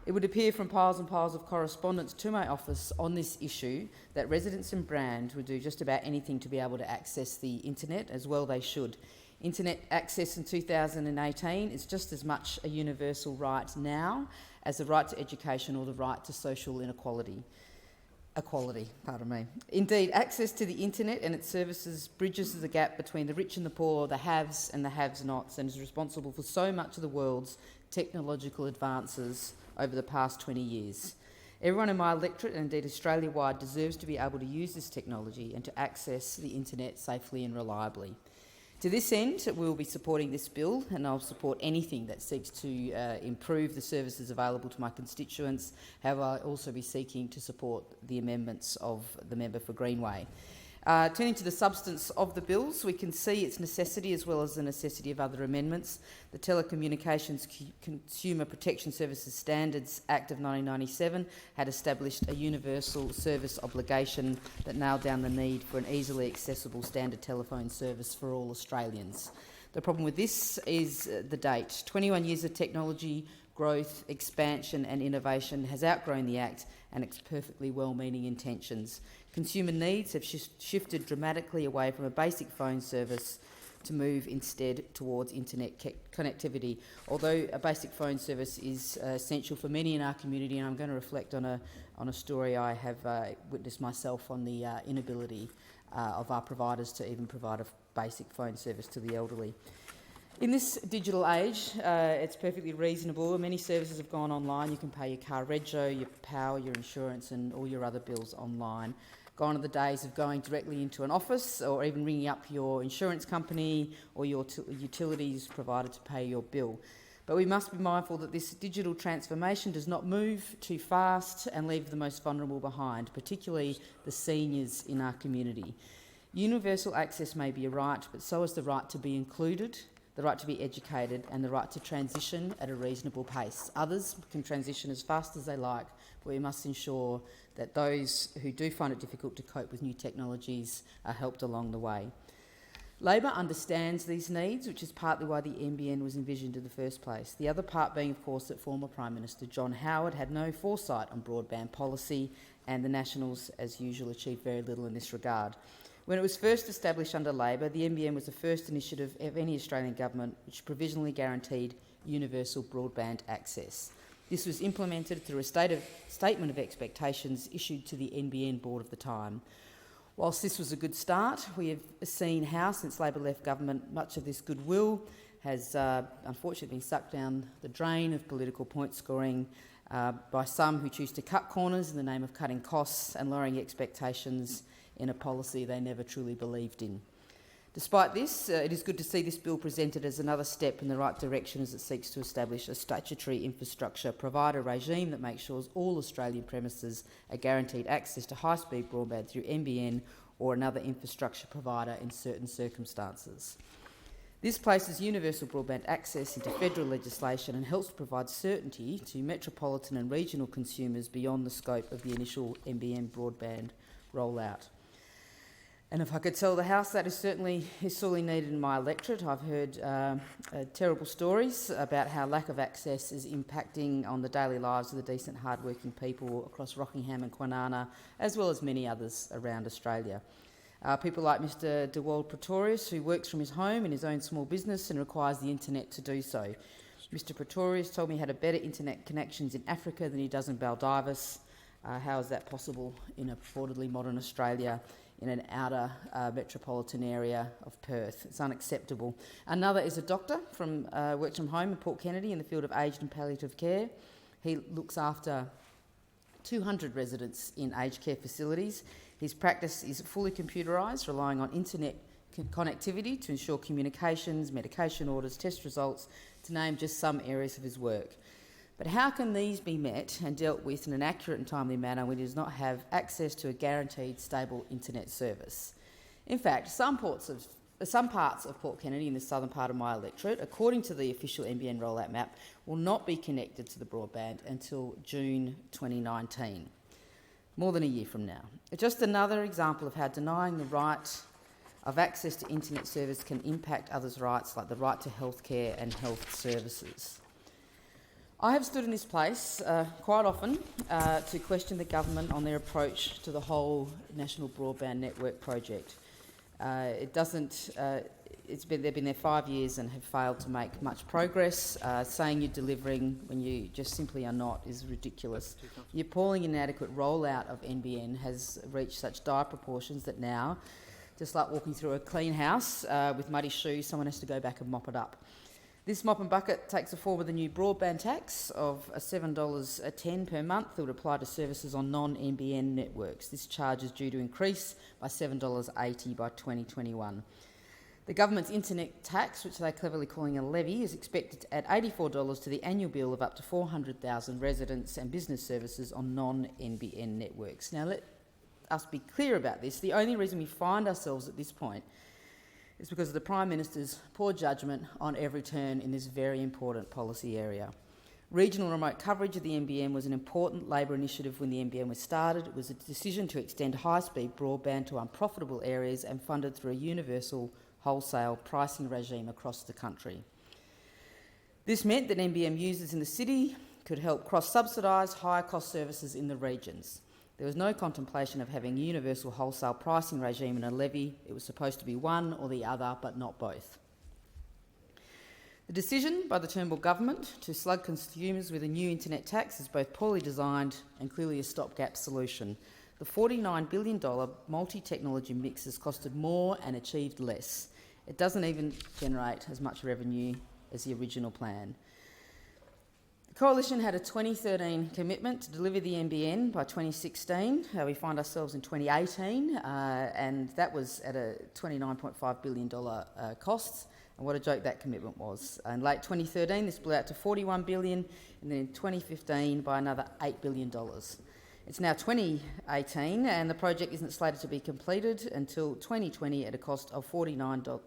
It would appear from piles and piles of correspondence to my office on this issue that residents in Brand would do just about anything to be able to access the internet, as well they should. Internet access in 2018 is just as much a universal right now as the right to education or the right to social inequality. equality, pardon me. Indeed, access to the internet and its services bridges the gap between the rich and the poor, the haves and the have-nots, and is responsible for so much of the world's technological advances over the past 20 years. Everyone in my electorate, and indeed Australia-wide, deserves to be able to use this technology and to access the internet safely and reliably. To this end, we will be supporting this bill, and I'll support anything that seeks to improve the services available to my constituents. However, I'll also be seeking to support the amendments of the member for Greenway. Turning to the substance of the bills, we can see its necessity as well as the necessity of other amendments. The Telecommunications Consumer Protection Services Standards Act of 1997 had established a universal service obligation that nailed down the need for an easily accessible standard telephone service for all Australians. The problem with this is the date. 21 years of technology, growth, expansion and innovation has outgrown the Act and its perfectly well-meaning intentions. Consumer needs have shifted dramatically away from a basic phone service to move instead towards internet connectivity. Although a basic phone service is essential for many in our community, and I'm going to reflect on a story I have witnessed myself on the inability of our providers to even provide a basic phone service to the elderly. In this digital age, it's perfectly reasonable. Many services have gone online. You can pay your car rego, your power, your insurance and all your other bills online. Gone are the days of going directly into an office or even ringing up your insurance company or your utilities provider to pay your bill. But we must be mindful that this digital transformation does not move too fast and leave the most vulnerable behind, particularly the seniors in our community. Universal access may be a right, but so is the right to be included, the right to be educated and the right to transition at a reasonable pace. Others can transition as fast as they like, but we must ensure that those who do find it difficult to cope with new technologies are helped along the way. Labor understands these needs, which is partly why the NBN was envisioned in the first place. The other part being, of course, that former Prime Minister John Howard had no foresight on broadband policy, and the Nationals, as usual, achieved very little in this regard. When it was first established under Labor, the NBN was the first initiative of any Australian government which provisionally guaranteed universal broadband access. This was implemented through a statement of expectations issued to the NBN board of the time. Whilst this was a good start, we have seen how, since Labor left government, much of this goodwill has unfortunately been sucked down the drain of political point scoring by some who choose to cut corners in the name of cutting costs and lowering expectations in a policy they never truly believed in. Despite this, it is good to see this bill presented as another step in the right direction as it seeks to establish a statutory infrastructure provider regime that makes sure all Australian premises are guaranteed access to high-speed broadband through NBN or another infrastructure provider in certain circumstances. This places universal broadband access into federal legislation and helps provide certainty to metropolitan and regional consumers beyond the scope of the initial NBN broadband rollout. And if I could tell the House, that is sorely needed in my electorate. I've heard terrible stories about how lack of access is impacting on the daily lives of the decent, hard-working people across Rockingham and Kwinana, as well as many others around Australia. People like Mr DeWald Pretorius, who works from his home in his own small business and requires the internet to do so. Mr Pretorius told me he had better internet connections in Africa than he does in Baldivis. How is that possible in a purportedly modern Australia in an outer metropolitan area of Perth? It's unacceptable. Another is a doctor from works from home in Port Kennedy in the field of aged and palliative care. He looks after 200 residents in aged care facilities. His practice is fully computerised, relying on internet connectivity to ensure communications, medication orders, test results, to name just some areas of his work. But how can these be met and dealt with in an accurate and timely manner when he does not have access to a guaranteed stable internet service? In fact, some parts of Port Kennedy in the southern part of my electorate, according to the official NBN rollout map, will not be connected to the broadband until June 2019, more than a year from now. It's just another example of how denying the right of access to internet service can impact others' rights, like the right to healthcare and health services. I have stood in this place quite often to question the government on their approach to the whole National Broadband Network project. It doesn't they've been there 5 years and have failed to make much progress. Saying you're delivering when you just simply are not is ridiculous. The appalling inadequate rollout of NBN has reached such dire proportions that now, just like walking through a clean house with muddy shoes, someone has to go back and mop it up. This mop and bucket takes the form of the new broadband tax of $7.10 per month that would apply to services on non-NBN networks. This charge is due to increase by $7.80 by 2021. The government's internet tax, which they're cleverly calling a levy, is expected to add $84 to the annual bill of up to 400,000 residents and business services on non-NBN networks. Now, let us be clear about this. The only reason we find ourselves at this point is because of the Prime Minister's poor judgment on every turn in this very important policy area. Regional remote coverage of the NBN was an important Labor initiative when the NBN was started. It was a decision to extend high-speed broadband to unprofitable areas and funded through a universal wholesale pricing regime across the country. This meant that NBN users in the city could help cross-subsidise higher-cost services in the regions. There was no contemplation of having a universal wholesale pricing regime and a levy. It was supposed to be one or the other, but not both. The decision by the Turnbull government to slug consumers with a new internet tax is both poorly designed and clearly a stopgap solution. The $49 billion multi-technology mix has costed more and achieved less. It doesn't even generate as much revenue as the original plan. The Coalition had a 2013 commitment to deliver the NBN by 2016. We find ourselves in 2018, and that was at a $29.5 billion cost. And what a joke that commitment was. In late 2013, this blew out to $41 billion, and then in 2015 by another $8 billion. It's now 2018, and the project isn't slated to be completed until 2020 at a cost of $49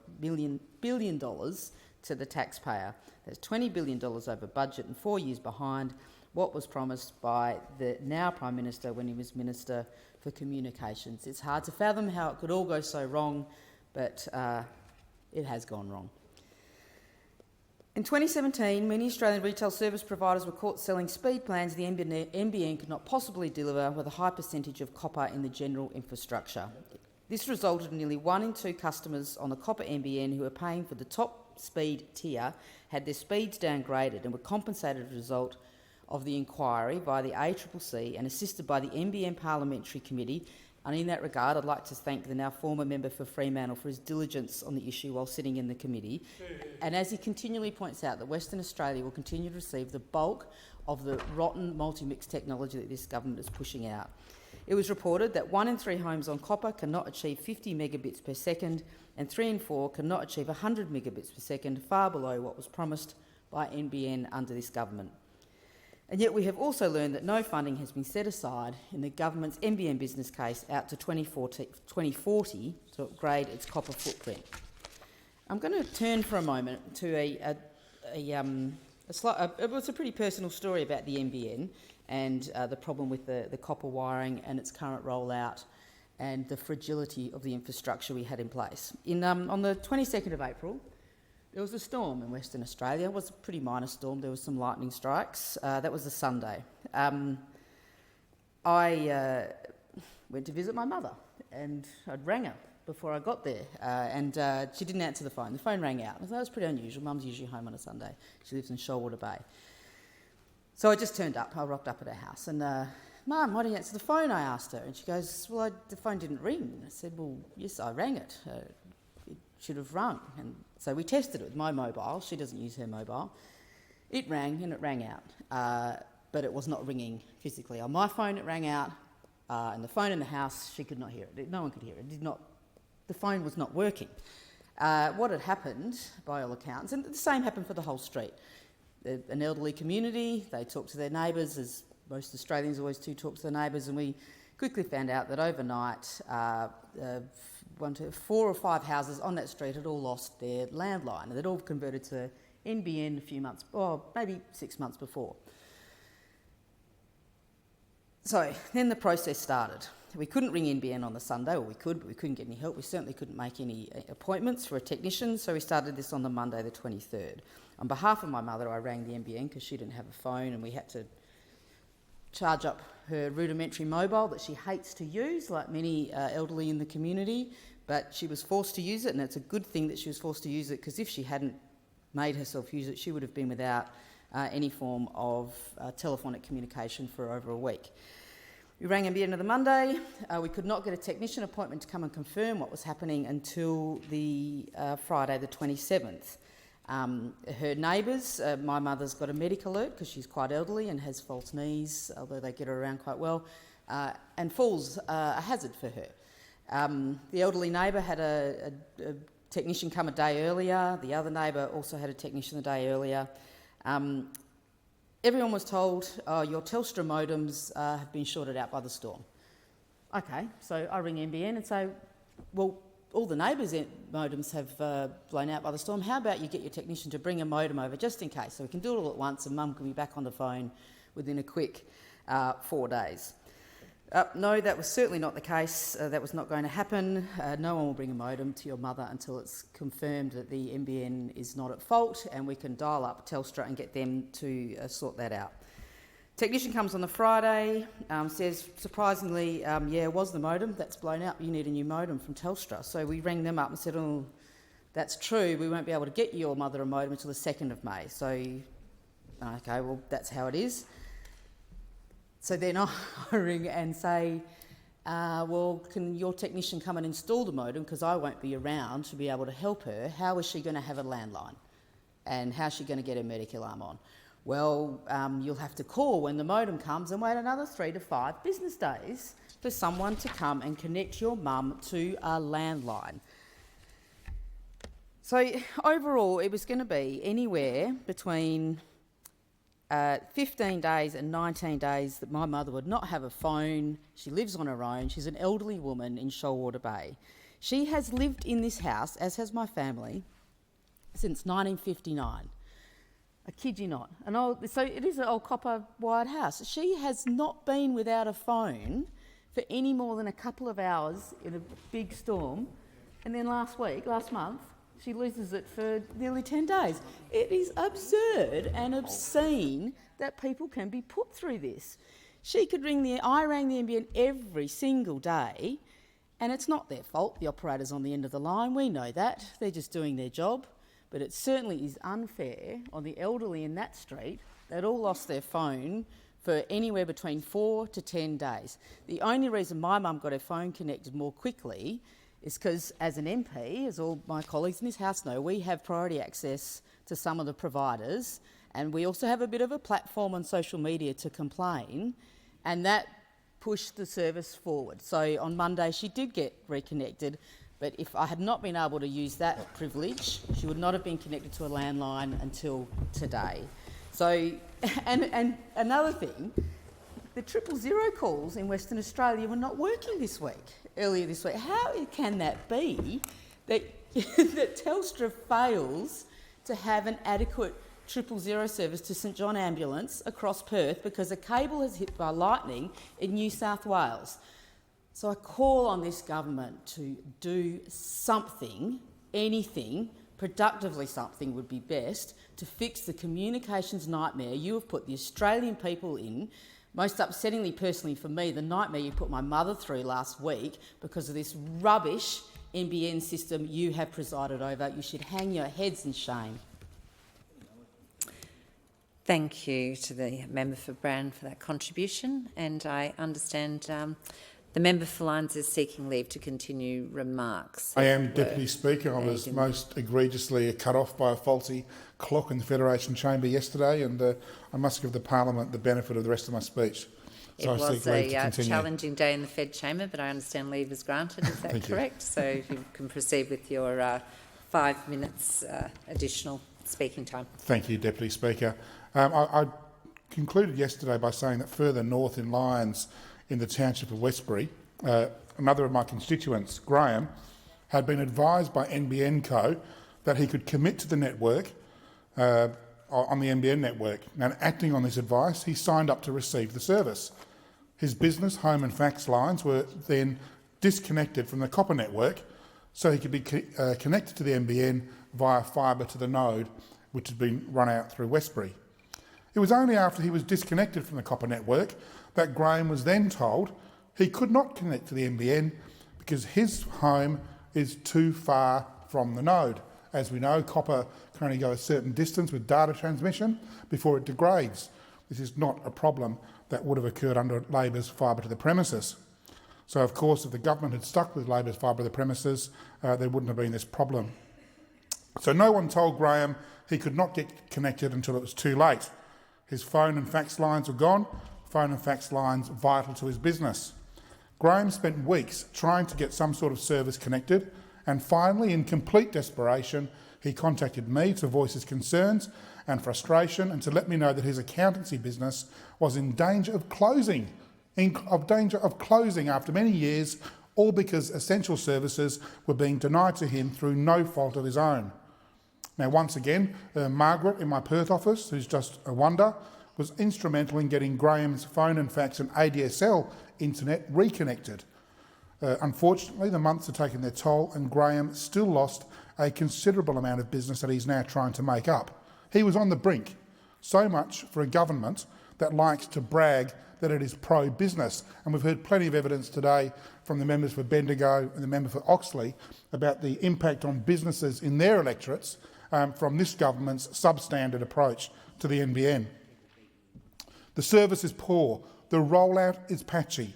billion to the taxpayer. That's $20 billion over budget and 4 years behind what was promised by the now Prime Minister when he was Minister for Communications. It's hard to fathom how it could all go so wrong, but it has gone wrong. In 2017, many Australian retail service providers were caught selling speed plans the NBN could not possibly deliver with a high percentage of copper in the general infrastructure. This resulted in nearly 1 in 2 customers on the copper NBN who were paying for the top speed tier had their speeds downgraded and were compensated as a result of the inquiry by the ACCC and assisted by the NBN Parliamentary Committee. And in that regard, I'd like to thank the now former member for Fremantle for his diligence on the issue while sitting in the committee. And as he continually points out, that Western Australia will continue to receive the bulk of the rotten multi-mix technology that this government is pushing out. It was reported that 1 in 3 homes on copper cannot achieve 50 megabits per second and 3 in 4 cannot achieve 100 megabits per second, far below what was promised by NBN under this government. And yet we have also learned that no funding has been set aside in the government's NBN business case out to 2040 to upgrade its copper footprint. I'm going to turn for a moment to it's a pretty personal story about the NBN and the problem with the copper wiring and its current rollout and the fragility of the infrastructure we had in place. On the 22nd of April, there was a storm in Western Australia. It was a pretty minor storm. There was some lightning strikes. That was a Sunday. I went to visit my mother and I'd rang her before I got there and she didn't answer the phone. The phone rang out. I thought that was pretty unusual. Mum's usually home on a Sunday. She lives in Shoalwater Bay. So I just turned up. I rocked up at her house and, Mum, why didn't you answer the phone? I asked her. And she goes, well, the phone didn't ring. I said, well, yes, I rang it. It should have rung. And so we tested it with my mobile. She doesn't use her mobile. It rang and it rang out, but it was not ringing physically. On my phone, it rang out, and the phone in the house, she could not hear it. No one could hear it. The phone was not working. What had happened, by all accounts, and the same happened for the whole street. An elderly community, they talked to their neighbours, as most Australians always do talk to their neighbours, and we quickly found out that overnight 4 or 5 houses on that street had all lost their landline, and they'd all converted to NBN a few months, or maybe 6 months before. So then the process started. We couldn't ring NBN on the Sunday, or we could, but we couldn't get any help. We certainly couldn't make any appointments for a technician, so we started this on the Monday the 23rd. On behalf of my mother, I rang the NBN because she didn't have a phone and we had to charge up her rudimentary mobile that she hates to use, like many elderly in the community. but she was forced to use it, and it's a good thing that she was forced to use it, because if she hadn't made herself use it, she would have been without any form of telephonic communication for over a week. We rang NBN on the Monday. We could not get a technician appointment to come and confirm what was happening until the Friday the 27th. Her neighbours, my mother's got a medic alert because she's quite elderly and has false knees, although they get her around quite well, and falls a hazard for her. The elderly neighbour had a technician come a day earlier. The other neighbour also had a technician a day earlier. Everyone was told, oh, your Telstra modems have been shorted out by the storm. Okay, so I ring NBN and say, well, all the neighbours' modems have blown out by the storm. How about you get your technician to bring a modem over just in case, so we can do it all at once and Mum can be back on the phone within a quick 4 days. No, that was certainly not the case. That was not going to happen. No one will bring a modem to your mother until it's confirmed that the NBN is not at fault, and we can dial up Telstra and get them to sort that out. Technician comes on the Friday, says, surprisingly, yeah, it was the modem that's blown out. You need a new modem from Telstra. So we rang them up and said, oh, that's true. We won't be able to get your mother a modem until the 2nd of May. So, okay, well, that's how it is. So then I ring and say, well, can your technician come and install the modem, because I won't be around to be able to help her. How is she going to have a landline? And how's she going to get her medic alarm on? Well, you'll have to call when the modem comes and wait another 3 to 5 business days for someone to come and connect your mum to a landline. So overall, it was going to be anywhere between 15 days and 19 days that my mother would not have a phone. She lives on her own. She's an elderly woman in Shoalwater Bay. She has lived in this house, as has my family, since 1959. I kid you not. So it is an old copper wired house. She has not been without a phone for any more than a couple of hours in a big storm. And then last month, she loses it for nearly 10 days. It is absurd and obscene that people can be put through this. I rang the NBN every single day, and it's not their fault. The operator's on the end of the line. We know that. They're just doing their job. But it certainly is unfair on the elderly in that street that all lost their phone for anywhere between 4 to 10 days. The only reason my mum got her phone connected more quickly is because, as an MP, as all my colleagues in this House know, we have priority access to some of the providers, and we also have a bit of a platform on social media to complain, and that pushed the service forward. So on Monday she did get reconnected, but if I had not been able to use that privilege, she would not have been connected to a landline until today. So, and another thing, the 000 calls in Western Australia were not working earlier this week. How can that be that, that Telstra fails to have an adequate 000 service to St John Ambulance across Perth because a cable has hit by lightning in New South Wales? So I call on this government to do something, anything, productively something would be best, to fix the communications nightmare you have put the Australian people in. Most upsettingly, personally for me, the nightmare you put my mother through last week because of this rubbish NBN system you have presided over. You should hang your heads in shame. Thank you to the member for Brown for that contribution, and I understand the member for Lyons is seeking leave to continue remarks. I am, Deputy Speaker. I was most egregiously cut off by a faulty clock in the Federation Chamber yesterday, and I must give the Parliament the benefit of the rest of my speech. So it was a challenging day in the Fed Chamber, but I understand leave is granted. Is that correct? So you can proceed with your 5 minutes additional speaking time. Thank you, Deputy Speaker. I concluded yesterday by saying that further north in Lyons, in the township of Westbury, another of my constituents, Graham, had been advised by NBN Co that he could commit to the network on the NBN network. And acting on this advice, he signed up to receive the service. His business, home and fax lines were then disconnected from the copper network so he could be connected to the NBN via fibre to the node, which had been run out through Westbury. It was only after he was disconnected from the copper network that Graham was then told he could not connect to the NBN because his home is too far from the node. As we know, copper can only go a certain distance with data transmission before it degrades. This is not a problem that would have occurred under Labor's fibre to the premises. So, of course, if the government had stuck with Labor's fibre to the premises, there wouldn't have been this problem. So no one told Graham he could not get connected until it was too late. His phone and fax lines were gone, phone and fax lines vital to his business. Graham spent weeks trying to get some sort of service connected, and finally, in complete desperation, he contacted me to voice his concerns and frustration and to let me know that his accountancy business was in danger of closing, after many years, all because essential services were being denied to him through no fault of his own. Now, once again, Margaret in my Perth office, who's just a wonder, was instrumental in getting Graham's phone and fax and ADSL internet reconnected. Unfortunately, the months have taken their toll and Graham still lost a considerable amount of business that he's now trying to make up. He was on the brink. So much for a government that likes to brag that it is pro-business. And we've heard plenty of evidence today from the members for Bendigo and the member for Oxley about the impact on businesses in their electorates from this government's substandard approach to the NBN. The service is poor. The rollout is patchy.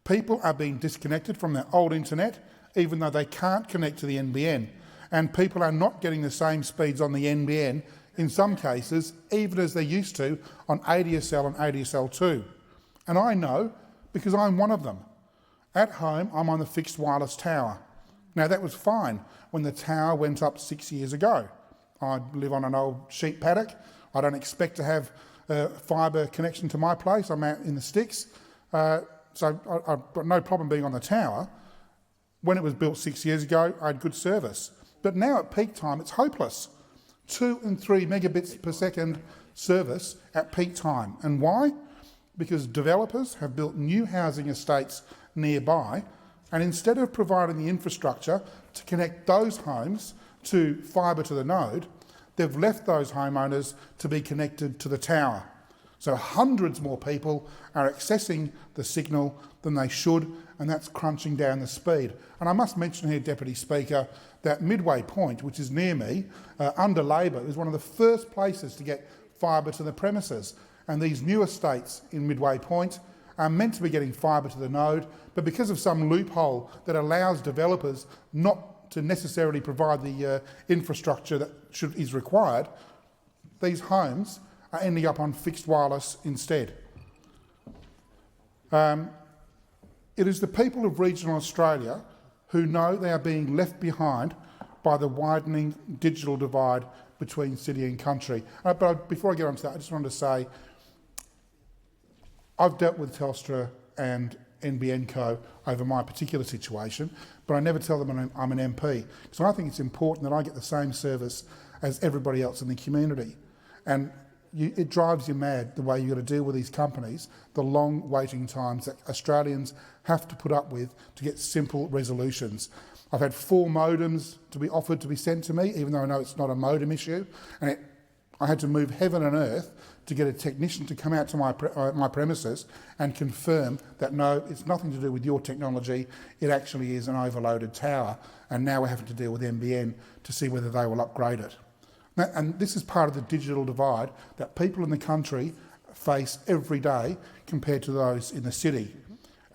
People are being disconnected from their old internet, even though they can't connect to the NBN. And people are not getting the same speeds on the NBN, in some cases, even as they used to on ADSL and ADSL2. And I know because I'm one of them. At home, I'm on the fixed wireless tower. Now, that was fine when the tower went up 6 years ago. I live on an old sheep paddock. I don't expect to have fibre connection to my place. I'm out in the sticks. So I've got no problem being on the tower. When it was built 6 years ago, I had good service. But now at peak time, it's hopeless. 2 and 3 megabits per second service at peak time. And why? Because developers have built new housing estates nearby, and instead of providing the infrastructure to connect those homes to fibre to the node, they've left those homeowners to be connected to the tower. So hundreds more people are accessing the signal than they should, and that's crunching down the speed. And I must mention here, Deputy Speaker, that Midway Point, which is near me, under Labor, is one of the first places to get fibre to the premises. And these new estates in Midway Point are meant to be getting fibre to the node, but because of some loophole that allows developers not to necessarily provide the infrastructure that is required, these homes are ending up on fixed wireless instead. It is the people of regional Australia who know they are being left behind by the widening digital divide between city and country. But before I get on to that, I just wanted to say I've dealt with Telstra and NBN Co over my particular situation, but I never tell them I'm an MP. So I think it's important that I get the same service as everybody else in the community. And it drives you mad the way you've got to deal with these companies, the long waiting times that Australians have to put up with to get simple resolutions. I've had 4 modems to be offered to be sent to me, even though I know it's not a modem issue, and I had to move heaven and earth to get a technician to come out to my premises and confirm that no, it's nothing to do with your technology, it actually is an overloaded tower, and now we're having to deal with NBN to see whether they will upgrade it. And this is part of the digital divide that people in the country face every day compared to those in the city.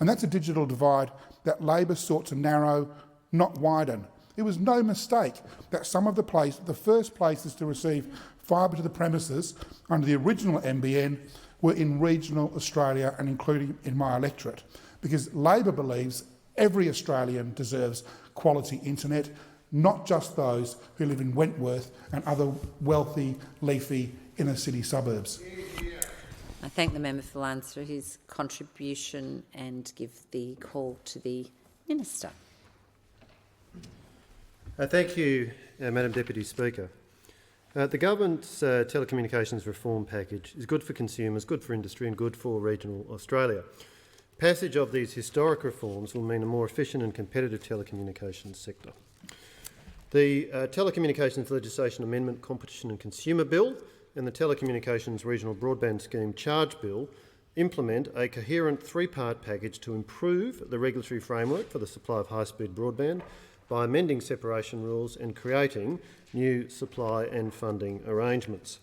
And that's a digital divide that Labor sought to narrow, not widen. It was no mistake that some of the first places to receive fibre to the premises under the original NBN were in regional Australia and including in my electorate, because Labor believes every Australian deserves quality internet, not just those who live in Wentworth and other wealthy, leafy inner-city suburbs. I thank the member for Lyons for his contribution and give the call to the Minister. Thank you, Madam Deputy Speaker. The government's telecommunications reform package is good for consumers, good for industry and good for regional Australia. Passage of these historic reforms will mean a more efficient and competitive telecommunications sector. The Telecommunications Legislation Amendment Competition and Consumer Bill and the Telecommunications Regional Broadband Scheme Charge Bill implement a coherent 3-part package to improve the regulatory framework for the supply of high-speed broadband, by amending separation rules and creating new supply and funding arrangements.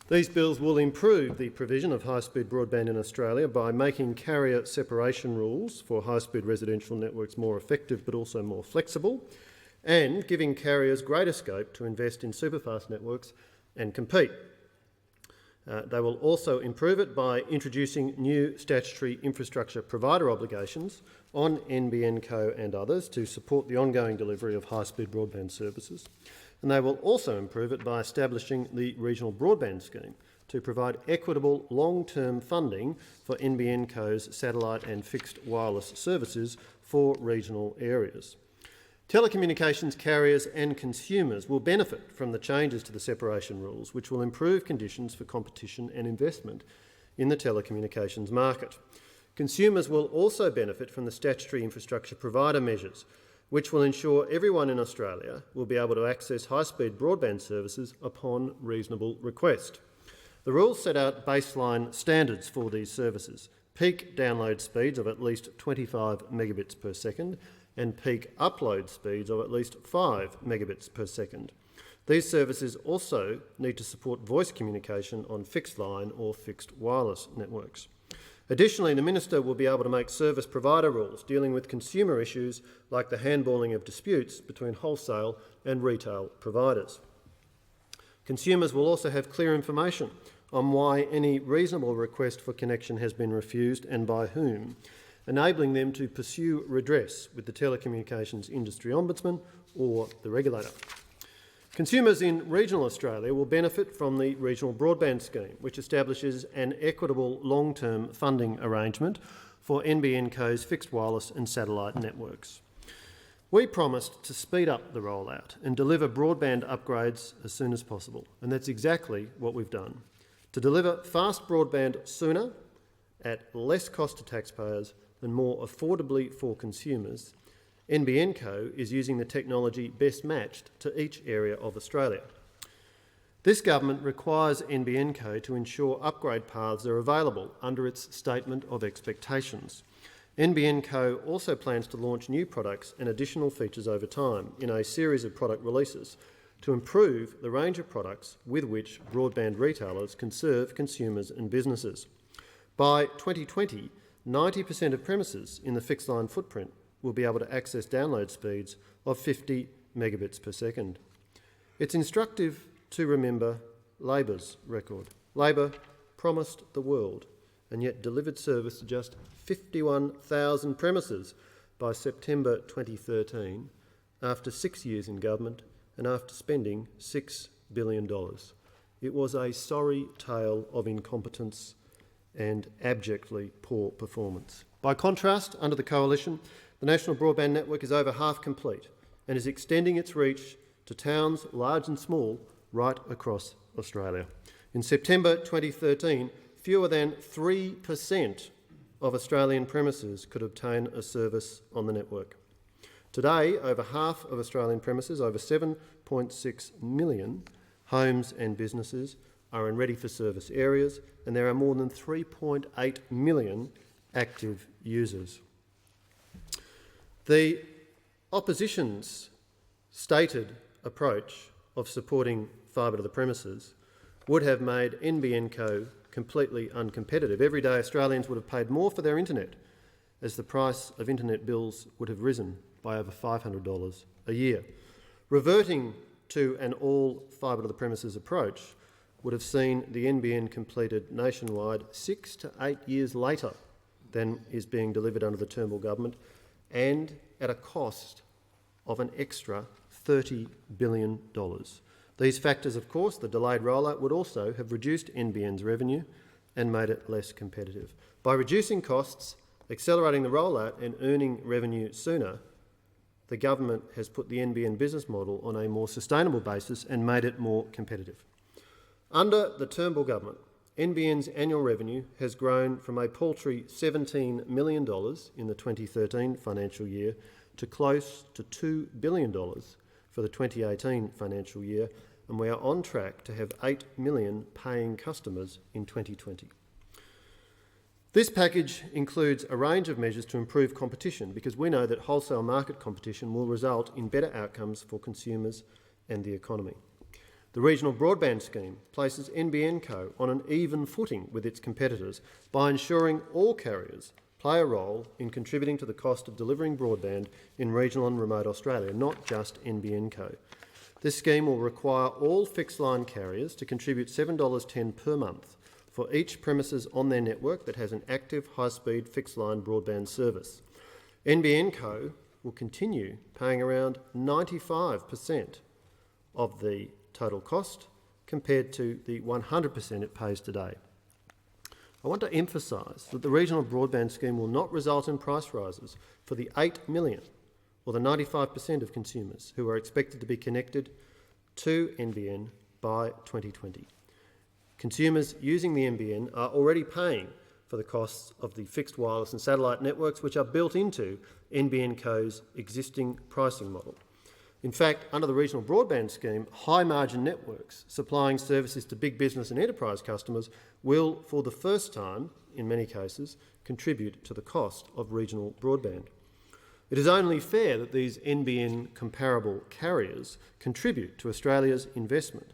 These bills will improve the provision of high-speed broadband in Australia by making carrier separation rules for high-speed residential networks more effective but also more flexible, and giving carriers greater scope to invest in superfast networks and compete. They will also improve it by introducing new statutory infrastructure provider obligations on NBN Co and others to support the ongoing delivery of high-speed broadband services. And they will also improve it by establishing the Regional Broadband Scheme to provide equitable long-term funding for NBN Co's satellite and fixed wireless services for regional areas. Telecommunications carriers and consumers will benefit from the changes to the separation rules, which will improve conditions for competition and investment in the telecommunications market. Consumers will also benefit from the statutory infrastructure provider measures, which will ensure everyone in Australia will be able to access high-speed broadband services upon reasonable request. The rules set out baseline standards for these services: peak download speeds of at least 25 megabits per second and peak upload speeds of at least 5 megabits per second. These services also need to support voice communication on fixed line or fixed wireless networks. Additionally, the Minister will be able to make service provider rules dealing with consumer issues like the handballing of disputes between wholesale and retail providers. Consumers will also have clear information on why any reasonable request for connection has been refused and by whom, enabling them to pursue redress with the Telecommunications Industry Ombudsman or the regulator. Consumers in regional Australia will benefit from the Regional Broadband Scheme, which establishes an equitable long-term funding arrangement for NBN Co's fixed wireless and satellite networks. We promised to speed up the rollout and deliver broadband upgrades as soon as possible, and that's exactly what we've done. To deliver fast broadband sooner, at less cost to taxpayers and more affordably for consumers, NBN Co is using the technology best matched to each area of Australia. This government requires NBN Co to ensure upgrade paths are available under its Statement of Expectations. NBN Co also plans to launch new products and additional features over time in a series of product releases to improve the range of products with which broadband retailers can serve consumers and businesses. By 2020, 90% of premises in the fixed line footprint will be able to access download speeds of 50 megabits per second. It's instructive to remember Labor's record. Labor promised the world and yet delivered service to just 51,000 premises by September 2013, after 6 years in government and after spending $6 billion. It was a sorry tale of incompetence and abjectly poor performance. By contrast, under the Coalition, the National Broadband Network is over half complete and is extending its reach to towns large and small right across Australia. In September 2013, fewer than 3% of Australian premises could obtain a service on the network. Today, over half of Australian premises, over 7.6 million homes and businesses, are in ready-for-service areas, and there are more than 3.8 million active users. The opposition's stated approach of supporting fibre to the premises would have made NBN Co completely uncompetitive. Everyday Australians would have paid more for their internet, as the price of internet bills would have risen by over $500 a year. Reverting to an all fibre to the premises approach would have seen the NBN completed nationwide 6 to 8 years later than is being delivered under the Turnbull government, and at a cost of an extra $30 billion. These factors, of course, the delayed rollout, would also have reduced NBN's revenue and made it less competitive. By reducing costs, accelerating the rollout and earning revenue sooner, the government has put the NBN business model on a more sustainable basis and made it more competitive. Under the Turnbull government, NBN's annual revenue has grown from a paltry $17 million in the 2013 financial year to close to $2 billion for the 2018 financial year, and we are on track to have 8 million paying customers in 2020. This package includes a range of measures to improve competition, because we know that wholesale market competition will result in better outcomes for consumers and the economy. The regional broadband scheme places NBN Co on an even footing with its competitors by ensuring all carriers play a role in contributing to the cost of delivering broadband in regional and remote Australia, not just NBN Co. This scheme will require all fixed-line carriers to contribute $7.10 per month for each premises on their network that has an active high-speed fixed-line broadband service. NBN Co will continue paying around 95% of the total cost compared to the 100% it pays today. I want to emphasise that the regional broadband scheme will not result in price rises for the 8 million, or the 95% of consumers who are expected to be connected to NBN by 2020. Consumers using the NBN are already paying for the costs of the fixed wireless and satellite networks which are built into NBN Co's existing pricing model. In fact, under the regional broadband scheme, high-margin networks supplying services to big business and enterprise customers will, for the first time, in many cases, contribute to the cost of regional broadband. It is only fair that these NBN comparable carriers contribute to Australia's investment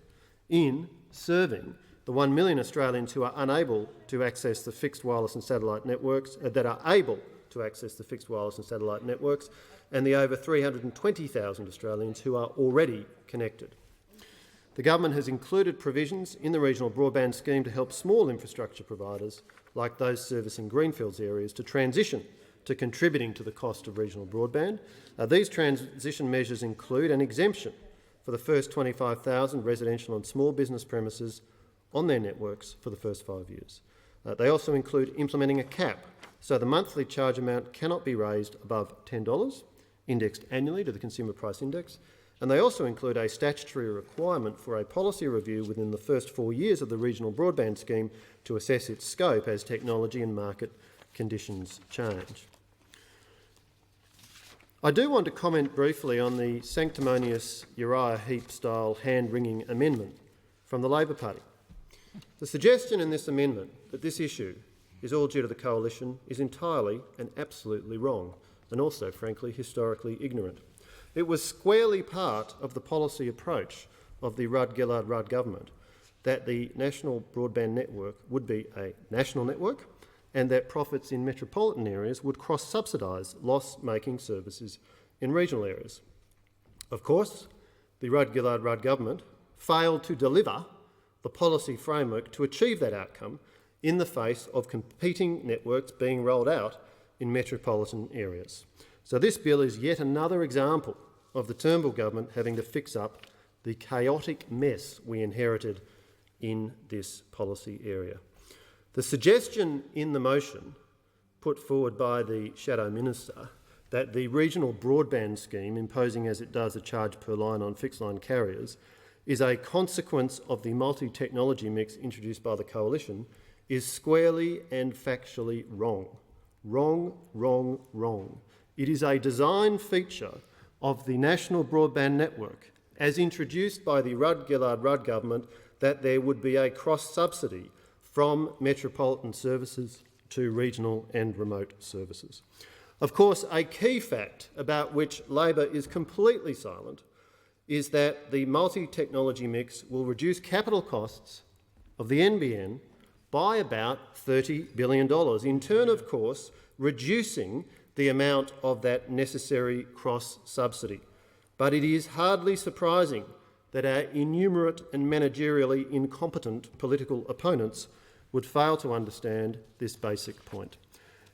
in serving the 1 million Australians who are unable to access the fixed wireless and satellite networks, that are able to access the fixed wireless and satellite networks, and the over 320,000 Australians who are already connected. The government has included provisions in the regional broadband scheme to help small infrastructure providers, like those servicing greenfields areas, to transition to contributing to the cost of regional broadband. These transition measures include an exemption for the first 25,000 residential and small business premises on their networks for the first 5 years. They also include implementing a cap, so the monthly charge amount cannot be raised above $10, indexed annually to the Consumer Price Index, and they also include a statutory requirement for a policy review within the first 4 years of the regional broadband scheme to assess its scope as technology and market conditions change. I do want to comment briefly on the sanctimonious Uriah Heep-style hand-wringing amendment from the Labor Party. The suggestion in this amendment that this issue is all due to the Coalition is entirely and absolutely wrong, and also, frankly, historically ignorant. It was squarely part of the policy approach of the Rudd-Gillard-Rudd government that the national broadband network would be a national network and that profits in metropolitan areas would cross-subsidise loss-making services in regional areas. Of course, the Rudd-Gillard-Rudd government failed to deliver the policy framework to achieve that outcome in the face of competing networks being rolled out in metropolitan areas. So this bill is yet another example of the Turnbull government having to fix up the chaotic mess we inherited in this policy area. The suggestion in the motion put forward by the Shadow Minister that the regional broadband scheme, imposing as it does a charge per line on fixed-line carriers, is a consequence of the multi-technology mix introduced by the Coalition, is squarely and factually wrong. Wrong, wrong, wrong. It is a design feature of the national broadband network, as introduced by the Rudd-Gillard-Rudd government, that there would be a cross-subsidy from metropolitan services to regional and remote services. Of course, a key fact about which Labor is completely silent is that the multi-technology mix will reduce capital costs of the NBN by about $30 billion, in turn, of course, reducing the amount of that necessary cross-subsidy. But it is hardly surprising that our innumerate and managerially incompetent political opponents would fail to understand this basic point.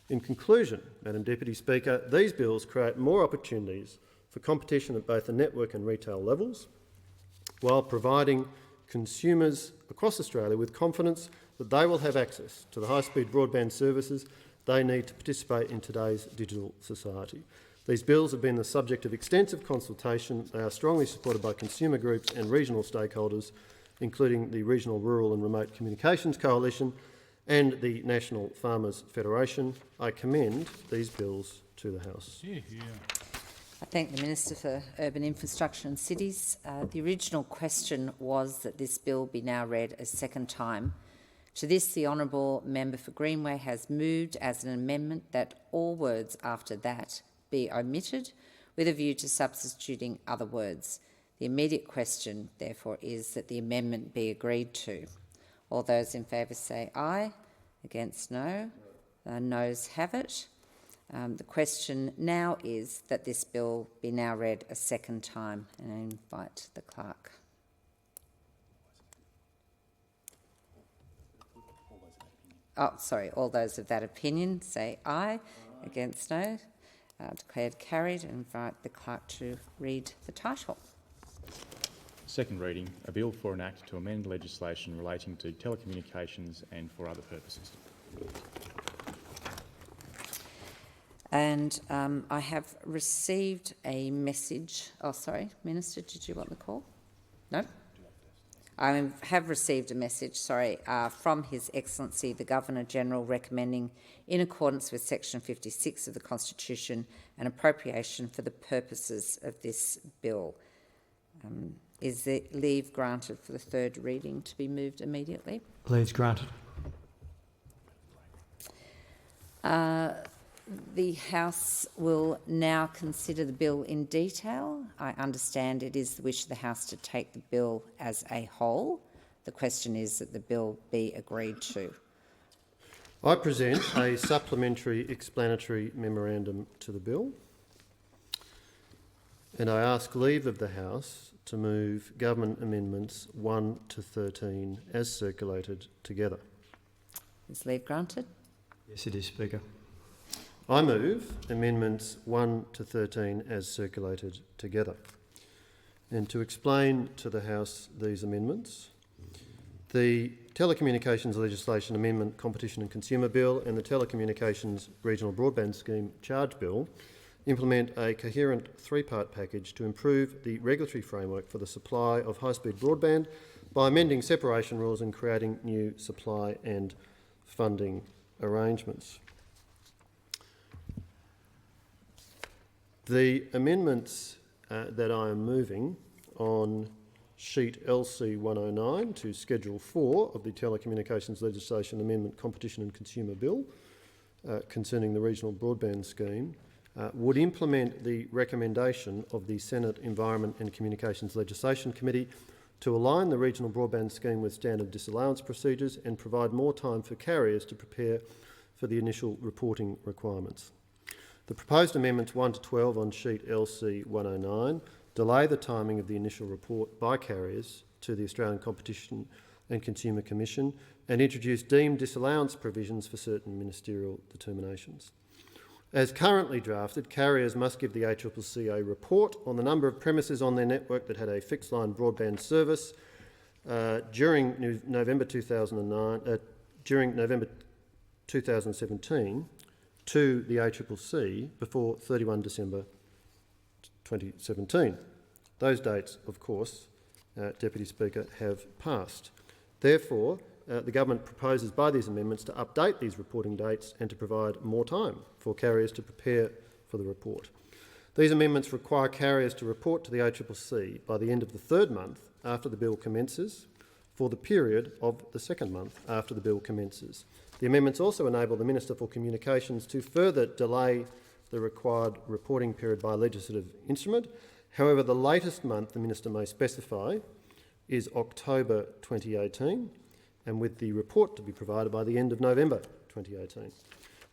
In conclusion, Madam Deputy Speaker, these bills create more opportunities for competition at both the network and retail levels, while providing consumers across Australia with confidence that they will have access to the high-speed broadband services they need to participate in today's digital society. These bills have been the subject of extensive consultation. They are strongly supported by consumer groups and regional stakeholders, including the Regional Rural and Remote Communications Coalition and the National Farmers Federation. I commend these bills to the House. I thank the Minister for Urban Infrastructure and Cities. The original question was that this bill be now read a second time. To this, the honourable member for Greenway has moved as an amendment that all words after that be omitted, with a view to substituting other words. The immediate question, therefore, is that the amendment be agreed to. All those in favour say aye. Against, no. Noes have it. The question now is that this bill be now read a second time, and I invite the clerk. Oh, sorry, all those of that opinion say aye. Against, no. Declared carried, and invite the clerk to read the title. Second reading, a bill for an act to amend legislation relating to telecommunications and for other purposes. And I have received a message. Oh, sorry, Minister, did you want the call? No? I have received a message, from His Excellency the Governor-General recommending, in accordance with Section 56 of the Constitution, an appropriation for the purposes of this bill. Is the leave granted for the third reading to be moved immediately? Leave granted. The House will now consider the bill in detail. I understand it is the wish of the House to take the bill as a whole. The question is that the bill be agreed to. I present a supplementary explanatory memorandum to the bill, and I ask leave of the House to move government amendments 1 to 13 as circulated together. Is leave granted? Yes, it is, Speaker. I move amendments 1 to 13 as circulated together. And to explain to the House these amendments, the Telecommunications Legislation Amendment Competition and Consumer Bill and the Telecommunications Regional Broadband Scheme Charge Bill implement a coherent three-part package to improve the regulatory framework for the supply of high-speed broadband by amending separation rules and creating new supply and funding arrangements. The amendments that I am moving on sheet LC 109 to Schedule 4 of the Telecommunications Legislation Amendment Competition and Consumer Bill concerning the Regional Broadband Scheme would implement the recommendation of the Senate Environment and Communications Legislation Committee to align the Regional Broadband Scheme with standard disallowance procedures and provide more time for carriers to prepare for the initial reporting requirements. The proposed amendments 1 to 12 on sheet LC 109 delay the timing of the initial report by carriers to the Australian Competition and Consumer Commission and introduce deemed disallowance provisions for certain ministerial determinations. As currently drafted, carriers must give the ACCC a report on the number of premises on their network that had a fixed-line broadband service during November 2017 to the ACCC before 31 December 2017. Those dates, of course, Deputy Speaker, have passed. Therefore, the Government proposes by these amendments to update these reporting dates and to provide more time for carriers to prepare for the report. These amendments require carriers to report to the ACCC by the end of the third month after the bill commences for the period of the second month after the bill commences. The amendments also enable the Minister for Communications to further delay the required reporting period by legislative instrument. However, the latest month the Minister may specify is October 2018, and with the report to be provided by the end of November 2018.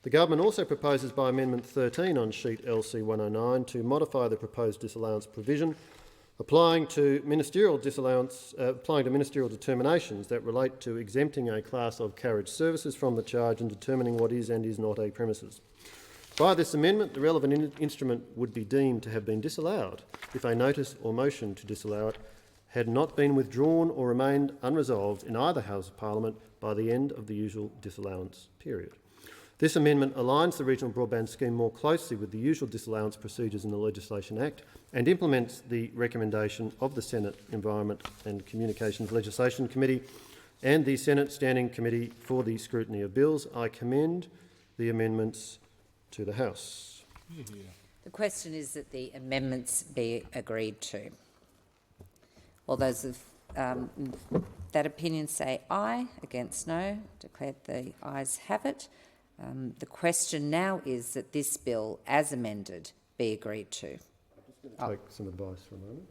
The Government also proposes by Amendment 13 on sheet LC 109 to modify the proposed disallowance provision applying to ministerial determinations that relate to exempting a class of carriage services from the charge and determining what is and is not a premises. By this amendment, the relevant instrument would be deemed to have been disallowed if a notice or motion to disallow it had not been withdrawn or remained unresolved in either House of Parliament by the end of the usual disallowance period. This amendment aligns the Regional Broadband Scheme more closely with the usual disallowance procedures in the Legislation Act and implements the recommendation of the Senate Environment and Communications Legislation Committee and the Senate Standing Committee for the Scrutiny of Bills. I commend the amendments to the House. The question is that the amendments be agreed to. All those that opinion say aye. Against no. Declared the ayes have it. The question now is that this bill, as amended, be agreed to. I'm just going to take some advice for a moment.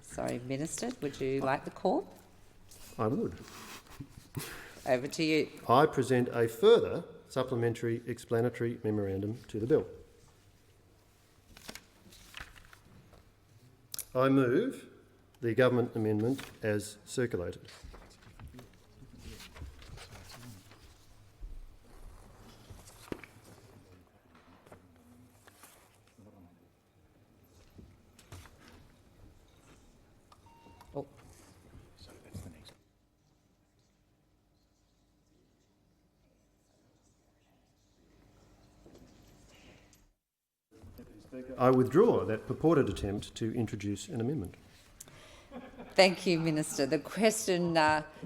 Sorry, Minister, would you like the call? I would. Over to you. I present a further supplementary explanatory memorandum to the bill. I move the government amendment as circulated. I withdraw that purported attempt to introduce an amendment. Thank you, Minister. The question,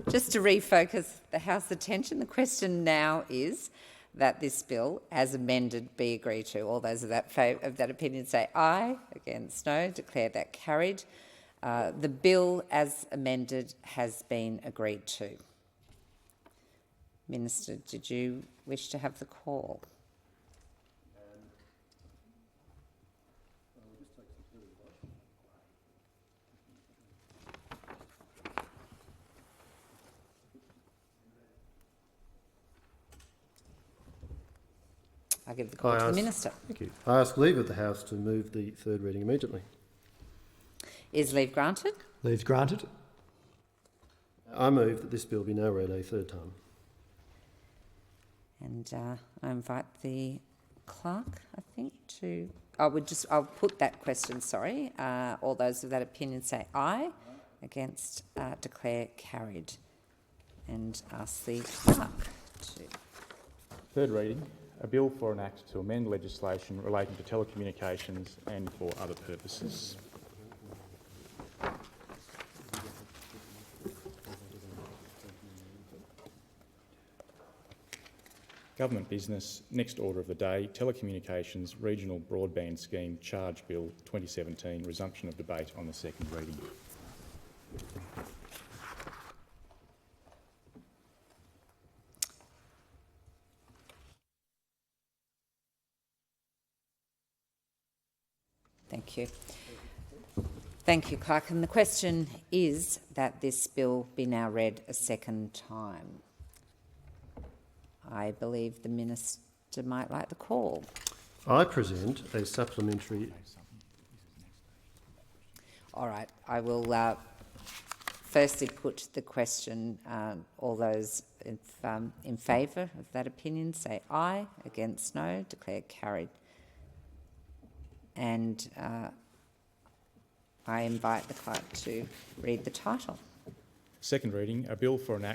just to refocus the House attention, the question now is that this bill, as amended, be agreed to. All those of that opinion say aye. Against no. Declare that carried. The bill, as amended, has been agreed to. Minister, did you wish to have the call? I give the call to the Minister. Thank you. I ask leave of the House to move the third reading immediately. Is leave granted? Leave granted. I move that this bill be now read a third time. And I invite the clerk, I think, to... I'll put that question, sorry. All those of that opinion say aye. Against, declare carried. And ask the clerk to... Third reading. A bill for an act to amend legislation relating to telecommunications and for other purposes. Government business. Next order of the day, Telecommunications Regional Broadband Scheme Charge Bill 2017, resumption of debate on the second reading. Thank you. Thank you, Clerk. And the question is that this bill be now read a second time. I believe the Minister might like the call. I present a supplementary... All right. I will firstly put the question. All those in favour of that opinion say aye. Against no. Declare carried. And I invite the clerk to read the title. Second reading, a bill for an act